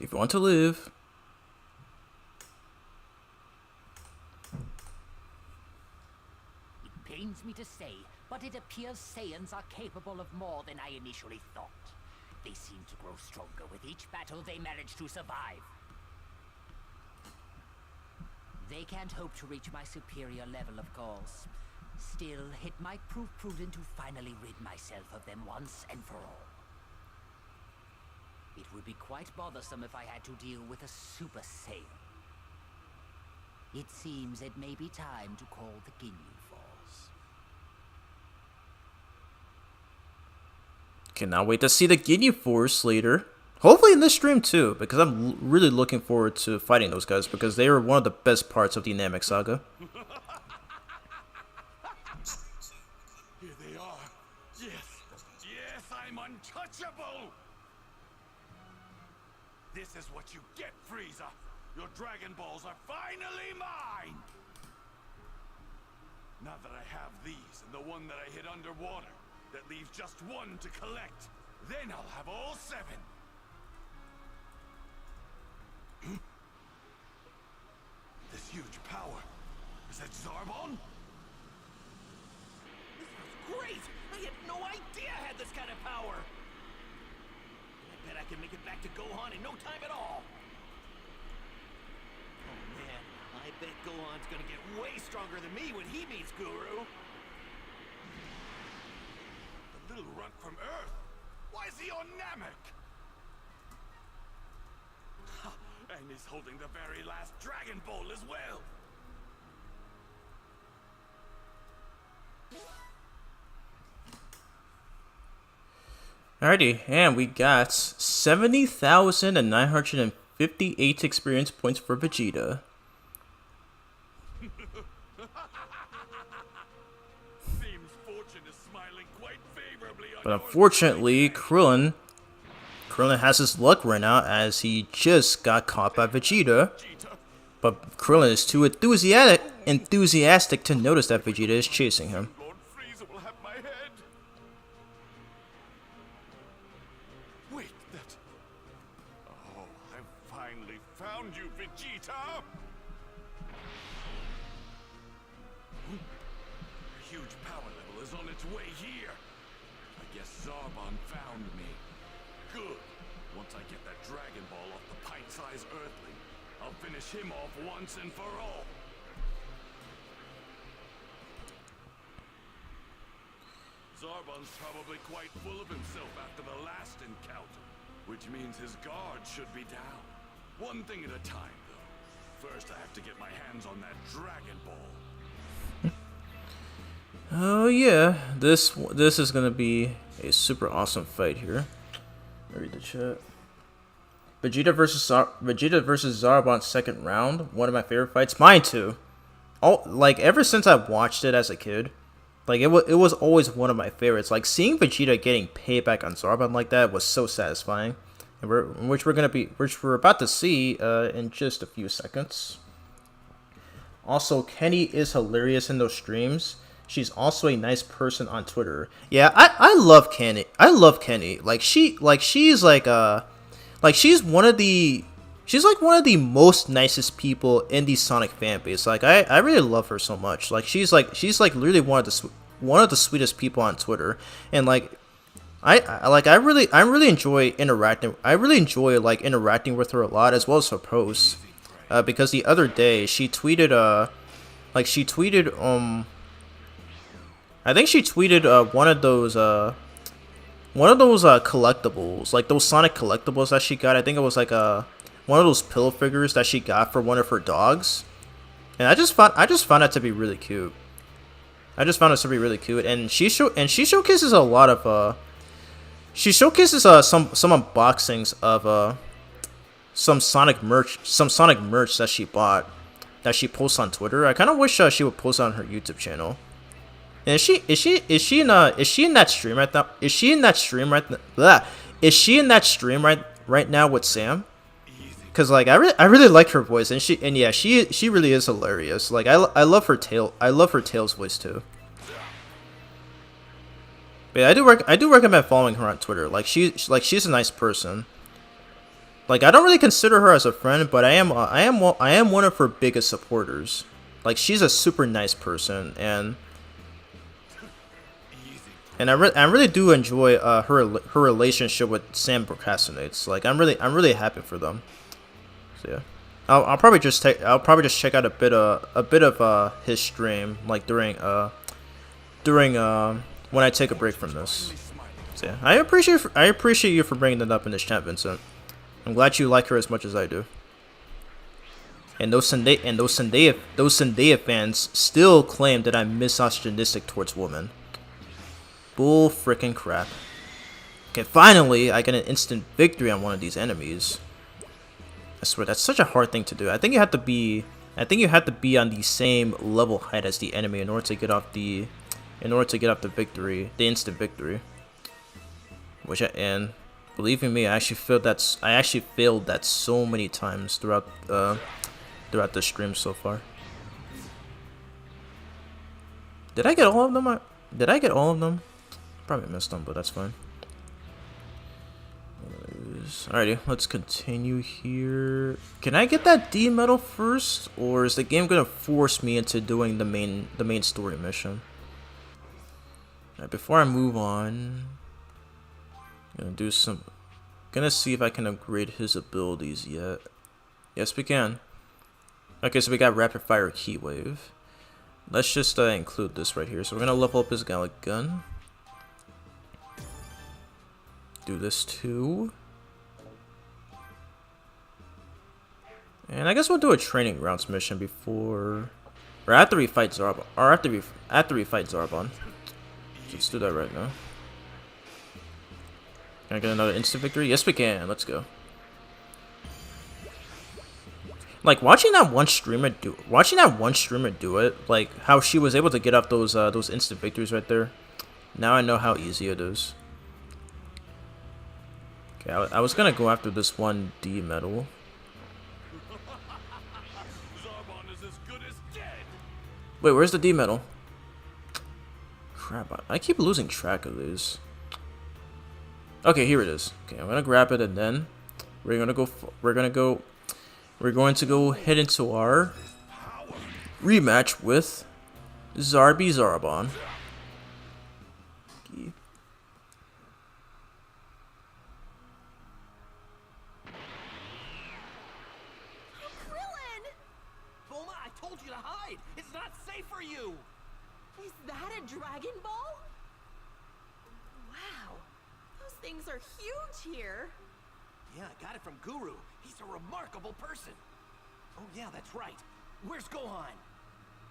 If you want to live. It pains me to say, but it appears Saiyans are capable of more than I initially thought. They seem to grow stronger with each battle they manage to survive. They can't hope to reach my superior level, of course. Still, it might prove prudent to finally rid myself of them once and for all. It would be quite bothersome if I had to deal with a Super Saiyan. It seems it may be time to call the Ginyu Force. Cannot wait to see the Ginyu Force later. Hopefully in this stream too, because I'm really looking forward to fighting those guys because they are one of the best parts of the Namek saga. Here they are. Yes, I'm untouchable! This is what you get, Frieza! Your Dragon Balls are finally mine! Now that I have these and the one that I hid underwater, that leaves just one to collect, then I'll have all 7! This huge power, is that Zarbon? This was great! I had no idea I had this kind of power! I bet I can make it back to Gohan in no time at all! Oh man, I bet Gohan's gonna get way stronger than me when he meets Guru! The little runt from Earth? Why is he on Namek? And he's holding the very last Dragon Ball as well! Alrighty, and we got 70,958 experience points for Vegeta. Seems fortune is smiling quite favorably on But unfortunately, Krillin has his luck right now as he just got caught by Vegeta. But Krillin is too enthusiastic to notice that Vegeta is chasing him. Lord Frieza will have my head. Wait, that... Oh, I've finally found you, Vegeta! A huge power level is on its way here. I guess Zarbon found me. Good. Once I get that Dragon Ball off the pint-sized Earthling, I'll finish him off once and for all. Zarbon's probably quite full of himself after the last encounter, which means his guard should be down. One thing at a time, though. First, I have to get my hands on that Dragon Ball. Oh yeah, this is gonna be a super awesome fight here. Read the chat. Vegeta versus Zarbon's second round, one of my favorite fights. Mine too. Like ever since I watched it as a kid, like it was always one of my favorites. Like seeing Vegeta getting payback on Zarbon like that was so satisfying, and which we're about to see in just a few seconds. Also, Kenny is hilarious in those streams. She's also a nice person on Twitter. Yeah, I love Kenny. I love Kenny. She's like one of the most nicest people in the Sonic fan base. Like I really love her so much. Like she's literally one of the sweetest people on Twitter. And like I really enjoy interacting. I really enjoy like interacting with her a lot, as well as her posts. Because the other day she tweeted I think she tweeted one of those collectibles, like those Sonic collectibles that she got. I think it was like one of those pillow figures that she got for one of her dogs, and I just found that to be really cute. And she showcases a lot of some unboxings of some Sonic merch that she bought that she posts on Twitter. I kind of wish she would post on her YouTube channel. And is she in that stream right now? Is she in that stream right now with Sam? Cause like I really like her voice, and she really is hilarious. Like I love her Tails voice too. But yeah, I do recommend following her on Twitter. Like she's a nice person. Like I don't really consider her as a friend, but I am one of her biggest supporters. Like she's a super nice person, and I really do enjoy her relationship with Sam Procrastinates. Like I'm really happy for them. So yeah. I'll probably just check out a bit of his stream, like during when I take a break from this. So yeah, I appreciate you for bringing that up in this chat, Vincent. I'm glad you like her as much as I do. And those Zendaya fans still claim that I'm misogynistic towards women. Bull frickin' crap. Okay, finally I get an instant victory on one of these enemies. I swear that's such a hard thing to do. I think you have to be on the same level height as the enemy in order to get off the victory, the instant victory. And believe me, I actually failed that so many times throughout the stream so far. Did I get all of them? Probably missed them, but that's fine. Alrighty, let's continue here. Can I get that D medal first, or is the game gonna force me into doing the main story mission? Alright, before I move on, I'm gonna see if I can upgrade his abilities yet. Yes, we can. Okay, so we got rapid fire key wave. Let's just include this right here. So we're gonna level up his Gallic gun. Do this too. And I guess we'll do a training grounds mission before, or after we fight Zarbon, or after we fight Zarbon. So let's do that right now. Can I get another instant victory? Yes, we can. Let's go. Like watching that one streamer do it, like how she was able to get up those instant victories right there. Now I know how easy it is. Okay, I was gonna go after this one D medal. Wait, where's the D medal? Crap, I keep losing track of these. Okay, here it is. Okay, I'm gonna grab it and then we're going to go head into our rematch with Zarbon. Okay. Bulma, I told you to hide. It's not safe for you. Is that a Dragon Ball? Wow, those things are huge here. Yeah, I got it from Guru. He's a remarkable person. Oh yeah, that's right. Where's Gohan?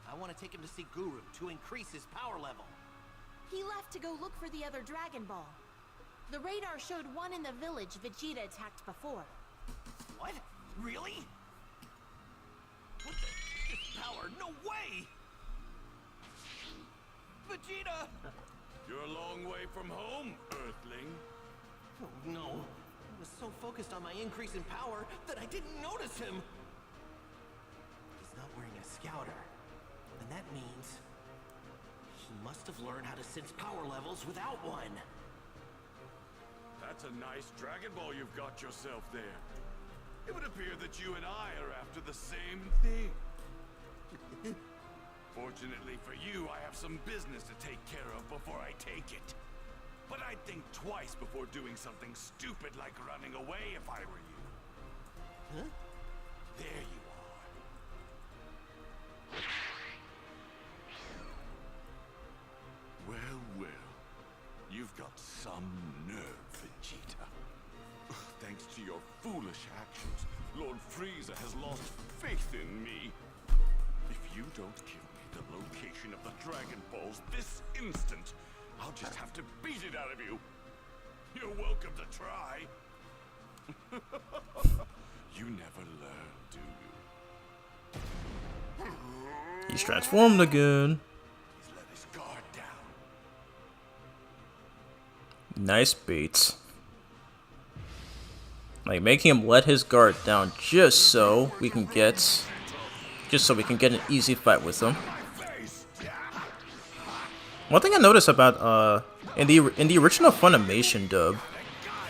I want to take him to see Guru to increase his power level. He left to go look for the other Dragon Ball. The radar showed one in the village Vegeta attacked before. What? Really? What the? This power? No way! Vegeta! You're a long way from home, Earthling. Oh no. I was so focused on my increase in power that I didn't notice him. He's not wearing a scouter. And that means he must have learned how to sense power levels without one. That's a nice Dragon Ball you've got yourself there. It would appear that you and I are after the same thing. Fortunately for you, I have some business to take care of before I take it. But I'd think twice before doing something stupid like running away if I were you. Huh? There you are. Well, well. You've got some nerve, Vegeta. Thanks to your foolish actions, Lord Frieza has lost faith in me. If you don't give me the location of the Dragon Balls this instant, I'll just have to beat it out of you. You're welcome to try. You never learn, do you? He's transformed again. He's let his guard down. Nice beats. Like making him let his guard down just so we can get an easy fight with him. One thing I noticed about in the original Funimation dub,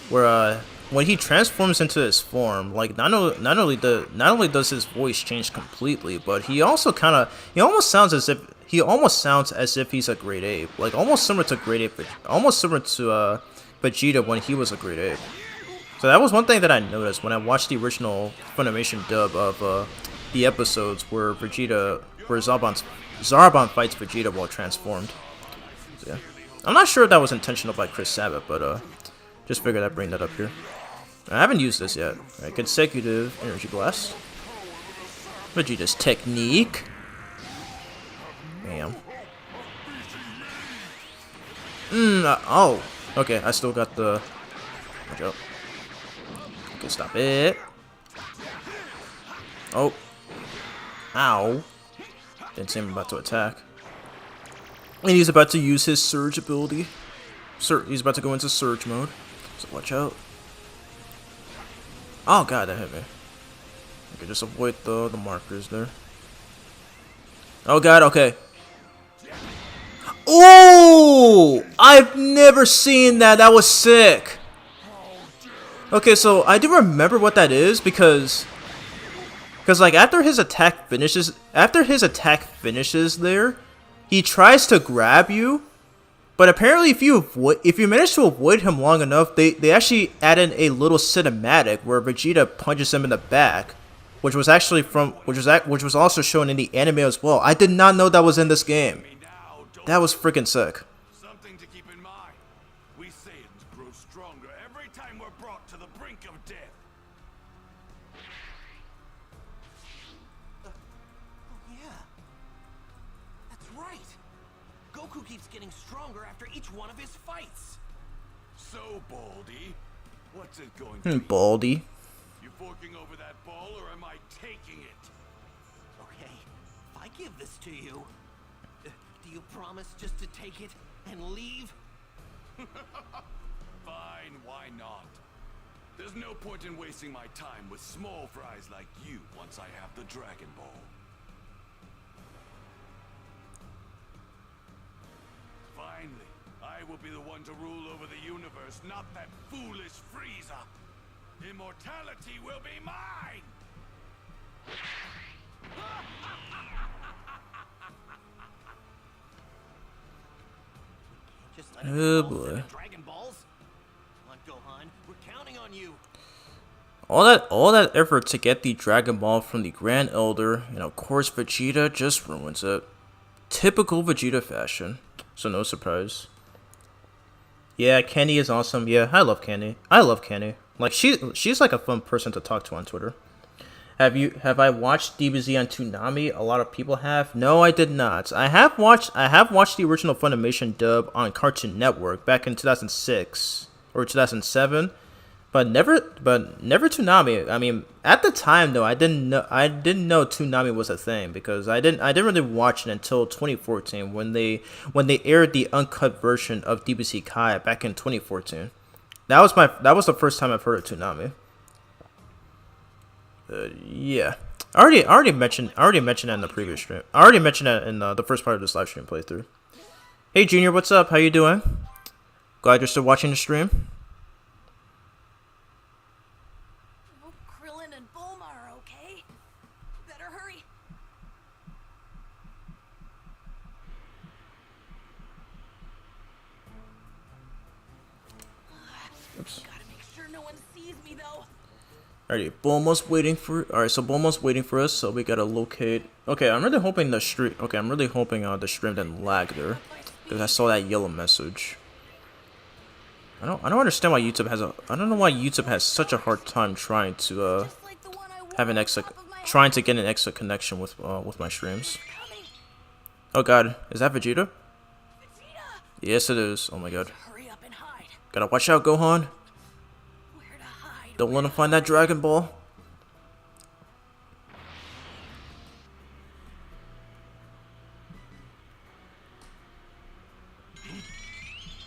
where when he transforms into his form, like not only does his voice change completely, but he almost sounds as if he's a great ape, like almost similar to Vegeta when he was a great ape. So that was one thing that I noticed when I watched the original Funimation dub of the episodes where Zarbon fights Vegeta while transformed. So, yeah. I'm not sure if that was intentional by Chris Sabat, but just figured I'd bring that up here. I haven't used this yet. Alright, consecutive energy blast. Vegeta's technique. Bam. Oh. Okay, I still got the... Watch out. Okay, stop it. Oh. Ow. Didn't see him about to attack. And he's about to use his surge ability. He's about to go into surge mode. So watch out. Oh god, that hit me. Okay, just avoid the markers there. Oh god, okay. Oh! I've never seen that. That was sick. Okay, so I do remember what that is because like after his attack finishes there, he tries to grab you, but apparently if you manage to avoid him long enough, they actually added a little cinematic where Vegeta punches him in the back, which was also shown in the anime as well. I did not know that was in this game. That was freaking sick. Something to keep in mind. We Saiyans grow stronger every time we're brought to the brink of death. Oh yeah. That's right. Goku keeps getting stronger after each one of his fights. So, Baldy, what's it going to be? Baldy. You forking over that ball, or am I taking it? Okay, if I give this to you, do you promise just to take it and leave? Fine, why not? There's no point in wasting my time with small fries like you once I have the Dragon Ball. Finally, I will be the one to rule over the universe, not that foolish Frieza. Immortality will be mine! Just let Oh boy. Dragon Balls. Come on, Gohan, we're counting on you. All that effort to get the Dragon Ball from the Grand Elder, and of course Vegeta just ruins it. Typical Vegeta fashion. So no surprise. Yeah, Kenny is awesome. Yeah, I love Kenny. Like she's like a fun person to talk to on Twitter. Have I watched DBZ on Toonami? A lot of people have. No, I did not. I have watched the original Funimation dub on Cartoon Network back in 2006 or 2007, but never Toonami. I mean, at the time though, I didn't know Toonami was a thing because I didn't really watch it until 2014 when they aired the uncut version of DBZ Kai back in 2014. That was the first time I've heard of Toonami. Yeah, I already mentioned that in the previous stream. I already mentioned that in the first part of this live stream playthrough. Hey Junior, what's up? How you doing? Glad you're still watching the stream. Hope Krillin and Bulma are okay. Better hurry. Oops. Gotta make sure no one sees me though. Alrighty, Bulma's waiting for. Alright, so Bulma's waiting for us, so we gotta locate. Okay, I'm really hoping the stream. Okay, I'm really hoping the stream didn't lag there, because I saw that yellow message. I don't understand why YouTube has I don't know why YouTube has such a hard time trying to trying to get an extra connection with my streams. Oh god, is that Vegeta? Yes, it is. Oh my god. Hurry up and hide. Gotta watch out, Gohan. Where to hide? Don't want to find that Dragon Ball.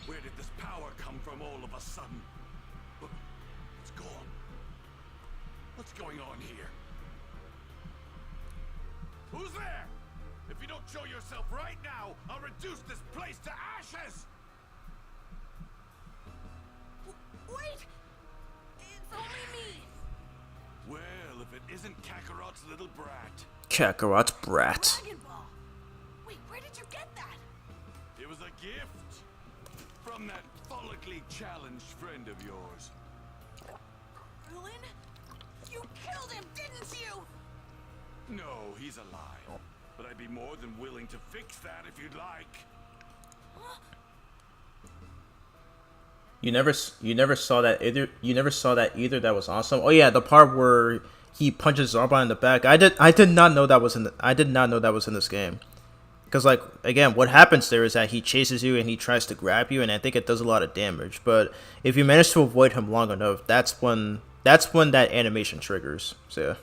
Where did this power come from all of a sudden? It's gone. What's going on here? Who's there? If you don't show yourself right now, I'll reduce this place to ashes! Wait! It's only me. Well, if it isn't Kakarot's little brat. Kakarot's brat. Dragon Ball. Wait, where did you get that? It was a gift from that follically challenged friend of yours. Krillin? You killed him, didn't you? No, he's alive. But I'd be more than willing to fix that if you'd like. You never saw that either. You never saw that either. That was awesome. Oh yeah, the part where he punches Zarbon in the back. I did not know that was in. I did not know that was in this game. Because like again, what happens there is that he chases you and he tries to grab you, and I think it does a lot of damage. But if you manage to avoid him long enough, that's when that animation triggers. So yeah,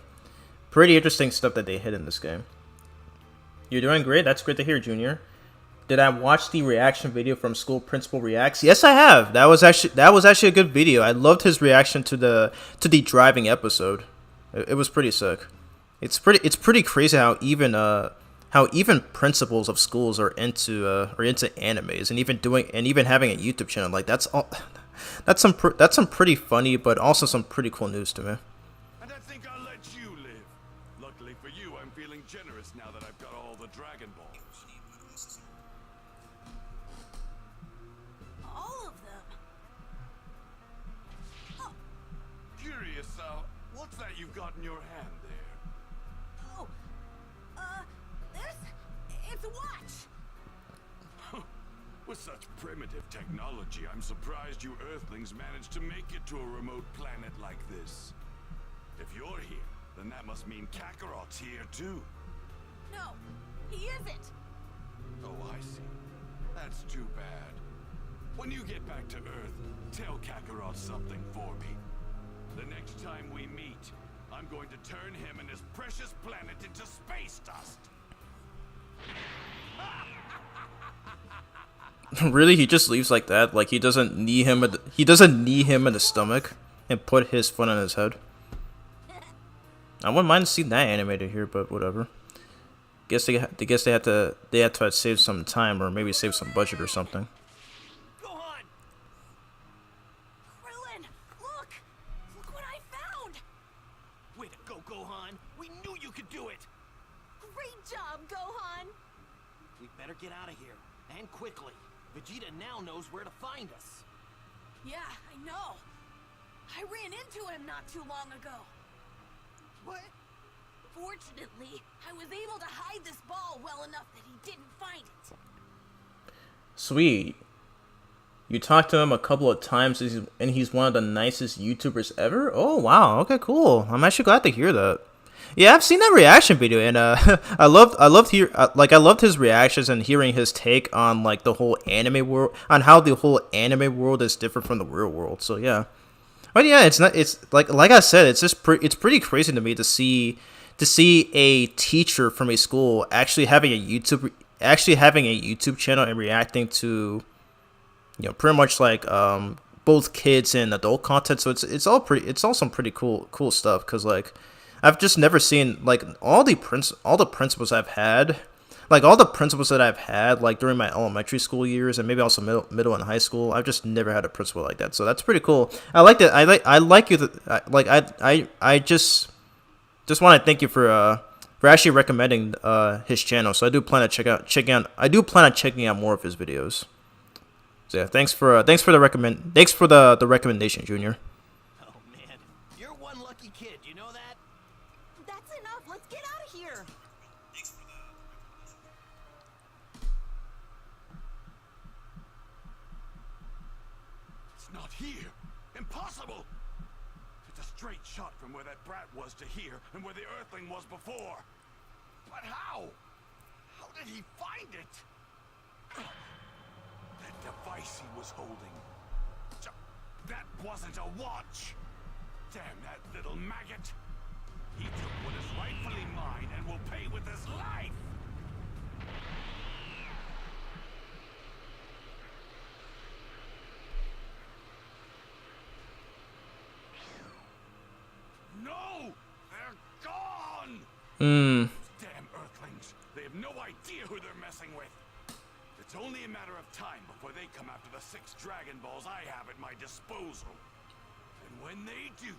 pretty interesting stuff that they hit in this game. You're doing great. That's great to hear, Junior. Did I watch the reaction video from School Principal Reacts? Yes, I have. That was actually a good video. I loved his reaction to the driving episode. It was pretty sick. It's pretty crazy how even principals of schools are into animes and even having a YouTube channel. Like that's some pretty funny but also some pretty cool news to me. And I think I'll let you live. Luckily for you, I'm feeling generous now that I've got all the Dragon Balls. All of them. Oh, Curious, what's that you've got in your hand there? oh. It's a watch. With such primitive technology, I'm surprised you Earthlings managed to make it to a remote planet like this. If you're here, then that must mean Kakarot's here too. No, he isn't. Oh, I see. That's too bad. When you get back to Earth, tell Kakarot something for me. The next time we meet, I'm going to turn him and his precious planet into space dust. Really, he just leaves like that? Like he doesn't knee him in the stomach and put his foot on his head? I wouldn't mind seeing that animated here, but whatever. Guess they had to save some time or maybe save some budget or something. Gohan! Krillin, look! Look what I found! Way to go, Gohan. We knew you could do it. Great job, Gohan! We better get out of here, and quickly. Vegeta now knows where to find us. Yeah, I know. I ran into him not too long ago. What? Fortunately, I was able to hide this ball well enough that he didn't find it. Sweet. You talked to him a couple of times and he's one of the nicest YouTubers ever? Oh, wow. Okay, cool. I'm actually glad to hear that. Yeah, I've seen that reaction video, and I loved his reactions and hearing his take on like the whole anime world, on how the whole anime world is different from the real world. So yeah, but yeah, it's like I said, it's pretty crazy to me to see a teacher from a school actually having a YouTube channel and reacting to, you know, pretty much like both kids and adult content. So it's all some pretty cool stuff, because like I've just never seen like all the principals that I've had like during my elementary school years and maybe also middle and high school. I've just never had a principal like that. So that's pretty cool. I like that. I just want to thank you for actually recommending his channel. So I do plan on checking out more of his videos. So yeah, thanks for the recommendation, Junior. Oh man, you're one lucky kid. You know that? That's enough. Let's get out of here. It's not here. Impossible. It's a straight shot from where that brat was to here and where the Earthling was before. But how? How did he find it? That device he was holding. That wasn't a watch. Damn that little maggot. He took what is rightfully mine and will pay with his life. No! They're gone! Damn Earthlings. They have no idea who they're messing with. It's only a matter of time before they come after the 6 Dragon Balls I have at my disposal. And when they do,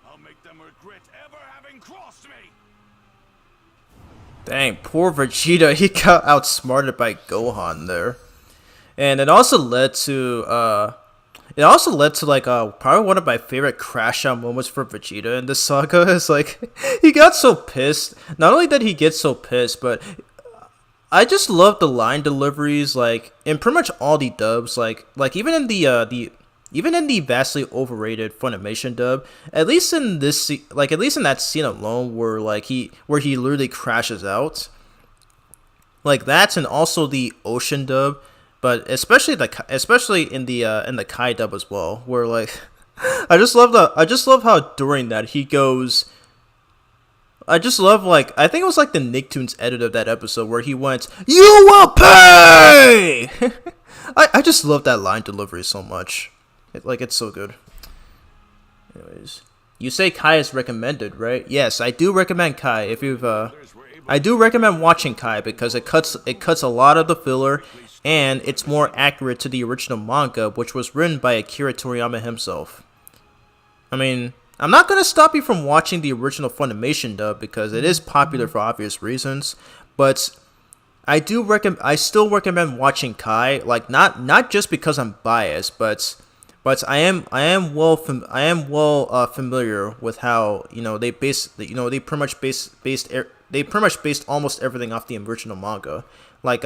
I'll make them regret ever having crossed me. Dang, poor Vegeta. He got outsmarted by Gohan there. And it also led to it also led to like probably one of my favorite crash out moments for Vegeta in this saga. Is like he got so pissed. Not only did he get so pissed, but I just love the line deliveries, like in pretty much all the dubs, like even in the vastly overrated Funimation dub, at least in at least in that scene alone where he literally crashes out, like that's, and also the Ocean dub, but especially in the Kai dub as well, where like I just love how during that he goes. I just love, like, I think it was like the Nicktoons edit of that episode where he went, "You will pay!" I just love that line delivery so much. It's so good. Anyways, you say Kai is recommended, right? Yes, I do recommend Kai. If you've, I do recommend watching Kai because it cuts a lot of the filler, and it's more accurate to the original manga, which was written by Akira Toriyama himself. I mean, I'm not going to stop you from watching the original Funimation dub because it is popular for obvious reasons, but I still recommend watching Kai, like not just because I'm biased, but I am well familiar with how, they pretty much based almost everything off the original manga, like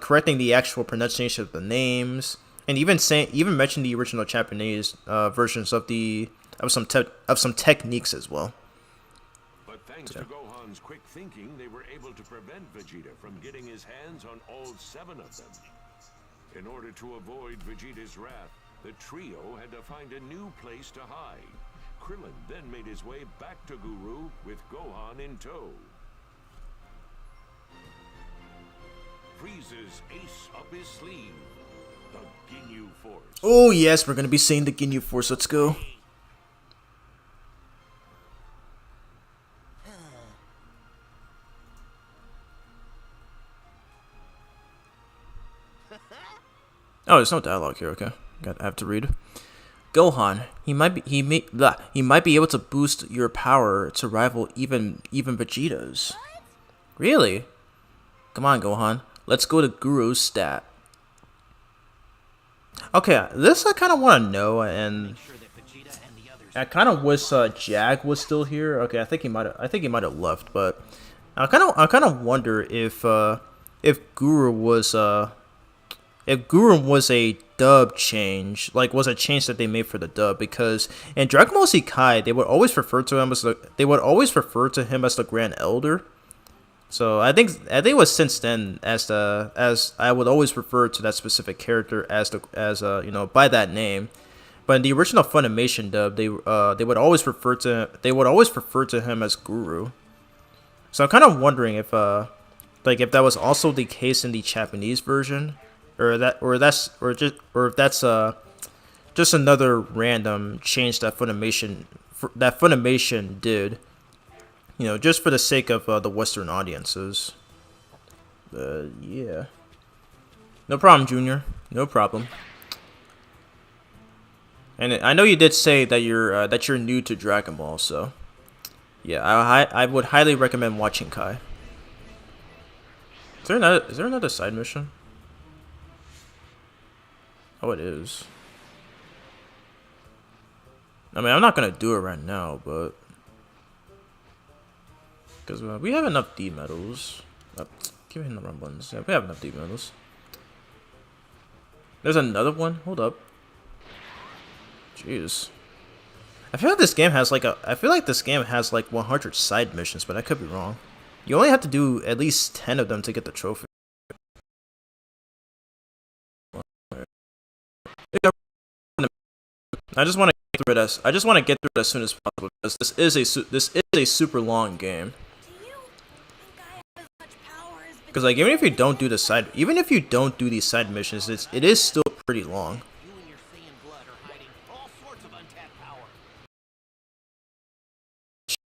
correcting the actual pronunciation of the names, and even mentioning the original Japanese versions of some techniques as well. But thanks to Gohan's quick thinking, they were able to prevent Vegeta from getting his hands on all 7 of them. In order to avoid Vegeta's wrath, the trio had to find a new place to hide. Krillin then made his way back to Guru with Gohan in tow. Frieza's ace up his sleeve, the Ginyu Force. Oh yes, we're gonna be seeing the Ginyu Force. Let's go. Oh, there's no dialogue here. Okay, I have to read. Gohan, he might be able to boost your power to rival even Vegeta's. Really? Come on, Gohan. Let's go to Guru's stat. Okay, this I kind of want to know, and I kind of wish Jag was still here. Okay, I think he might have left, but I kind of wonder if Guru was a dub change, like was a change that they made for the dub, because in Dragon Ball Z Kai they would always refer to him as the Grand Elder. So I think it was since then as I would always refer to that specific character as by that name. But in the original Funimation dub, they would always refer to him as Guru. So I'm kind of wondering if if that was also the case in the Japanese version, or if that's just another random change that Funimation did, just for the sake of the Western audiences. Yeah. No problem, Junior. No problem. And I know you did say that you're new to Dragon Ball, so yeah, I would highly recommend watching Kai. Is there another side mission? Oh, it is. I mean, I'm not gonna do it right now, but because we have enough D medals. Keep hitting the wrong buttons. Yeah, we have enough D medals. There's another one. Hold up. Jeez. I feel like this game has like 100 side missions, but I could be wrong. You only have to do at least 10 of them to get the trophy. I just want to get through it as soon as possible, because this is a super long game. Because like even if you don't do these side missions, it is still pretty long.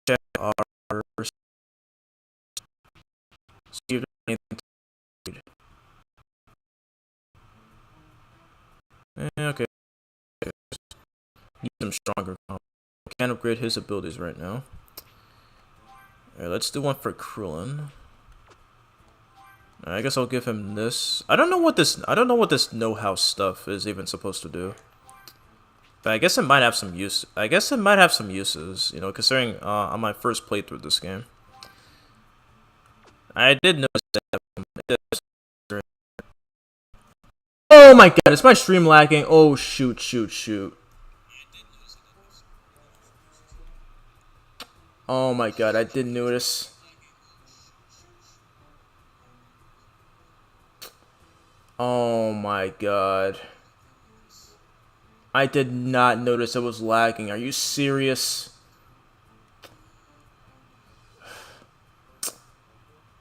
Check our see if there's anything to read. Okay. Need some stronger combo. Can't upgrade his abilities right now. Alright, let's do one for Krillin. I guess I'll give him this. I don't know what this know-how stuff is even supposed to do. But I guess it might have some use. I guess it might have some uses, you know, considering on my first playthrough of this game. I did notice that. Oh my god, is my stream lagging? Oh shoot, shoot, shoot. Oh my god, I didn't notice. Oh my god. I did not notice it was lagging. Are you serious?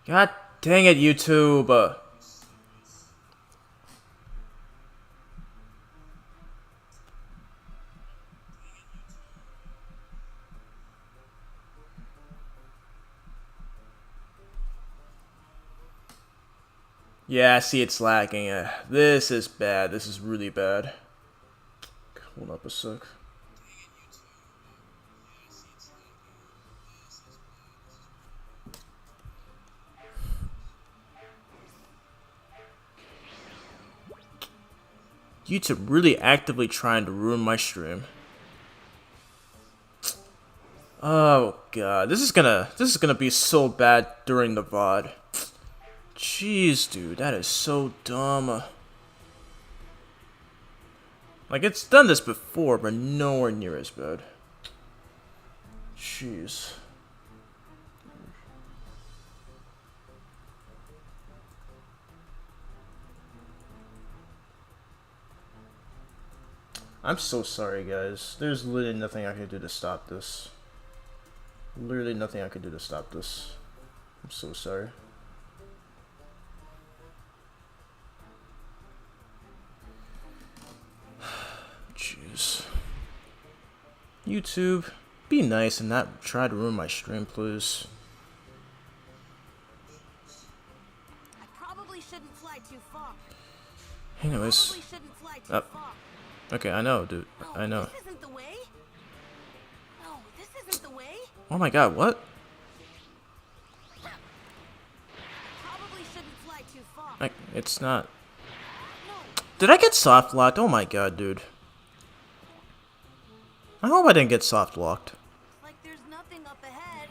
God dang it, YouTube. Yeah, I see it's lagging. This is bad. This is really bad. Hold up a sec. YouTube really actively trying to ruin my stream. Oh god, this is gonna be so bad during the VOD. Jeez, dude, that is so dumb. Like, it's done this before, but nowhere near as bad. Jeez. I'm so sorry, guys. There's literally nothing I can do to stop this. Literally nothing I could do to stop this. I'm so sorry. Jeez. YouTube, be nice and not try to ruin my stream, please. I probably shouldn't fly too far. Anyways. Okay, I know, dude. I know. This isn't the way. No, this isn't the way. Oh my god, what? Probably shouldn't fly too far. Like, it's not. Did I get soft locked? Oh my god, dude. I hope I didn't get soft locked. Like there's nothing up ahead.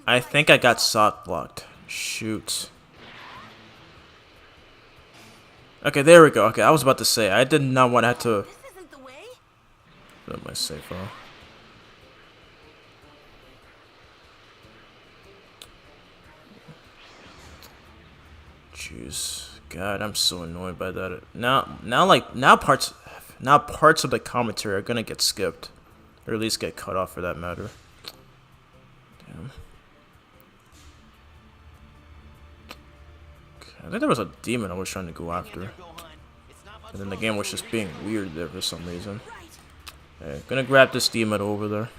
I think I got soft locked. Shoot. Okay, there we go. Okay, I was about to say I did not want to have to. This isn't the way. Put my safe file. Jeez. God, I'm so annoyed by that. Now parts of the commentary are gonna get skipped, or at least get cut off for that matter. Damn. Okay, I think there was a demon I was trying to go after, and then the game was just being weird there for some reason. Okay, gonna grab this demon over there.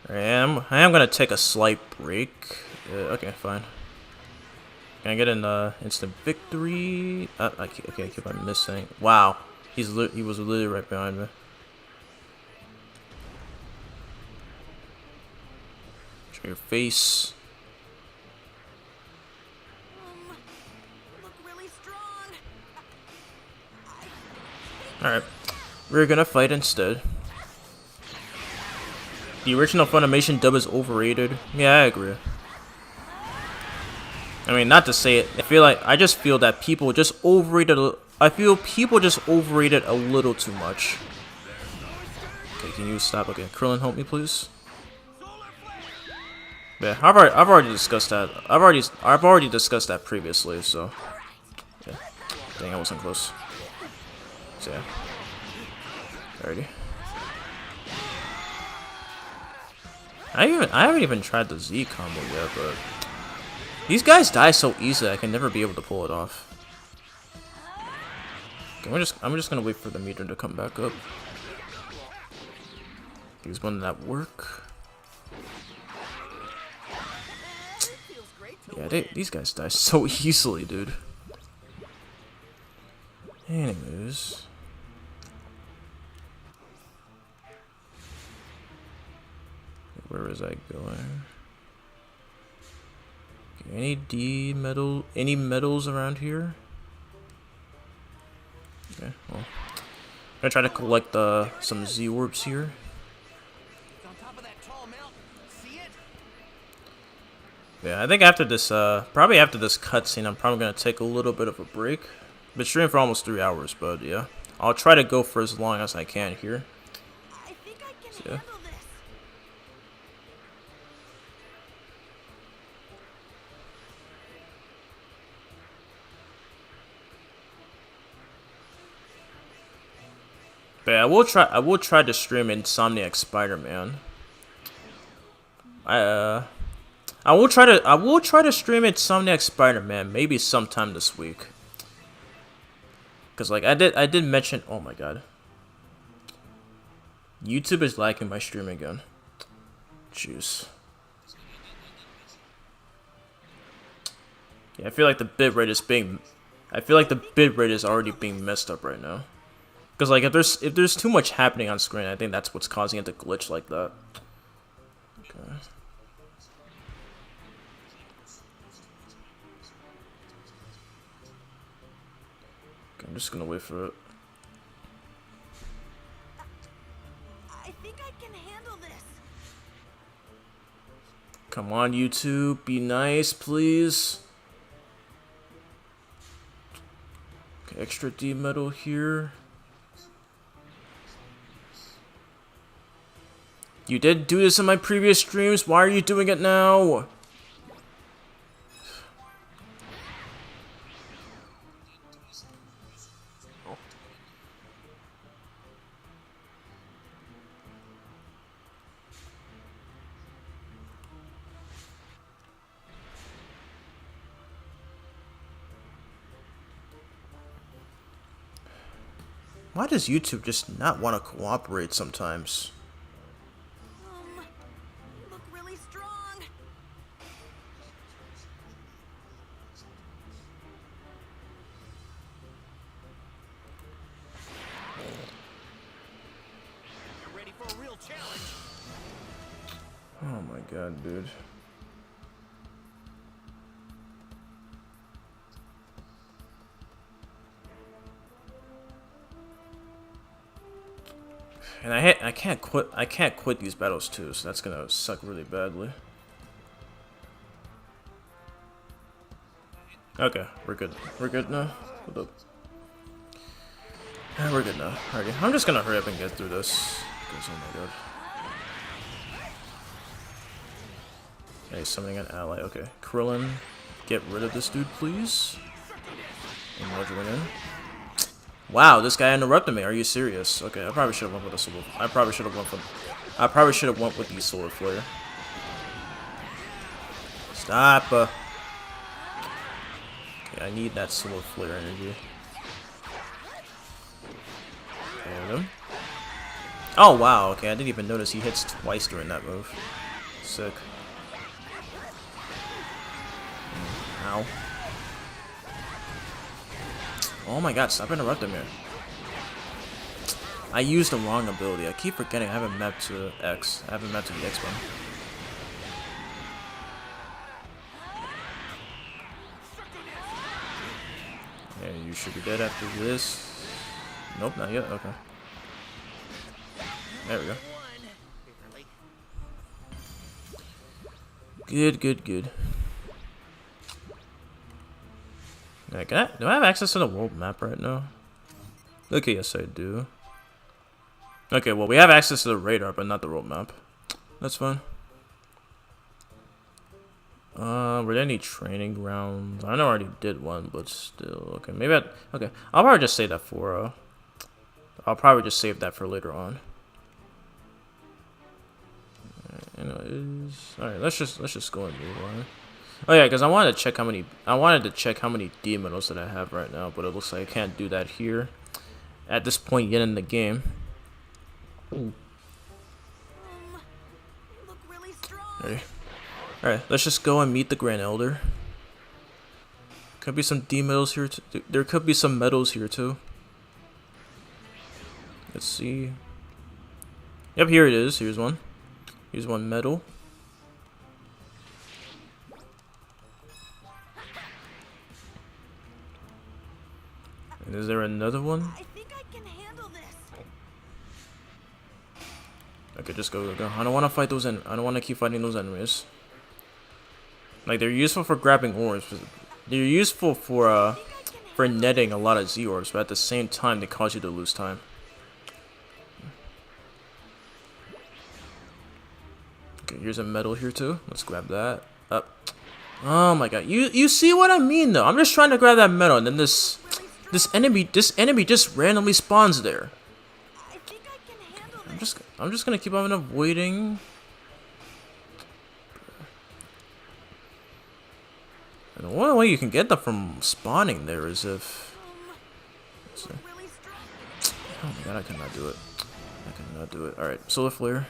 I am gonna take a slight break. Okay, fine. Can I get an instant victory? Okay, I keep on missing. Wow, he was literally right behind me. Show your face. Look really strong. All right, we're gonna fight instead. The original Funimation dub is overrated. Yeah, I agree. I mean, not to say it. I just feel that people just overrated. I feel people just overrated a little too much. Okay, can you stop? Okay, Krillin, help me, please. Yeah, I've already discussed that. I've already discussed that previously. So, yeah. Dang, I wasn't close. So yeah. Alrighty. I haven't even tried the Z combo yet, but these guys die so easily. I can never be able to pull it off. Okay, I'm just gonna wait for the meter to come back up. These one that work. Yeah, these guys die so easily, dude. Anyways. Where was I going? Okay, any medals around here? Okay, well. I'm gonna try to collect some Z orbs here. It's on top of that tall mountain. See it? Yeah, I think after this, probably after this cutscene, I'm probably gonna take a little bit of a break. Been streaming for almost 3 hours, but yeah, I'll try to go for as long as I can here. I think I can So, yeah. handle this. But yeah, I will try to stream Insomniac Spider-Man. I will try to stream Insomniac Spider-Man maybe sometime this week. Cause like I did mention, oh my god. YouTube is liking my stream again. Jeez. Yeah, I feel like the bitrate is already being messed up right now. Cause like if there's too much happening on screen, I think that's what's causing it to glitch like that. Okay. I'm just gonna wait for it. I think I can handle this. Come on, YouTube, be nice, please. Okay, extra D metal here. You did do this in my previous streams. Why are you doing it now? Why does YouTube just not want to cooperate sometimes? You look really strong. You're ready for a real challenge. Oh my god, dude. And I can't quit these battles too, so that's gonna suck really badly. Okay, we're good. We're good now. Hold up. Yeah, we're good now. Alrighty, I'm just gonna hurry up and get through this. Because, oh my god. Hey, summoning an ally. Okay, Krillin, get rid of this dude, please. And Margarine in. Wow, this guy interrupted me. Are you serious? Okay, I probably should have went with a solar. I probably should have went with the solar flare. Stop. Okay, I need that solar flare energy. And him. Oh wow. Okay, I didn't even notice he hits twice during that move. Sick. Ow. Oh my god, stop interrupting me. I used the wrong ability. I keep forgetting I haven't mapped to X. I haven't mapped to the X button. Yeah, you should be dead after this. Nope, not yet. Okay. There we go. Good, good, good. Yeah, do I have access to the world map right now? Okay, yes I do. Okay, well we have access to the radar, but not the world map. That's fine. Were there any training grounds? I know I already did one, but still. Okay, maybe okay. I'll probably just save that for I'll probably just save that for later on. Anyways, all right. Let's just go and move on. Oh yeah, because I wanted to check how many D medals that I have right now, but it looks like I can't do that here at this point yet in the game. You look really strong. Ready? All right, let's just go and meet the Grand Elder. Could be some D medals here. There could be some medals here too. Let's see. Yep, here it is. Here's one. Here's one medal. And Is there another one? I think I can handle this. Okay, just go. I don't want to fight those. I don't want to keep fighting those enemies. Like, they're useful for grabbing orbs. But they're useful for netting a lot of Z orbs, but at the same time, they cause you to lose time. Okay, here's a medal here too. Let's grab that. Up. Oh my god. You see what I mean though? I'm just trying to grab that medal, and then this enemy just randomly spawns there. I think I can handle I'm this. just gonna keep on avoiding. And the only way you can get them from spawning there is if. Really strong. Oh my god, I cannot do it. I cannot do it. Alright, solar flare.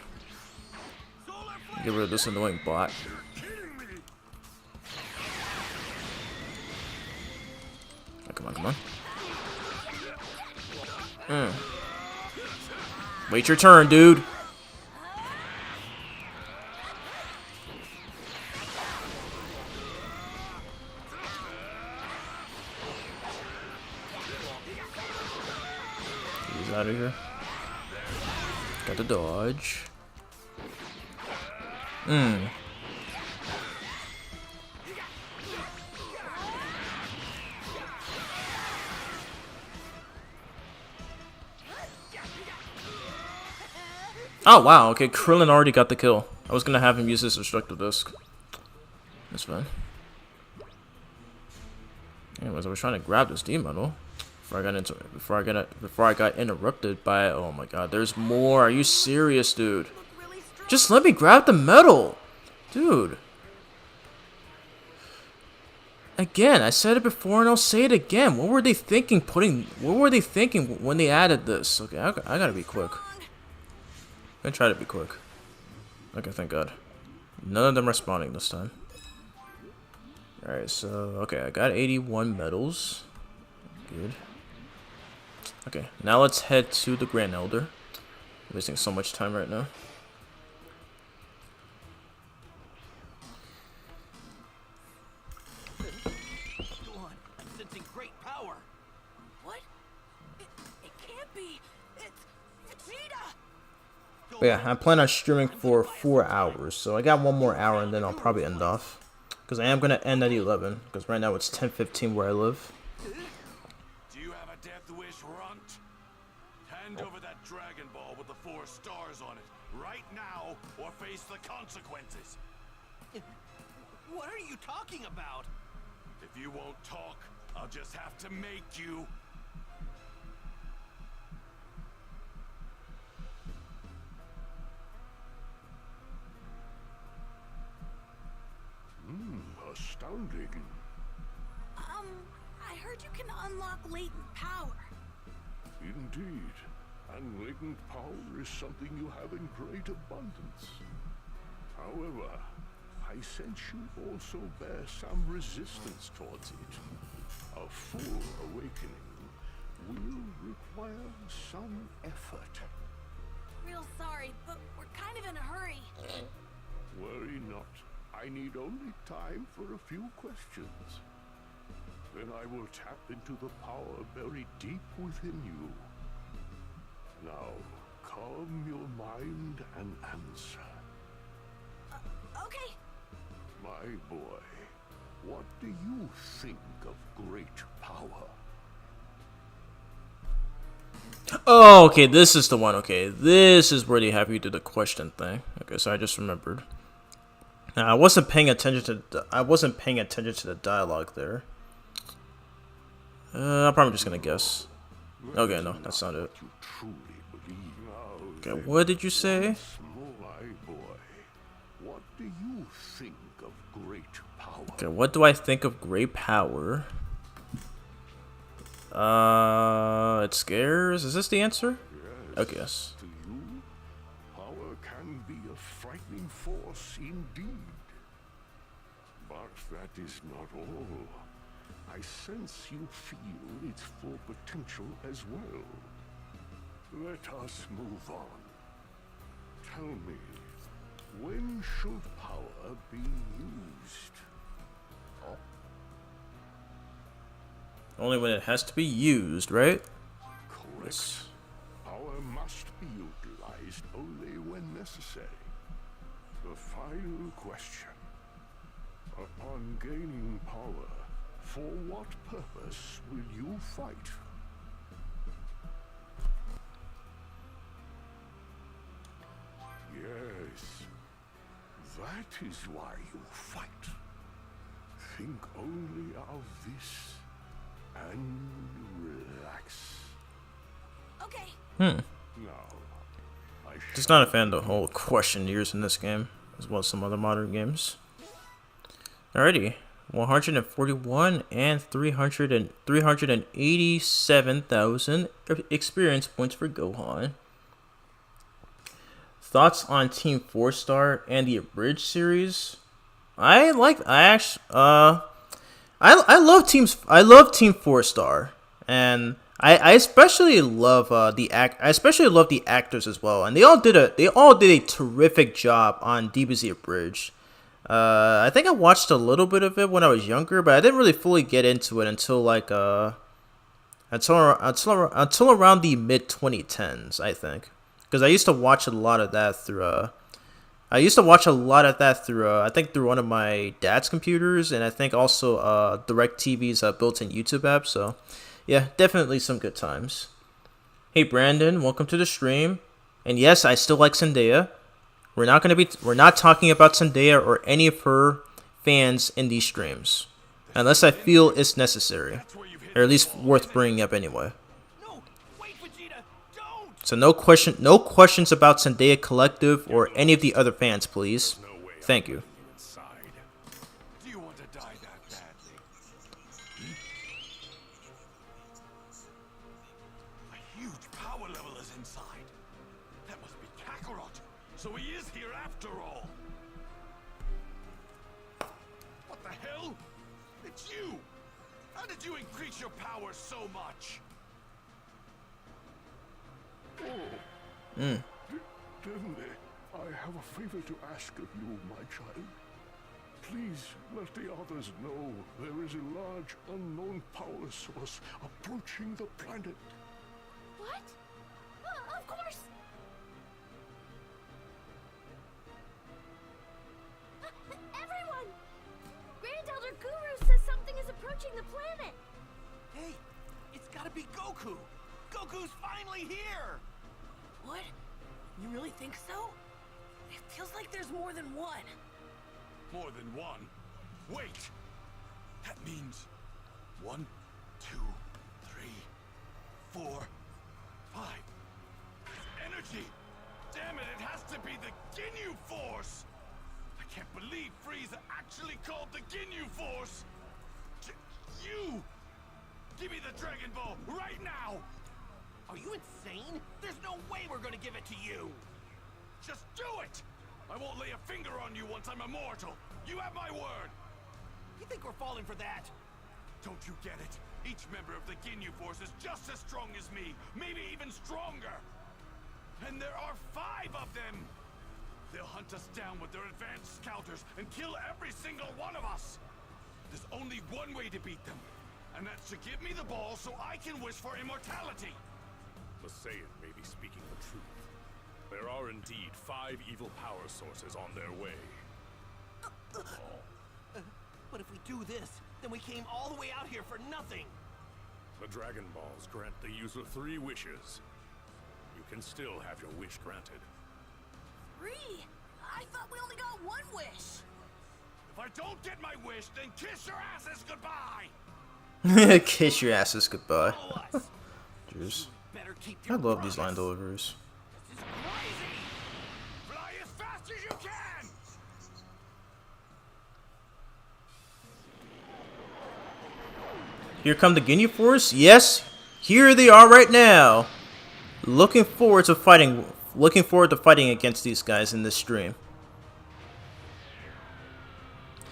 Get rid of this annoying bot. Oh, come on, come on. Wait your turn, dude. He's out of here. Got the dodge. Oh wow, okay, Krillin already got the kill. I was gonna have him use his destructive disc. That's fine. Anyways, I was trying to grab this D medal before I got interrupted by, oh my god, there's more. Are you serious, dude? Just let me grab the medal. Dude. Again, I said it before and I'll say it again. What were they thinking when they added this? Okay, I gotta be quick. I'm gonna try to be quick. Okay, thank god. None of them are spawning this time. Alright, so, okay, I got 81 medals. Good. Okay, now let's head to the Grand Elder. I'm wasting so much time right now. Go on. I'm sensing great power. What? It can't be. It's Vegeta. But yeah, I plan on streaming for 4 hours, so I got 1 more hour and then I'll probably end off. Because I am going to end at 11, because right now it's 10:15 where I live. Do you have a death wish, Runt? Hand over that Dragon Ball with the 4 stars on it, right now, or face the consequences. What are you talking about? If you won't talk, I'll just have to make you. Astounding. I heard you can unlock latent power. Indeed. And latent power is something you have in great abundance. However, I sense you also bear some resistance towards it. A full awakening will require some effort. Real sorry, but we're kind of in a hurry. Worry not. I need only time for a few questions. Then I will tap into the power buried deep within you. Now, calm your mind and answer. Okay. My boy, what do you think of great power? Oh, okay, this is the one. Okay, this is where they have you do the question thing. Okay, so I just remembered. Now, I wasn't paying attention to the dialogue there. I'm probably just gonna guess. Okay, no, that's not it. Okay, what did you say? My boy, what do you think of great power? Okay, what do I think of great power? It scares. Is this the answer? Yes. Okay, yes. To you, power can be a frightening force indeed. But that is not all. I sense you feel its full potential as well. Let us move on. Tell me, when should power be used? Only when it has to be used, right? Correct. Power must be utilized only when necessary. The final question. Upon gaining power, for what purpose will you fight? Yes, that is why you fight. Think only of this and relax. Okay. Hmm. Now, Just not a fan of the whole questionnaires in this game, as well as some other modern games. Alrighty. 141 and 387,000 experience points for Gohan. Thoughts on Team 4-Star and the Abridged series? I love Team 4-Star, and I especially love the actors as well, and they all did a terrific job on DBZ Abridged. I think I watched a little bit of it when I was younger, but I didn't really fully get into it until like until around the mid 2010s, I think, because I used to watch a lot of that through I think through one of my dad's computers, and I think also DirecTV's built-in YouTube app. So yeah, definitely some good times. Hey Brandon, welcome to the stream. And yes, I still like Zendaya. We're not talking about Zendaya or any of her fans in these streams, unless I feel it's necessary, or at least worth bringing up anyway. No, wait, Vegeta, don't! So no questions about Zendaya Collective or any of the other fans, please. Thank you. Do you want to die that badly? A huge power level is inside. That must be Kakarot. So he is here after all. What the hell? It's you! How did you increase your power so much? Definitely, I have a favor to ask of you, my child. Please let the others know there is a large unknown power source approaching the planet. What? Of course. Everyone! Grand Elder Guru says something is approaching the planet. Hey, it's gotta be Goku! Goku's finally here! What? You really think so? It feels like there's more than one. More than one? Wait! That means 1, 2, 3, 4, 5. Energy! Damn it, it has to be the Ginyu Force! I can't believe Frieza actually called the Ginyu Force! You! Give me the Dragon Ball right now! Are you insane? There's no way we're gonna give it to you! Just do it! I won't lay a finger on you once I'm immortal! You have my word! You think we're falling for that? Don't you get it? Each member of the Ginyu Force is just as strong as me, maybe even stronger! And there are 5 of them! They'll hunt us down with their advanced scouters and kill every single one of us! There's only one way to beat them, and that's to give me the ball so I can wish for immortality! The Saiyan may be speaking the truth. There are indeed 5 evil power sources on their way. But if we do this, then we came all the way out here for nothing! The Dragon Balls grant the user 3 wishes. You can still have your wish granted. 3? I thought we only got 1 wish. If I don't get my wish, then kiss your asses goodbye! Kiss your asses goodbye. Follow us! Jeez. Better keep I your love these promise. line deliveries. This is crazy! Fly as fast as you can! Here come the Ginyu Force. Yes, here they are right now. Looking forward to fighting against these guys in this stream.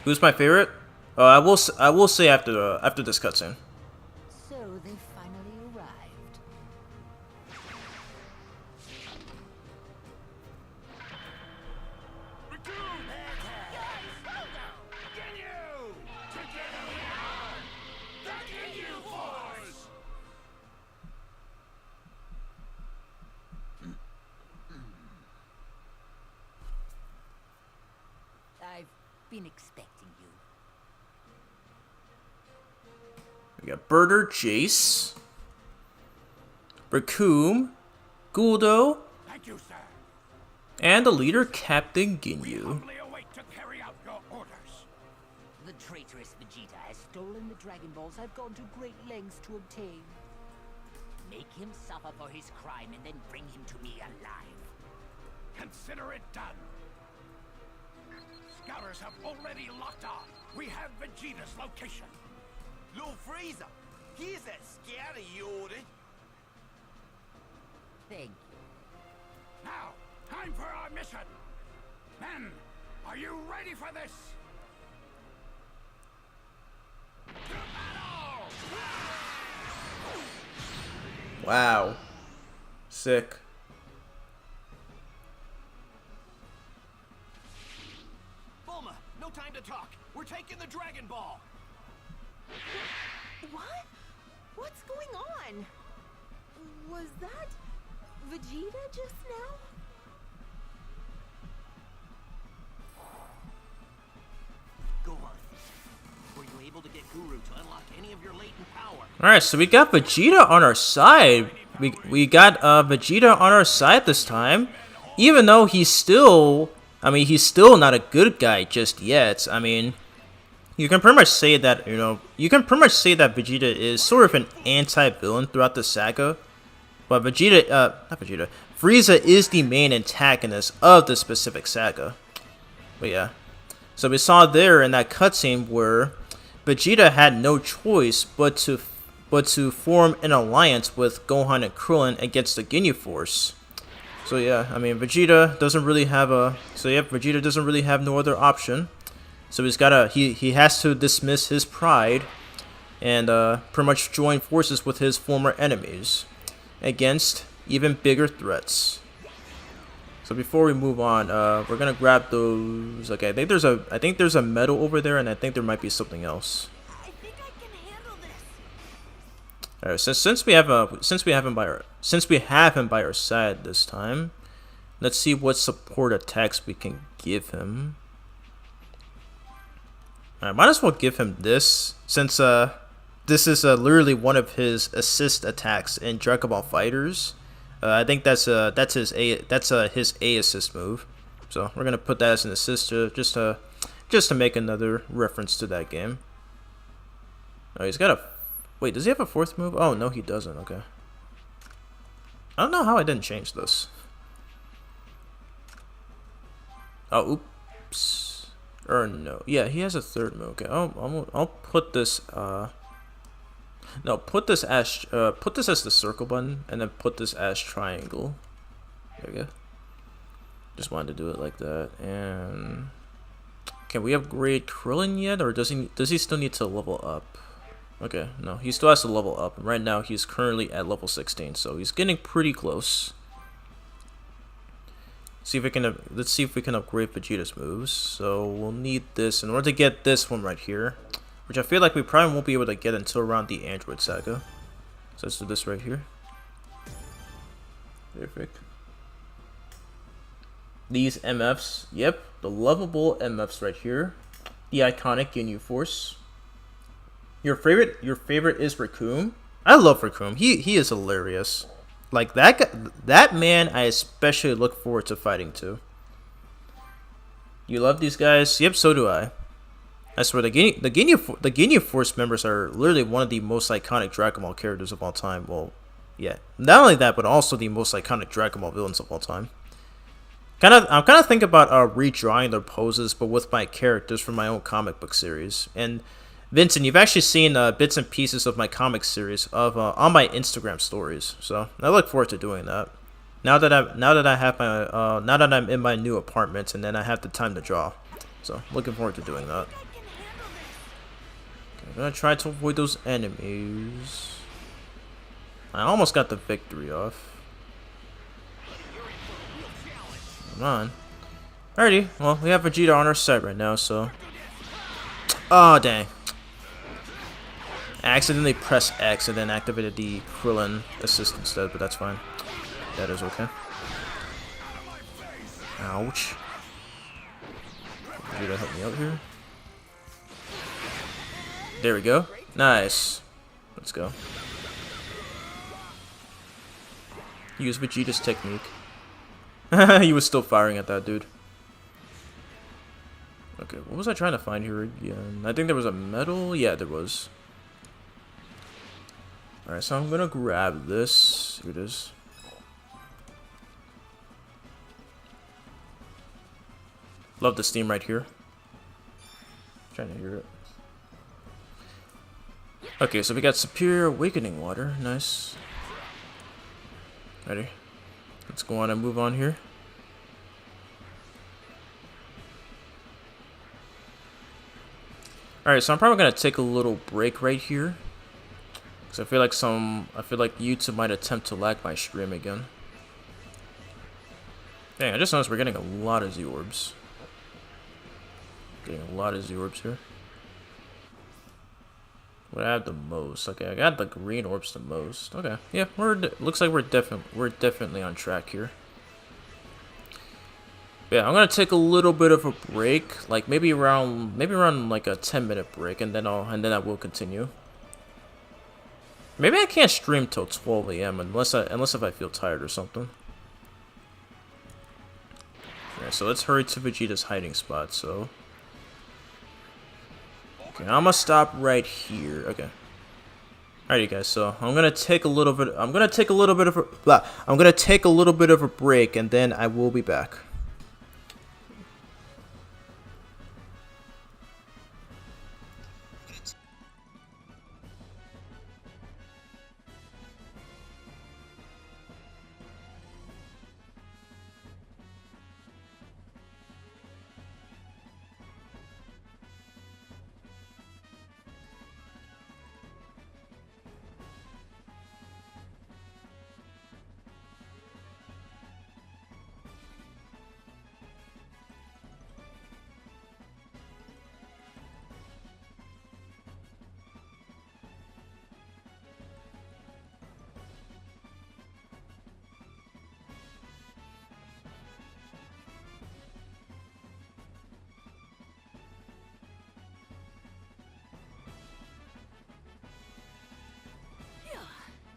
Who's my favorite? I will say after this cutscene. So they finally arrived. Ginyu! Together we are the Ginyu Force! been expecting you. We got Birder, Jace, Raccoon, Guldo, Thank you, sir. and the leader, Captain We Ginyu. humbly await to carry out your orders. The traitorous Vegeta has stolen the Dragon Balls I've gone to great lengths to obtain. Make him suffer for his crime and then bring him to me alive. Consider it done. Scouters have already locked on. We have Vegeta's location. Lord Frieza, here's that scouter you ordered. Thank you. Now, time for our mission. Men, are you ready for this? To battle! Wow. Sick. Bulma, no time to talk. We're taking the Dragon Ball. What? What's going on? Was that Vegeta just now? Go on. Were you able to get Guru to unlock any of your latent power? Alright, so we got Vegeta on our side. We got Vegeta on our side this time. Even though he's still... I mean, he's still not a good guy just yet. I mean, you can pretty much say that, you can pretty much say that Vegeta is sort of an anti-villain throughout the saga. But Frieza is the main antagonist of the specific saga. But yeah. So we saw there in that cutscene where Vegeta had no choice but to form an alliance with Gohan and Krillin against the Ginyu Force. So yeah, I mean Vegeta doesn't really have no other option. So he has to dismiss his pride and pretty much join forces with his former enemies against even bigger threats. So before we move on, we're gonna grab those. Okay, I think there's a medal over there, and I think there might be something else. I think I can handle this. All right, since we have him by our side this time, let's see what support attacks we can give him. I might as well give him this, since this is literally one of his assist attacks in Dragon Ball Fighters. I think that's his A assist move. So we're gonna put that as an assist just to make another reference to that game. Oh, he's got a... Wait, does he have a fourth move? Oh no, he doesn't. Okay. I don't know how I didn't change this. Oh, oops. Or no, yeah, he has a third move. Okay, I'll put this. No, put this as the circle button, and then put this as triangle. There we go. Just wanted to do it like that. And can we upgrade Krillin yet, or does he still need to level up? Okay, no, he still has to level up. And right now he's currently at level 16, so he's getting pretty close. Let's see if we can upgrade Vegeta's moves. So we'll need this in order to get this one right here, which I feel like we probably won't be able to get until around the Android saga. So let's do this right here. Perfect. These MFs, yep, the lovable MFs right here. The iconic Ginyu Force. Your favorite is Raccoon. I love Raccoon. He is hilarious. Like that man, I especially look forward to fighting too. You love these guys? Yep, so do I. I swear, the Ginyu Force members are literally one of the most iconic Dragon Ball characters of all time. Well, yeah, not only that, but also the most iconic Dragon Ball villains of all time. I'm kind of thinking about redrawing their poses, but with my characters from my own comic book series. And Vincent, you've actually seen bits and pieces of my comic series on my Instagram stories, so I look forward to doing that. Now that I'm in my new apartment, and then I have the time to draw, so looking forward to doing that. Okay, I'm gonna try to avoid those enemies. I almost got the victory off. Come on. Alrighty, well, we have Vegeta on our side right now, so... Oh, dang. I accidentally pressed X and then activated the Krillin assist instead, but that's fine. That is okay. Ouch. Vegeta Gotta help me out here. There we go. Nice. Let's go. Use Vegeta's technique. He was still firing at that dude. Okay, what was I trying to find here again? I think there was a medal. Yeah, there was. Alright, so I'm gonna grab this. Here it is. Love the steam right here. Trying to hear it. Okay, so we got Superior Awakening Water. Nice. Ready? Let's go on and move on here. Alright, so I'm probably gonna take a little break right here. Cause I feel like YouTube might attempt to lag my stream again. Dang, I just noticed we're getting a lot of Z orbs. Getting a lot of Z orbs here. What I have the most? Okay, I got the green orbs the most. Okay, yeah, looks like we're definitely on track here. Yeah, I'm gonna take a little bit of a break, like maybe around like a 10-minute break, and then I will continue. Maybe I can't stream till 12 AM unless if I feel tired or something. Okay, so let's hurry to Vegeta's hiding spot. So, okay, I'm gonna stop right here. Okay. Alrighty, guys. So I'm gonna take a little bit of a break, and then I will be back.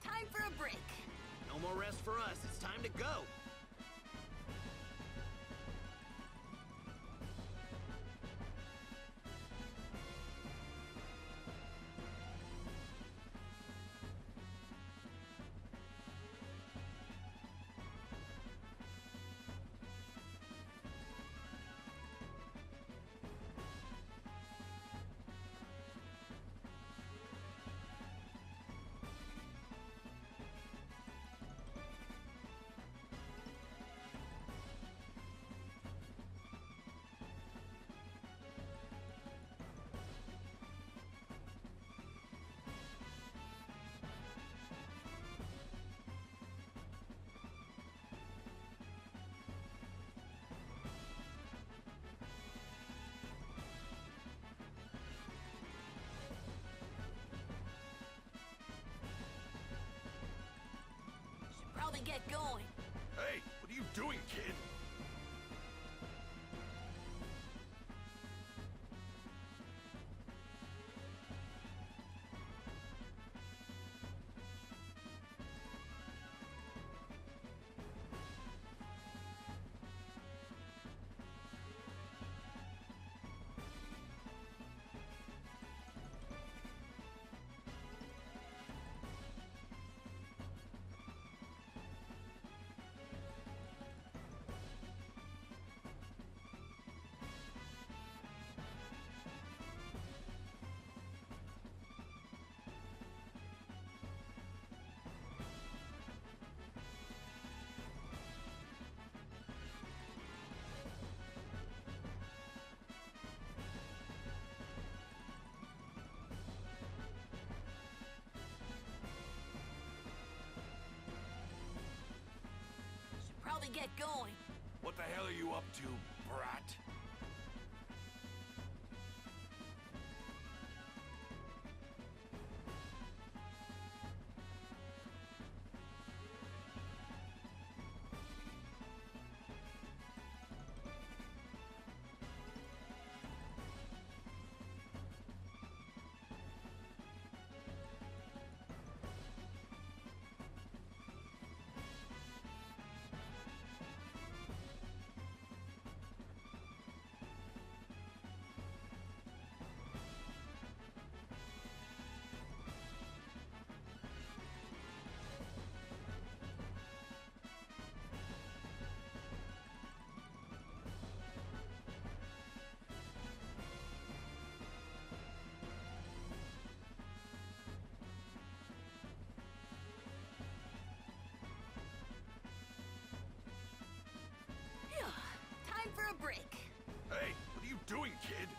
Time for a break. No more rest for us. It's time to go. Probably get going. Hey, what are you doing, kid? Probably get going. What the hell are you up to, brat? break. Hey, what are you doing, kid?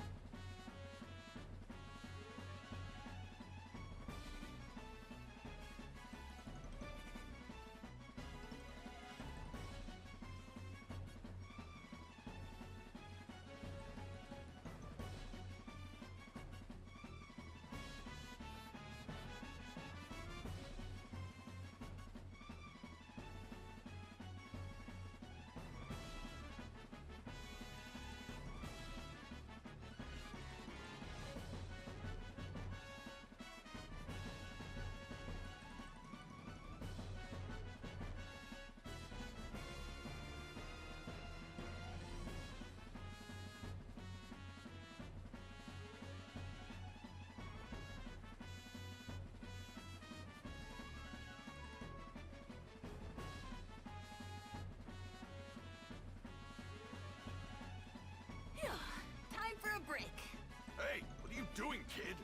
Time for a break. Hey, what are you doing, kid?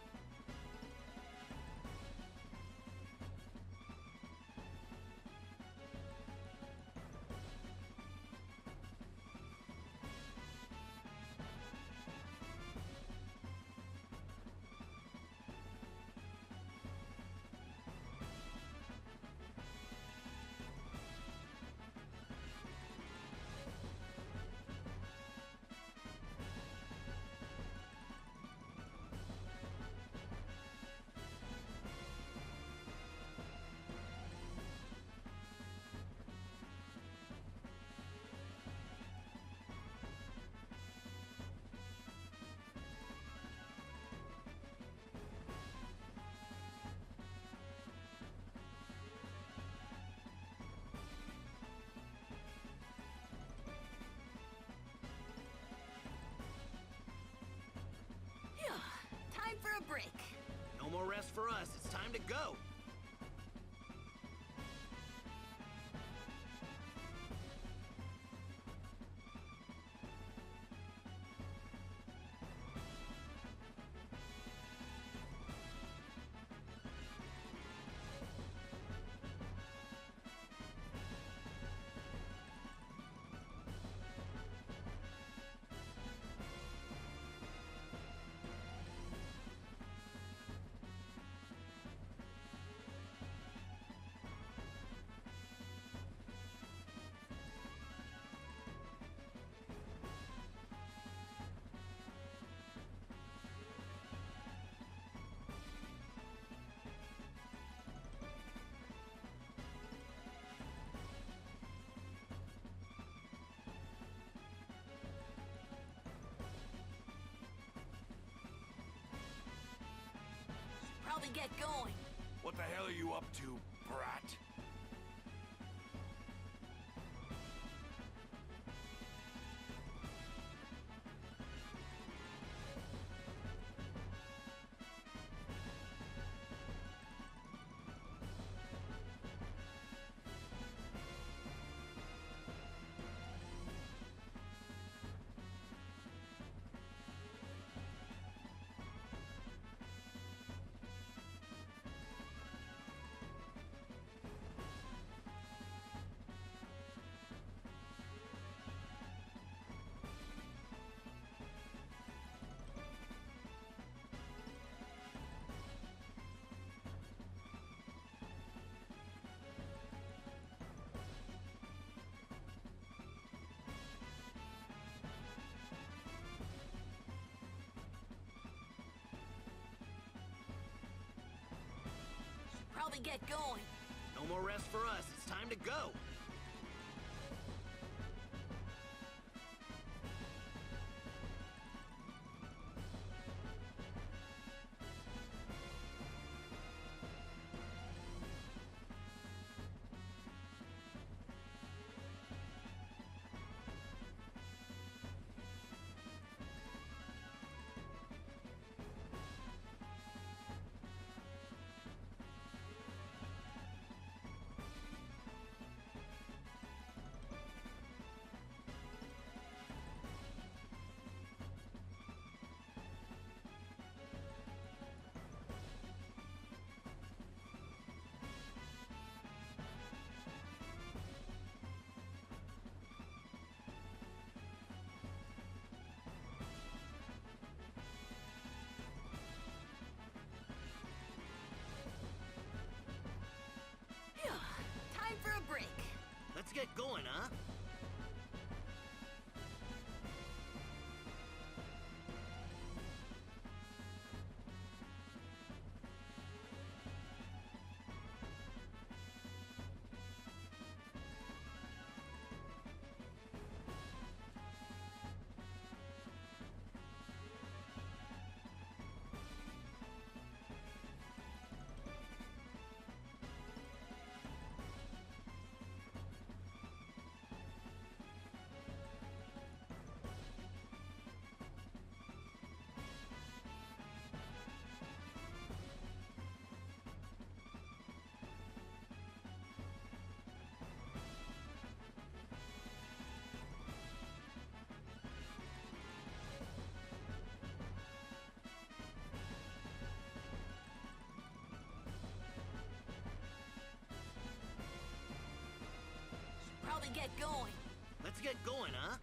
Time for a break. No more rest for us. It's time to go. Probably get going. What the hell are you up to, brat? Probably get going. No more rest for us. It's time to go. get going, huh? Probably get going. Let's get going, huh?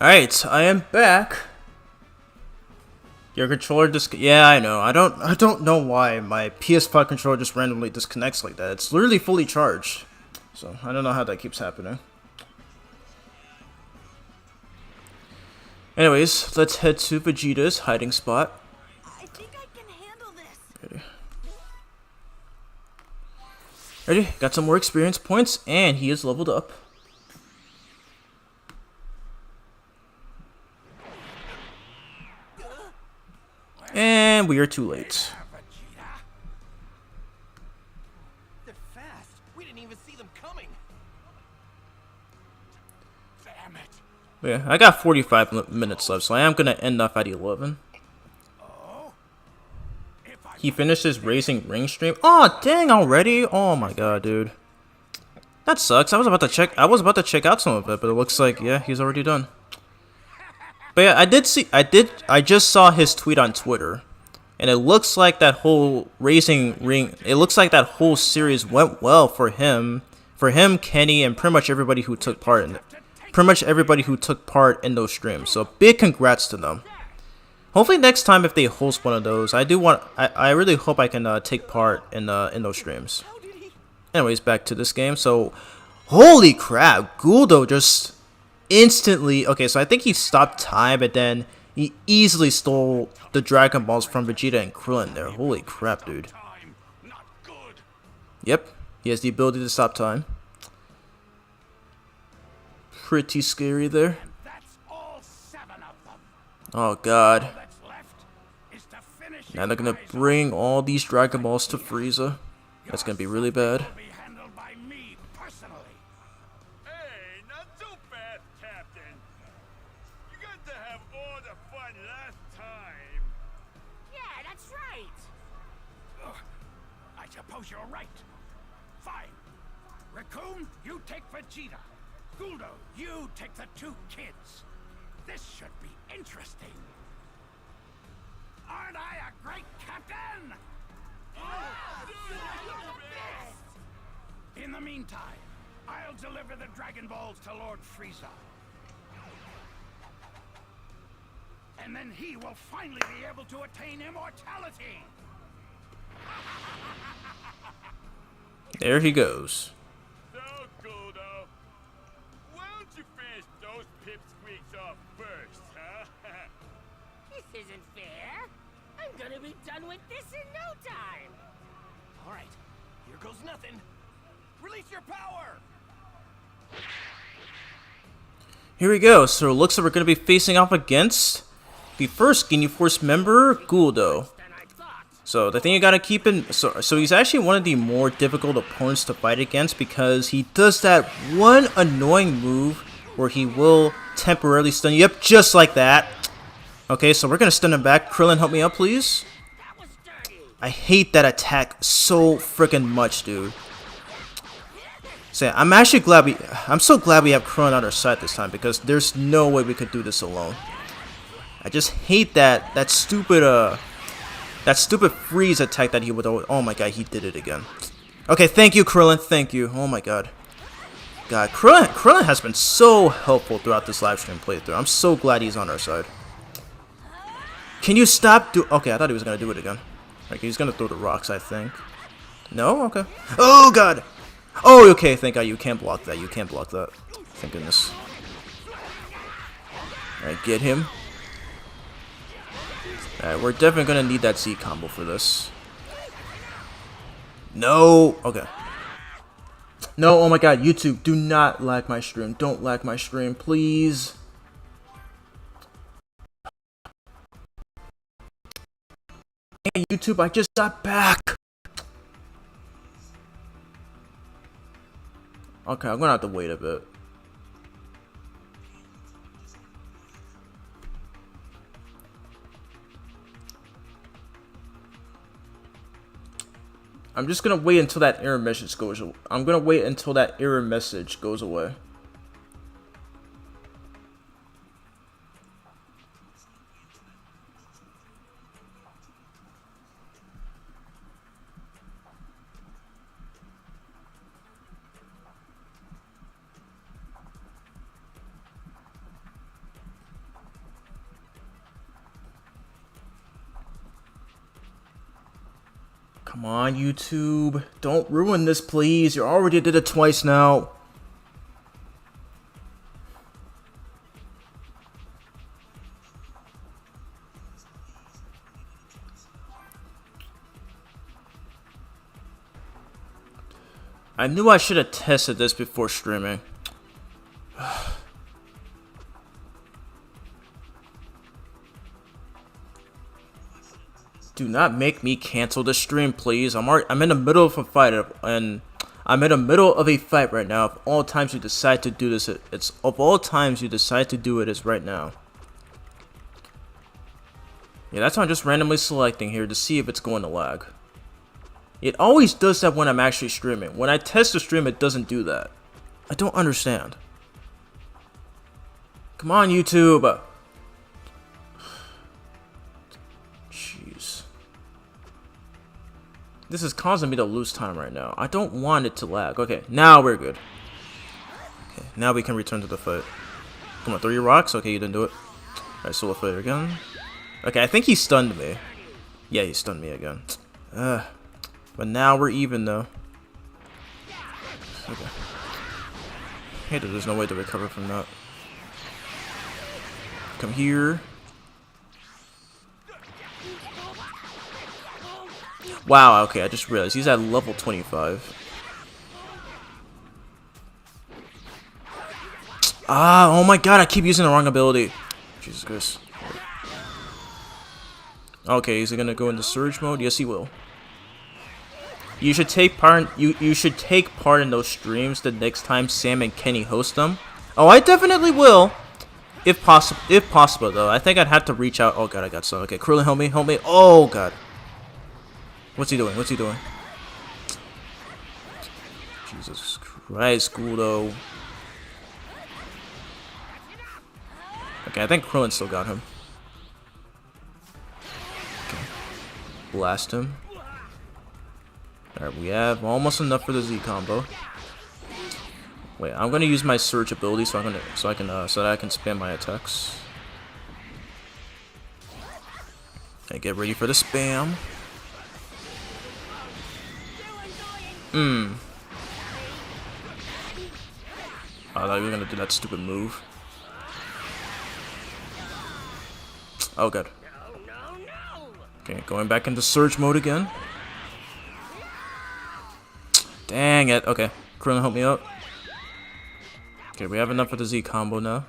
Alright, I am back. Your controller yeah, I know. I don't know why my PS5 controller just randomly disconnects like that. It's literally fully charged. So, I don't know how that keeps happening. Anyways, let's head to Vegeta's hiding spot. I think I can handle this. Ready? Got some more experience points, and he is leveled up. And we are too late. They're fast. We didn't even see them coming. Damn it. Yeah, I got 45 minutes left, so I am gonna end off at 11. He finishes raising ring stream. Oh, dang already! Oh my god, dude. That sucks. I was about to check out some of it, but it looks like, yeah, he's already done. But yeah, I just saw his tweet on Twitter, And it looks like that whole Raising Ring, it looks like that whole series went well for him. For him, Kenny, and pretty much everybody who took part in it. Pretty much everybody who took part in those streams. So big congrats to them. Hopefully next time if they host one of those, I really hope I can take part in those streams. Anyways, back to this game. So, holy crap, Guldo just instantly, okay, so I think he stopped time, and then he easily stole the Dragon Balls from Vegeta and Krillin there. Holy crap, dude. Yep, he has the ability to stop time. Pretty scary there. Oh god. Now they're gonna bring all these Dragon Balls to Frieza. That's gonna be really bad. Hey, not so bad, Captain. You got to have all the fun last time. Yeah, that's right. Ugh, I suppose you're right. Fine. Raccoon, you take Vegeta. Guldo, you take the 2 kids. This should be interesting. Aren't I a great captain? In the meantime, I'll deliver the Dragon Balls to Lord Frieza. And then he will finally be able to attain immortality. There he goes. So, Guldo, why don't you finish those pipsqueaks off first, huh? This isn't fair. I'm gonna be done with this in no time. All right, here goes nothing. Release your power. Here we go. So it looks like we're going to be facing off against the first Ginyu Force member, Guldo. So the thing you got to keep in... So he's actually one of the more difficult opponents to fight against because he does that one annoying move where he will temporarily stun you. Yep, just like that. Okay, so we're going to stun him back. Krillin, help me out, please. I hate that attack so freaking much, dude. So yeah, I'm actually glad I'm so glad we have Krillin on our side this time because there's no way we could do this alone. I just hate that stupid freeze attack that he would always, oh my god, he did it again. Okay, thank you, Krillin, thank you. Oh my god. God, Krillin has been so helpful throughout this livestream playthrough. I'm so glad he's on our side. Can you stop okay, I thought he was gonna do it again. Like he's gonna throw the rocks, I think. No? Okay. Oh god! Oh, okay, thank god you can't block that. You can't block that. Thank goodness. Alright, get him. Alright, we're definitely gonna need that Z combo for this. No! Okay. No, oh my god, YouTube, do not lag my stream. Don't lag my stream, please. Hey, YouTube, I just got back. Okay, I'm gonna have to wait a bit. I'm just gonna wait until that error message goes away. I'm gonna wait until that error message goes away. Come on, YouTube. Don't ruin this, please. You already did it twice now. I knew I should have tested this before streaming. Do not make me cancel the stream, please. I'm in the middle of a fight, and I'm in the middle of a fight right now. Of all times you decide to do this, it's of all times you decide to do it is right now. Yeah, that's why I'm just randomly selecting here to see if it's going to lag. It always does that when I'm actually streaming. When I test the stream, it doesn't do that. I don't understand. Come on, YouTube. Jeez. This is causing me to lose time right now. I don't want it to lag. Okay, now we're good. Okay, now we can return to the fight. Come on, throw your rocks. Okay, you didn't do it. Alright, solo fighter again. Okay, I think he stunned me. Yeah, he stunned me again. But now we're even though. Okay. Hey, there's no way to recover from that. Come here. Wow, okay, I just realized he's at level 25. Ah, oh my god, I keep using the wrong ability. Jesus Christ. Okay, is he gonna go into surge mode? Yes, he will. You should take part. You should take part in those streams the next time Sam and Kenny host them. Oh, I definitely will, if possible. If possible, though, I think I'd have to reach out. Oh god, I got some. Okay, Krillin, help me, help me. Oh god, what's he doing? What's he doing? Jesus Christ, Guldo. Okay, I think Krillin still got him. Okay. Blast him. Alright, we have almost enough for the Z combo. Wait, I'm gonna use my surge ability so that I can spam my attacks. Okay, get ready for the spam. I thought you were gonna do that stupid move. Oh god. Okay, going back into surge mode again. Dang it. Okay, Krillin, help me out. Okay, we have enough for the Z combo now.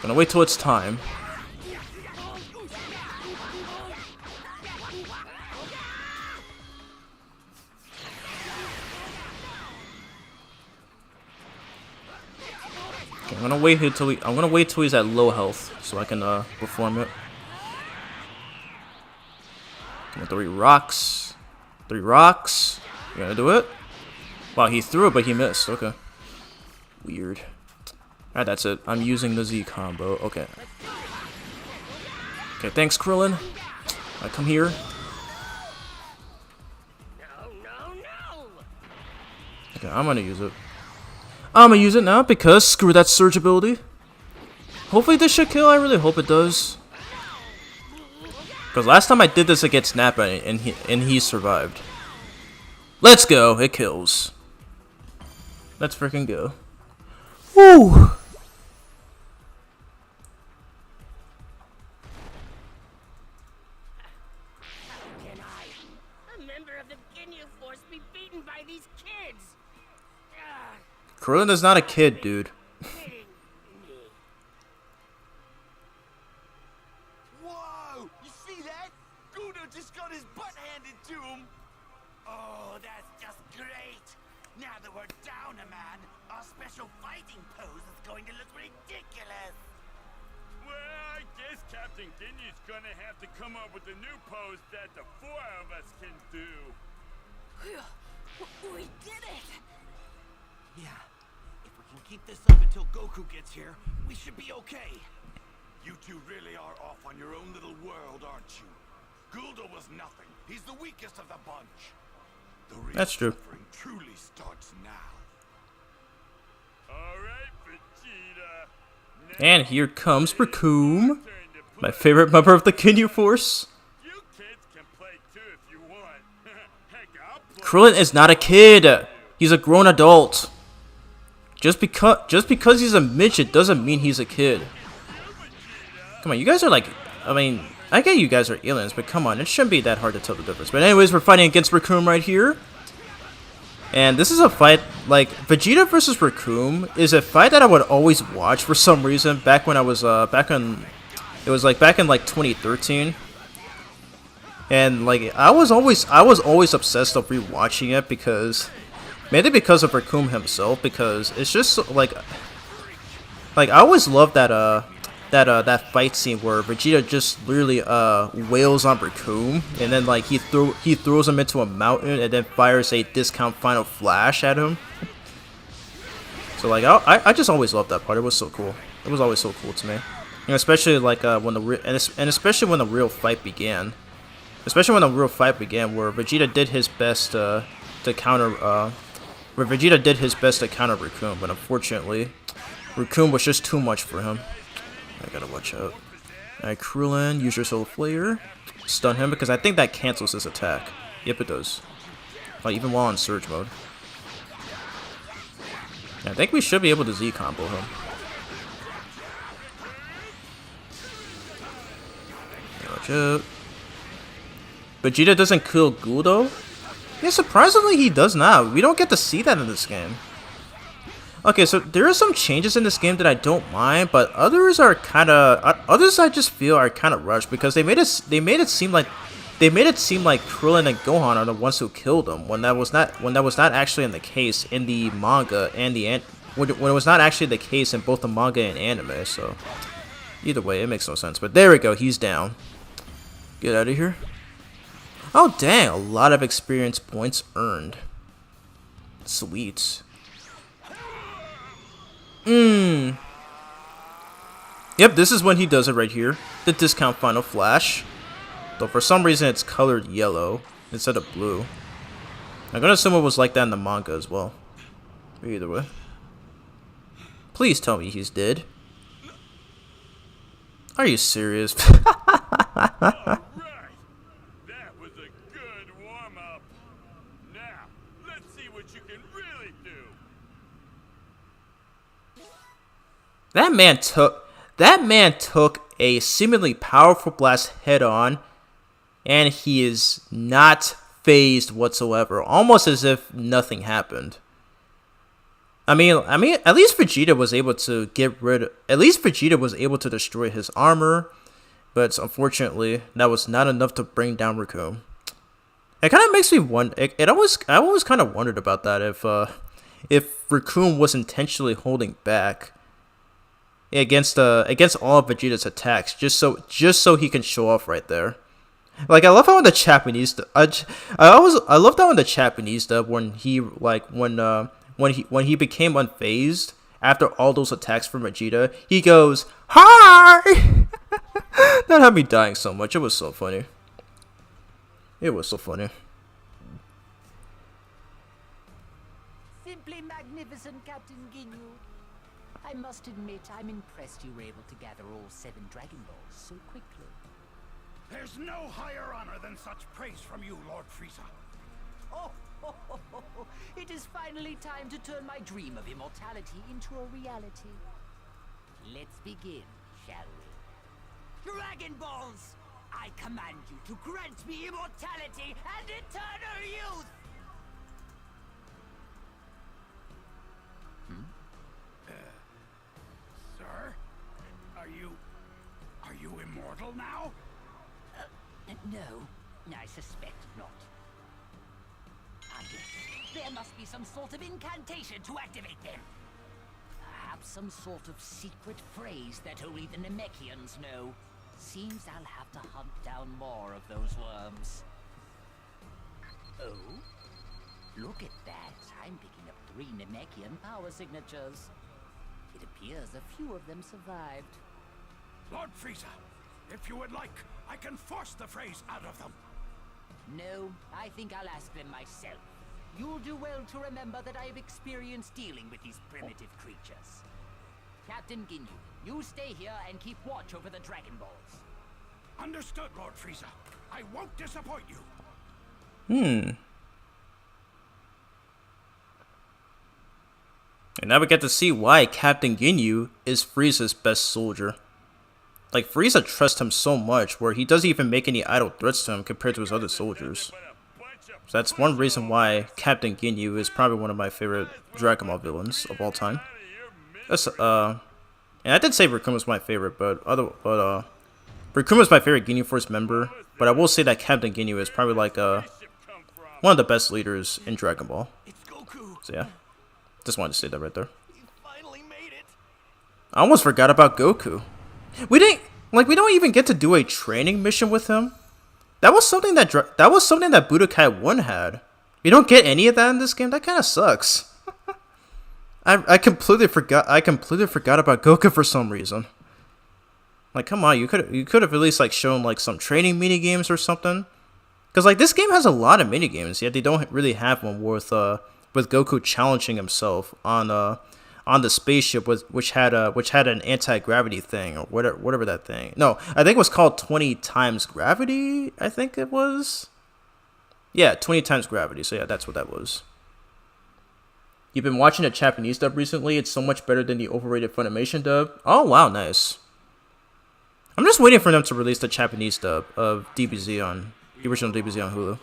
Gonna wait till it's time. Okay, I'm gonna wait till he's at low health so I can perform it. Okay, 3 rocks. 3 rocks. You gonna do it? Wow, he threw it, but he missed. Okay. Weird. Alright, that's it. I'm using the Z combo. Okay. Okay, thanks, Krillin. I come here. Okay, I'm gonna use it. I'm gonna use it now because screw that surge ability. Hopefully this should kill. I really hope it does. Because last time I did this against Nappa and he survived. Let's go. It kills. Let's freaking go. Woo! Can I, a member of the Ginyu Force, be beaten by these kids? Krillin is not a kid, dude. Whoa! You see that? Gudo just got his butt handed to him. Oh, that's just great. Now that we're down a man, our special fighting pose is going to look ridiculous. Well, I guess Captain Ginyu's gonna have to come up with a new pose that the 4 of us can do. We did it! Yeah. If we can keep this up until Goku gets here, we should be okay. You two really are off on your own little world, aren't you? Guldo was nothing. He's the weakest of the bunch. The real That's true. suffering truly starts now. All right, Vegeta. And here comes Recoome, my favorite member of the Ginyu Force. You kids can play too if you want. Heck, I'll play. Krillin is not a kid. He's a grown adult. Just because he's a midget doesn't mean he's a kid. Come on, you guys are like, I mean, I get you guys are aliens, but come on, it shouldn't be that hard to tell the difference. But anyways, we're fighting against Recoome right here. And this is a fight, like, Vegeta versus Recoome is a fight that I would always watch for some reason back when I was, back in 2013. And, like, I was always obsessed with rewatching it because, mainly because of Recoome himself, because it's just, like I always loved that fight scene where Vegeta just literally wails on Recoome, and then like he throws him into a mountain and then fires a discount final flash at him. So like I just always loved that part. It was so cool. It was always so cool to me, and especially like especially when the real fight began. especially when the real fight began, where Vegeta did his best to counter Raccoon, but unfortunately, Raccoon was just too much for him. I gotta watch out. Alright, Krillin, use your Soul Flare. Stun him, because I think that cancels his attack. Yep, it does. Like, even while in Surge mode. I think we should be able to Z-combo him. Watch out. Vegeta doesn't kill Ghoul, though? Yeah, surprisingly, he does not. We don't get to see that in this game. Okay, so there are some changes in this game that I don't mind, but others are kind of I just feel are kind of rushed because they made it seem like Krillin and Gohan are the ones who killed him when that was not actually in the case in the manga and when it was not actually the case in both the manga and anime. So either way, it makes no sense. But there we go, he's down. Get out of here. Oh dang, a lot of experience points earned. Sweet. Yep, this is when he does it right here. The discount final flash. Though for some reason it's colored yellow instead of blue. I'm gonna assume it was like that in the manga as well. Either way. Please tell me he's dead. Are you serious? Alright. That was a good warm-up. Now, let's see what you can really do. That man took a seemingly powerful blast head on, and he is not phased whatsoever, almost as if nothing happened. I mean, at least Vegeta was able to destroy his armor, but unfortunately, that was not enough to bring down Raccoon. It kind of makes me wonder. I always kind of wondered about that if Raccoon was intentionally holding back against all of Vegeta's attacks, just so he can show off right there. Like, I love how in the Japanese, I love how in the Japanese dub when he became unfazed after all those attacks from Vegeta, he goes, "Hi!" That had me dying so much. It was so funny. It was so funny. Simply magnificent, Captain Ginyu. I must admit, I'm impressed you were able to gather all 7 Dragon Balls so quickly. There's no higher honor than such praise from you, Lord Frieza. Oh, it is finally time to turn my dream of immortality into a reality. Let's begin, shall we? Dragon Balls! I command you to grant me immortality and eternal youth! Sir? Are you immortal now? No, I suspect not. Ah, yes. There must be some sort of incantation to activate them. Perhaps some sort of secret phrase that only the Namekians know. Seems I'll have to hunt down more of those worms. Oh? Look at that. I'm picking up 3 Namekian power signatures. It appears a few of them survived. Lord Frieza, if you would like, I can force the phrase out of them. No, I think I'll ask them myself. You'll do well to remember that I have experience dealing with these primitive creatures. Captain Ginyu, you stay here and keep watch over the Dragon Balls. Understood, Lord Frieza. I won't disappoint you. And now we get to see why Captain Ginyu is Frieza's best soldier. Like, Frieza trusts him so much where he doesn't even make any idle threats to him compared to his other soldiers. So that's one reason why Captain Ginyu is probably one of my favorite Dragon Ball villains of all time. And I did say Raccoon was my favorite, but Raccoon was my favorite Ginyu Force member. But I will say that Captain Ginyu is probably like one of the best leaders in Dragon Ball. So yeah, just wanted to say that right there. I almost forgot about Goku. We don't even get to do a training mission with him. That was something that Budokai 1 had. We don't get any of that in this game. That kind of sucks. I completely forgot about Goku for some reason. Like, come on, you could have at least like shown like some training mini games or something. Because like this game has a lot of mini games, yet they don't really have one with Goku challenging himself on the spaceship which had an anti-gravity thing or whatever that thing. No, I think it was called 20 times gravity. I think it was. Yeah, 20 times gravity. So yeah, that's what that was. You've been watching the Japanese dub recently. It's so much better than the overrated Funimation dub. Oh wow, nice. I'm just waiting for them to release the Japanese dub of DBZ on the original DBZ on Hulu.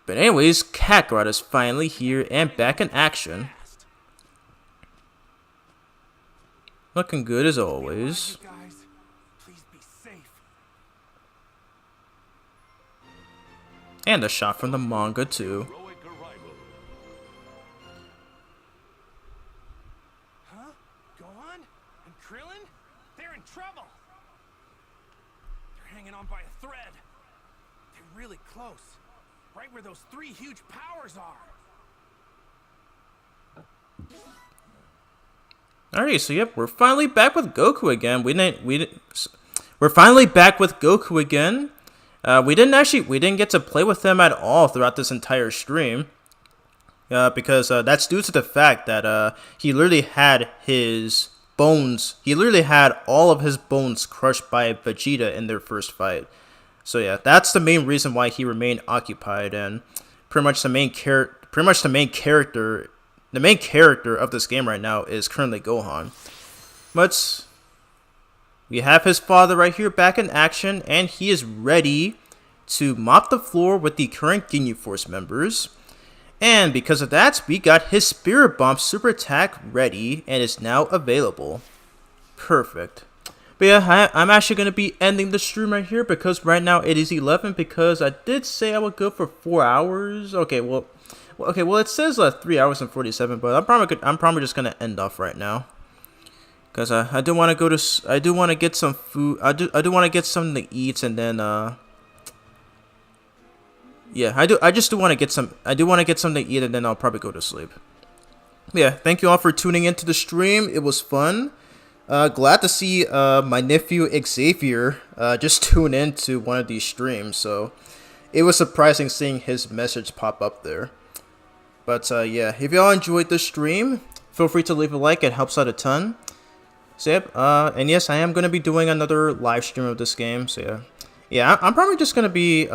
But anyways, Kakarot is finally here and back in action. Looking good as always. Please be safe. And a shot from the manga too. Huh? Gohan? And Krillin? They're in trouble. They're hanging on by a thread. They're really close. Right where those three huge powers are. Alright, so yep, we're finally back with Goku again. We're finally back with Goku again. We didn't get to play with him at all throughout this entire stream. Because that's due to the fact that he literally had all of his bones crushed by Vegeta in their first fight. So yeah, that's the main reason why he remained occupied, and pretty much the main character of this game right now is currently Gohan. But we have his father right here back in action, and he is ready to mop the floor with the current Ginyu Force members. And because of that, we got his Spirit Bomb Super Attack ready and is now available. Perfect. But yeah, I'm actually going to be ending the stream right here because right now it is 11 because I did say I would go for 4 hours. Okay, well it says 3 hours and 47, but I'm probably just gonna end off right now, cause I do want to get some food. I do want to get something to eat, and then yeah, I do want to get something to eat, and then I'll probably go to sleep. Yeah, thank you all for tuning into the stream. It was fun. Glad to see my nephew Xavier just tune into one of these streams. So it was surprising seeing his message pop up there. But yeah, if y'all enjoyed the stream, feel free to leave a like. It helps out a ton. So yep, and yes, I am going to be doing another live stream of this game. So yeah, I'm probably just going to be,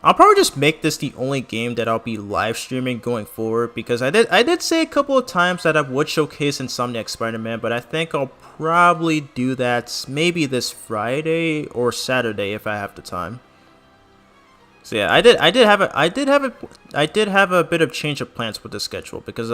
I'll probably just make this the only game that I'll be live streaming going forward, because I did say a couple of times that I would showcase Insomniac Spider-Man, but I think I'll probably do that maybe this Friday or Saturday if I have the time. So yeah, I did have a bit of change of plans with the schedule, because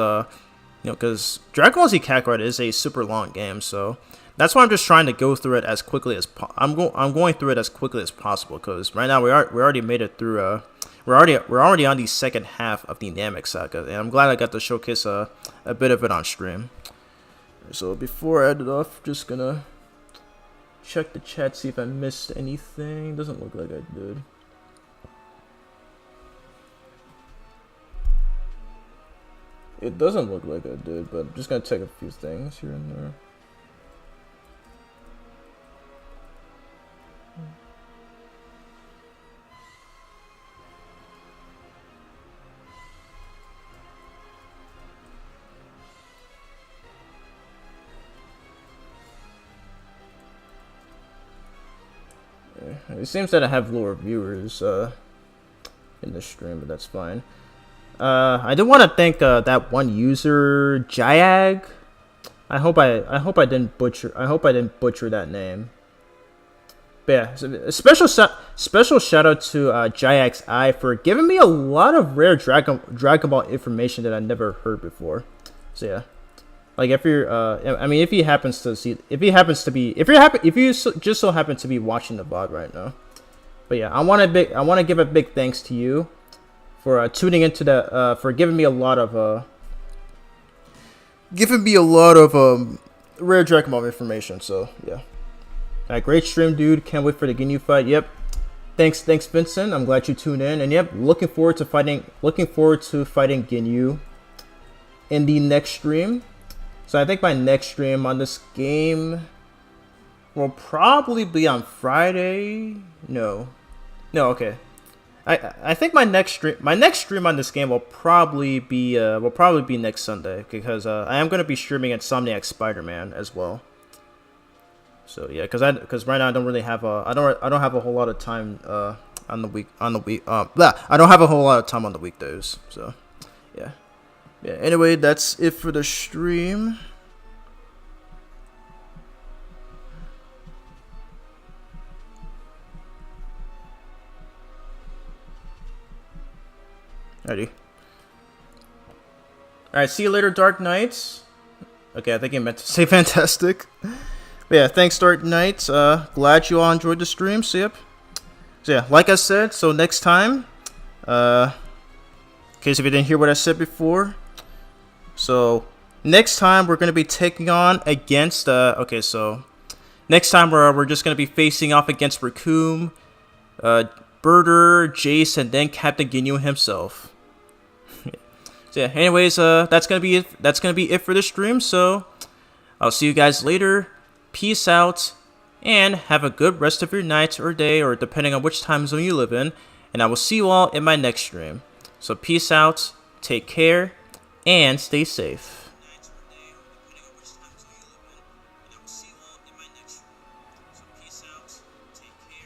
because Dragon Ball Z Kakarot is a super long game, so that's why I'm just trying to go through it as quickly as I'm going through it as quickly as possible, because right now we already made it through we're already on the second half of the Namek saga, and I'm glad I got to showcase a bit of it on stream. So before I end it off, just gonna check the chat, see if I missed anything. Doesn't look like I did. It doesn't look like I did, but I'm just gonna check a few things here and there. It seems that I have lower viewers in this stream, but that's fine. I do want to thank that one user, Jayag. I hope I didn't butcher that name. But yeah, so a special shout out to Jayag's Eye for giving me a lot of rare Dragon Ball information that I never heard before. So yeah, like if you're if you just so happen to be watching the VOD right now. But yeah, I want to give a big thanks to you for tuning into for giving me a lot of rare Dragon Ball information. So yeah, great stream, dude. Can't wait for the Ginyu fight. Yep. Thanks, Vincent. I'm glad you tuned in, and yep, looking forward to fighting Ginyu in the next stream. So I think my next stream on this game will probably be on Friday. No, No, okay. I think my next stream on this game will probably be next Sunday, because I am gonna be streaming Insomniac Spider-Man as well. So yeah, because right now I don't really have I don't have a whole lot of time on the week I don't have a whole lot of time on the weekdays. So yeah. Anyway, that's it for the stream. Alrighty. Alright, see you later, Dark Knights. Okay, I think he meant to say fantastic. But yeah, thanks, Dark Knights. Glad you all enjoyed the stream. So yep. So yeah, like I said, so next time, in case if you didn't hear what I said before, so next time we're gonna be taking on against okay, so next time we're just gonna be facing off against Raccoon, Birder, Jace, and then Captain Ginyu himself. So yeah, anyways, that's gonna be it. That's gonna be it for this stream. So I'll see you guys later. Peace out, and have a good rest of your night or day, or depending on which time zone you live in. And I will see you all in my next stream. So peace out, take care, and stay safe.